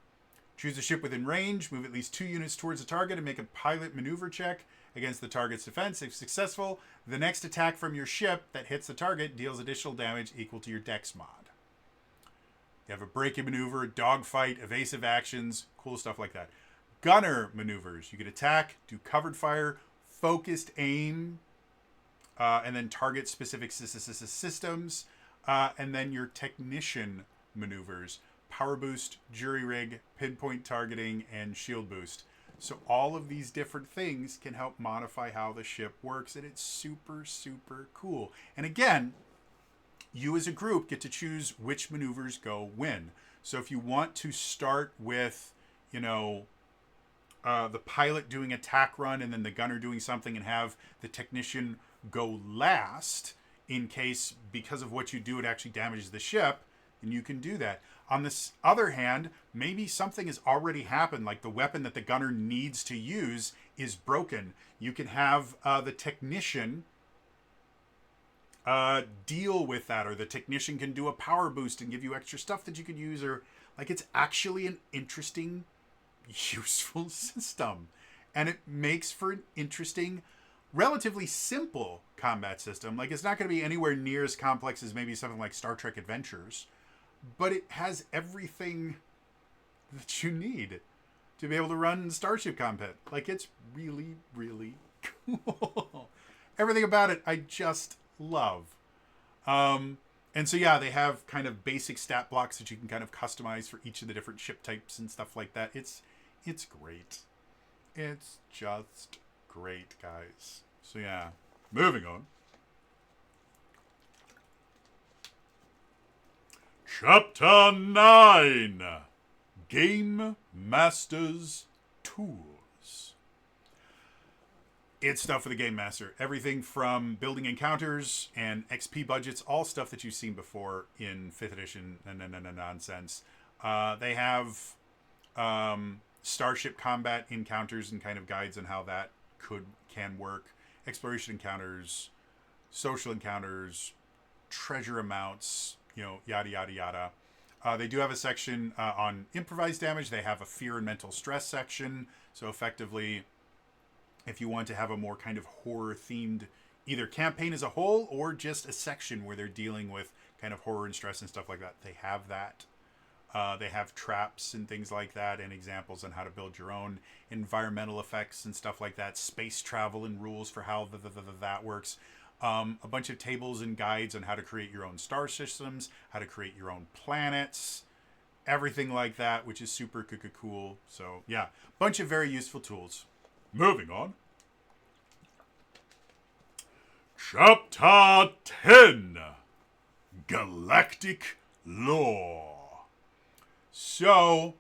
Choose a ship within range, move at least 2 units towards the target, and make a pilot maneuver check against the target's defense. If successful, the next attack from your ship that hits the target deals additional damage equal to your dex mod. You have a break-in maneuver, dogfight, evasive actions, cool stuff like that. Gunner maneuvers. You can attack, do covered fire, focused aim, and then target specific systems. And then your technician maneuvers. Power boost, jury rig, pinpoint targeting, and shield boost. So all of these different things can help modify how the ship works, and it's super, super cool. And again, you as a group get to choose which maneuvers go when. So if you want to start with, the pilot doing attack run and then the gunner doing something, and have the technician go last in case because of what you do it actually damages the ship, then you can do that. On this other hand, maybe something has already happened, like the weapon that the gunner needs to use is broken. You can have the technician deal with that, or the technician can do a power boost and give you extra stuff that you could use, or like it's actually an interesting, useful system. And it makes for an interesting, relatively simple combat system. Like it's not going to be anywhere near as complex as maybe something like Star Trek Adventures, but it has everything that you need to be able to run Starship combat. Like it's really, really cool. Everything about it I just love. And so yeah, they have kind of basic stat blocks that you can kind of customize for each of the different ship types and stuff like that. It's great. It's just great, guys. So yeah, moving on. Chapter 9. Game Master's Tools. It's stuff for the Game Master. Everything from building encounters and XP budgets, all stuff that you've seen before in 5th edition nonsense. They have starship combat encounters and kind of guides on how that can work. Exploration encounters, social encounters, treasure amounts, yada, yada, yada. They do have a section on improvised damage. They have a fear and mental stress section. So effectively, if you want to have a more kind of horror-themed either campaign as a whole or just a section where they're dealing with kind of horror and stress and stuff like that, they have that. They have traps and things like that, and examples on how to build your own environmental effects and stuff like that. Space travel and rules for how that works. A bunch of tables and guides on how to create your own star systems, how to create your own planets, everything like that, which is super cool. So yeah, bunch of very useful tools. Moving on. Chapter 10. Galactic Lore. So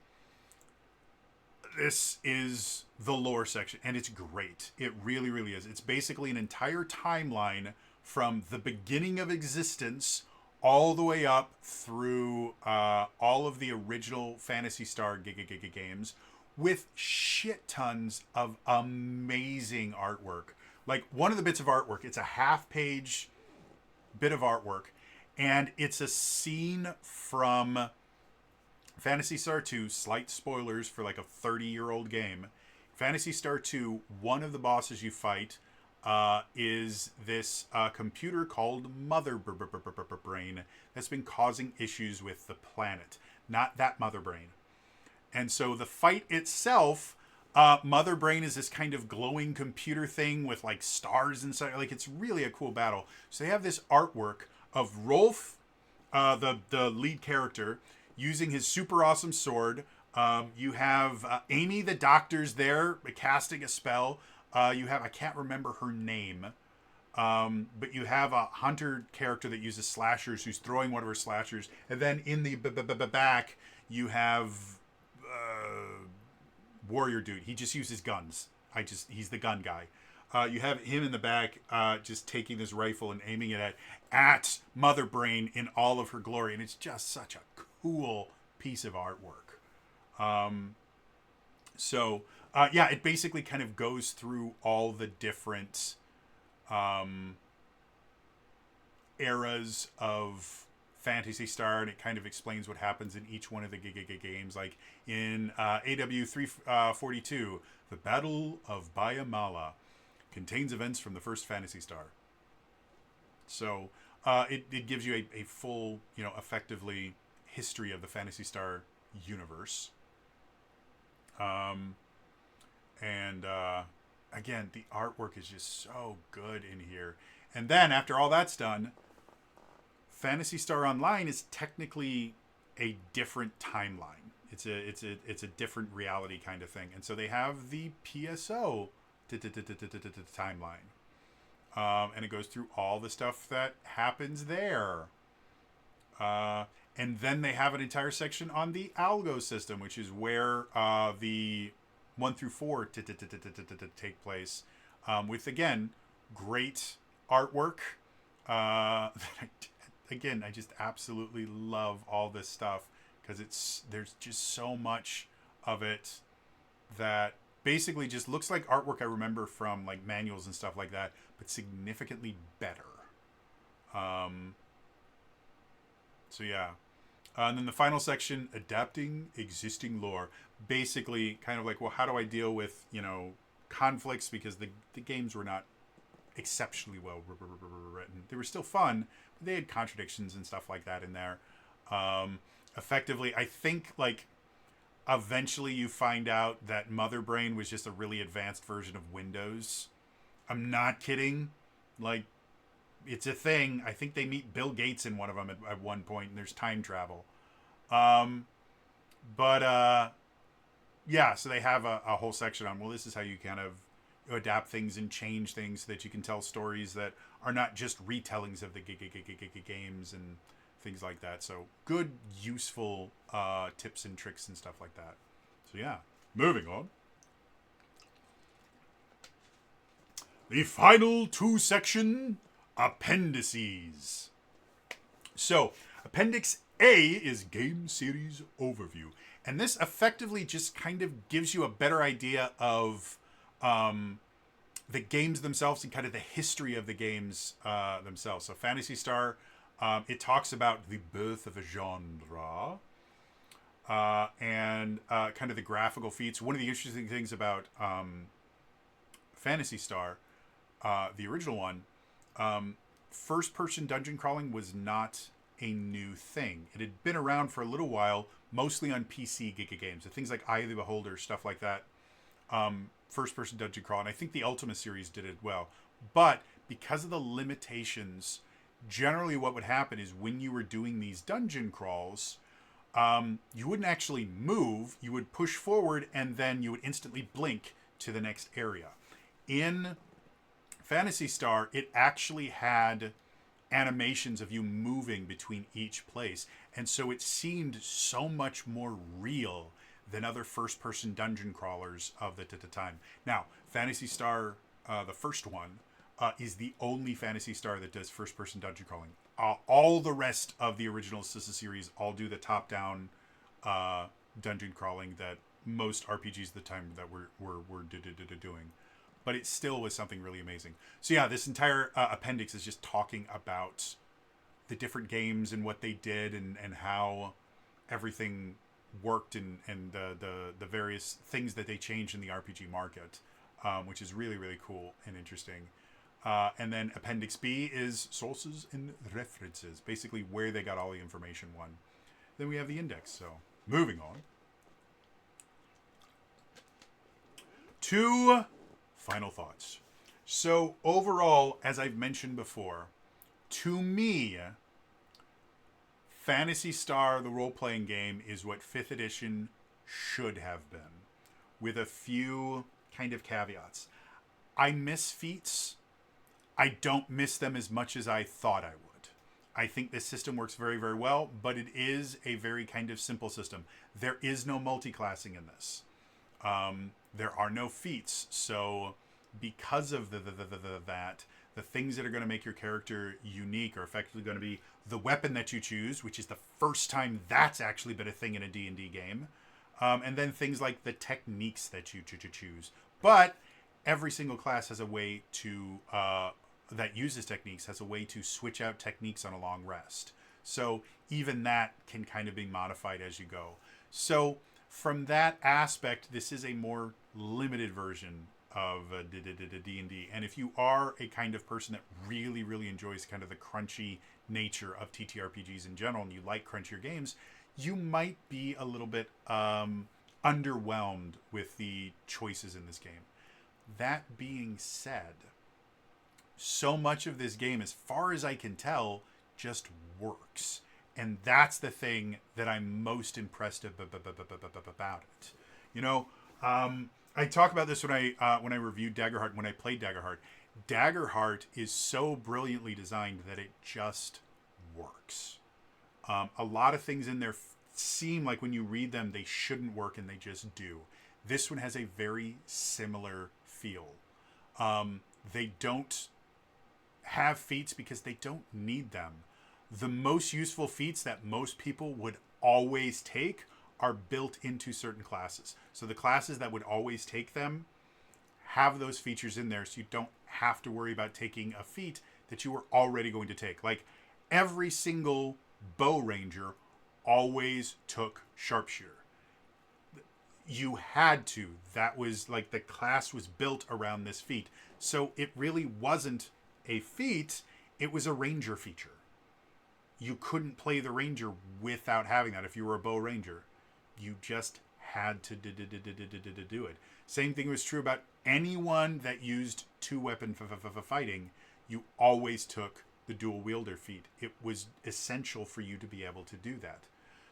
this is the lore section, and it's great. It really, really is. It's basically an entire timeline from the beginning of existence all the way up through all of the original Phantasy Star games, with shit tons of amazing artwork. Like one of the bits of artwork, it's a half-page bit of artwork, and it's a scene from Phantasy Star 2, slight spoilers for like a 30-year-old game. Phantasy Star 2, one of the bosses you fight is this computer called Mother Brain that's been causing issues with the planet. Not that Mother Brain. And so the fight itself, Mother Brain is this kind of glowing computer thing with like stars inside. Like, it's really a cool battle. So they have this artwork of Rolf, the lead character, using his super awesome sword. You have Amy the doctor's there casting a spell. You have, I can't remember her name, but you have a hunter character that uses slashers who's throwing one of her slashers. And then in the back, you have warrior dude. He just uses guns. He's the gun guy. You have him in the back just taking this rifle and aiming it at Mother Brain in all of her glory. And it's just such a cool piece of artwork. Yeah, it basically kind of goes through all the different eras of Phantasy Star, and it kind of explains what happens in each one of the games. Like in AW 342, the Battle of Bayamala contains events from the first Phantasy Star. So it gives you a full, effectively history of the Phantasy Star universe. Again, the artwork is just so good in here. And then after all that's done, Phantasy Star Online is technically a different timeline. It's a different reality kind of thing. And so they have the PSO timeline. And it goes through all the stuff that happens there. And then they have an entire section on the Algo system, which is where the 1 through 4 take place. With, again, great artwork. Again, I just absolutely love all this stuff because there's just so much of it that basically just looks like artwork I remember from like manuals and stuff like that, but significantly better. So yeah. And then the final section, adapting existing lore. Basically kind of like, well, how do I deal with, conflicts, because the games were not exceptionally well written. They were still fun, but they had contradictions and stuff like that in there. Effectively, I think, like, eventually you find out that Mother Brain was just a really advanced version of Windows. I'm not kidding. Like, it's a thing. I think they meet Bill Gates in one of them at one point, and there's time travel. Yeah, so they have a whole section on, well, this is how you kind of adapt things and change things so that you can tell stories that are not just retellings of the games and things like that. So good, useful tips and tricks and stuff like that. So yeah, moving on. The final 2 section, Appendices. So Appendix A is Game Series Overview. And this effectively just kind of gives you a better idea of the games themselves and kind of the history of the games themselves. So Phantasy Star, it talks about the birth of a genre and kind of the graphical feats. One of the interesting things about Phantasy Star, the original one, first-person dungeon crawling was not a new thing. It had been around for a little while, mostly on PC games. So things like Eye of the Beholder, stuff like that. First-person dungeon crawl, and I think the Ultima series did it well. But because of the limitations, generally what would happen is when you were doing these dungeon crawls, you wouldn't actually move. You would push forward, and then you would instantly blink to the next area. In Phantasy Star, it actually had animations of you moving between each place, and so it seemed so much more real than other first-person dungeon crawlers of the time. Now, Phantasy Star, the first one, is the only Phantasy Star that does first-person dungeon crawling. All the rest of the original Sissa series all do the top-down dungeon crawling that most RPGs at the time that were doing. But it still was something really amazing. So yeah, this entire appendix is just talking about the different games and what they did and how everything worked and the various things that they changed in the RPG market, which is really, really cool and interesting. And then Appendix B is sources and references, basically where they got all the information one. Then we have the index. So moving on. 2 final thoughts. So overall, as I've mentioned before, to me, Phantasy Star, the role-playing game, is what 5th edition should have been, with a few kind of caveats. I miss feats. I don't miss them as much as I thought I would. I think this system works very, very well, but it is a very kind of simple system. There is no multi-classing in this. There are no feats, so because of that, the things that are going to make your character unique are effectively going to be the weapon that you choose, which is the first time that's actually been a thing in a D&D game, and then things like the techniques that you choose. But every single class has a way to that uses techniques has a way to switch out techniques on a long rest. So even that can kind of be modified as you go. So from that aspect, this is a more limited version of D&D. And if you are a kind of person that really, really enjoys kind of the crunchy nature of TTRPGs in general, and you like crunchier games, you might be a little bit underwhelmed with the choices in this game. That being said, so much of this game, as far as I can tell, just works. And that's the thing that I'm most impressed about it. You know, I talk about this when I reviewed Daggerheart, when I played Daggerheart. Daggerheart is so brilliantly designed that it just works. A lot of things in there seem like when you read them, they shouldn't work, and they just do. This one has a very similar feel. They don't have feats because they don't need them. The most useful feats that most people would always take are built into certain classes. So the classes that would always take them have those features in there, so you don't have to worry about taking a feat that you were already going to take. Like, every single bow ranger always took sharpshooter. You had to. That was like, the class was built around this feat. So it really wasn't a feat, it was a ranger feature. You couldn't play the ranger without having that if you were a bow ranger. You just had to do it. Same thing was true about anyone that used two-weapon fighting. You always took the dual wielder feat. It was essential for you to be able to do that.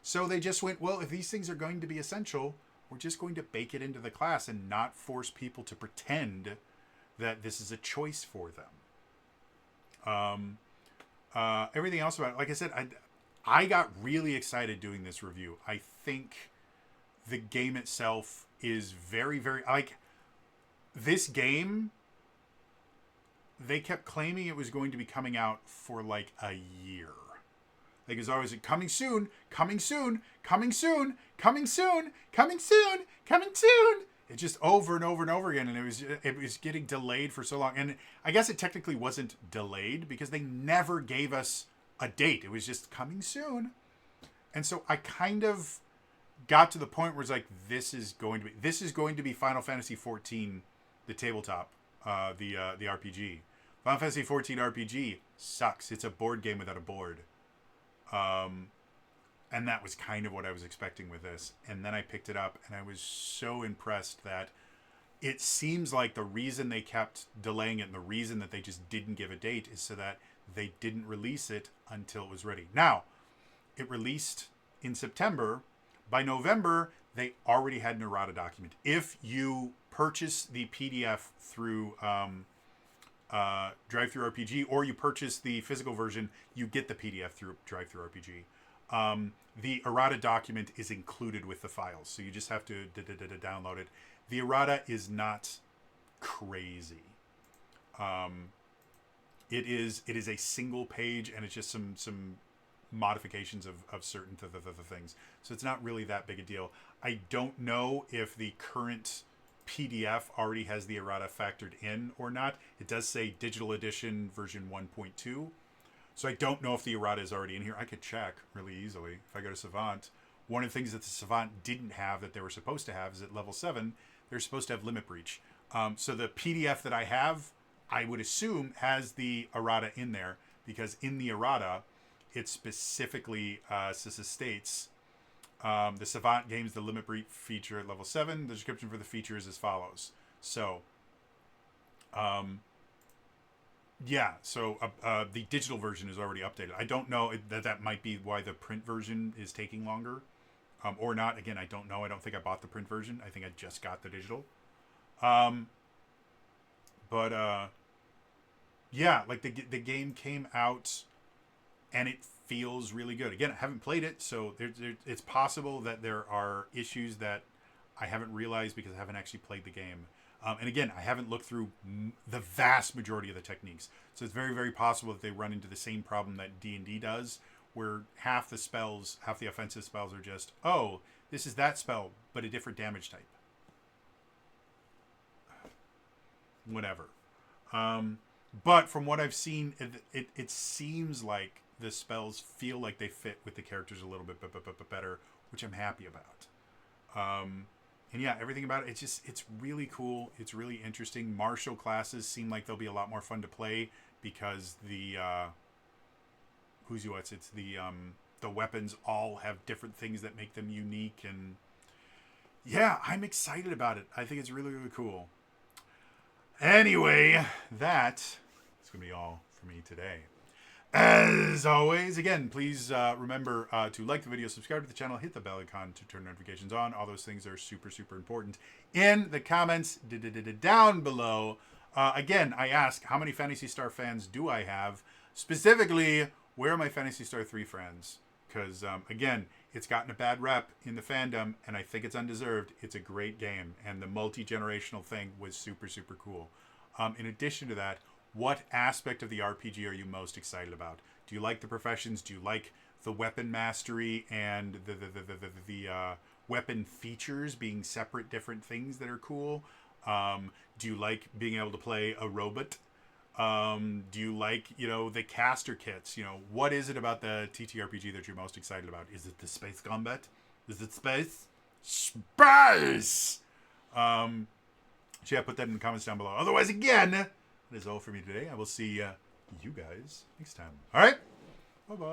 So they just went, well, if these things are going to be essential, we're just going to bake it into the class and not force people to pretend that this is a choice for them. Everything else about it, like I said, I got really excited doing this review. I think the game itself is very, very, like, this game, they kept claiming it was going to be coming out for like a year. Like, it was always like, coming soon, coming soon, coming soon, coming soon, coming soon, coming soon. It just over and over and over again, and it was getting delayed for so long. And I guess it technically wasn't delayed because they never gave us a date. It was just coming soon. And so I kind of got to the point where it's like, this is going to be Final Fantasy XIV, the tabletop, the RPG. Final Fantasy XIV RPG sucks. It's a board game without a board. And that was kind of what I was expecting with this. And then I picked it up, and I was so impressed that it seems like the reason they kept delaying it and the reason that they just didn't give a date is so that they didn't release it until it was ready. Now, it released in September. By November, they already had an errata document. If you purchase the PDF through DriveThruRPG, or you purchase the physical version, you get the PDF through DriveThruRPG. The errata document is included with the files, so you just have to download it. The errata is not crazy. It is a single page, and it's just some modifications of certain things. So it's not really that big a deal. I don't know if the current PDF already has the errata factored in or not. It does say digital edition version 1.2. So I don't know if the errata is already in here. I could check really easily if I go to Savant. One of the things that the Savant didn't have that they were supposed to have is at level 7, they're supposed to have limit breach. So the PDF that I have I would assume has the errata in there, because in the errata, it specifically states the Savant gains the limit breach feature at level 7. The description for the feature is as follows. So, yeah, so the digital version is already updated. I don't know that might be why the print version is taking longer, or not. Again, I don't know. I don't think I bought the print version. I think I just got the digital. But yeah, like the game came out, and it feels really good. Again, I haven't played it, so it's possible that there are issues that I haven't realized because I haven't actually played the game. And again, I haven't looked through the vast majority of the techniques, so it's very, very possible that they run into the same problem that D&D does, where half the offensive spells are just, oh, this is that spell, but a different damage type. Whatever. But from what I've seen, it seems like the spells feel like they fit with the characters a little bit better, which I'm happy about. And yeah, everything about it, it's really cool. It's really interesting. Martial classes seem like they'll be a lot more fun to play because the the weapons all have different things that make them unique, and yeah, I'm excited about it. I think it's really, really cool. Anyway, that's going to be all for me today. As always, again, please remember to like the video, subscribe to the channel, hit the bell icon to turn notifications on. All those things are super, super important. In the comments down below, again, I ask, how many Phantasy Star fans do I have? Specifically, where are my Phantasy Star 3 friends? Because, again, it's gotten a bad rep in the fandom, and I think it's undeserved. It's a great game, and the multi-generational thing was super, super cool. In addition to that, what aspect of the RPG are you most excited about? Do you like the professions? Do you like the weapon mastery and the weapon features being separate different things that are cool? Do you like being able to play a robot? Do you like, the caster kits? What is it about the TTRPG that you're most excited about? Is it the space combat? Is it space? Space! So yeah, put that in the comments down below. Otherwise, again, that is all for me today. I will see you guys next time. All right? Bye-bye.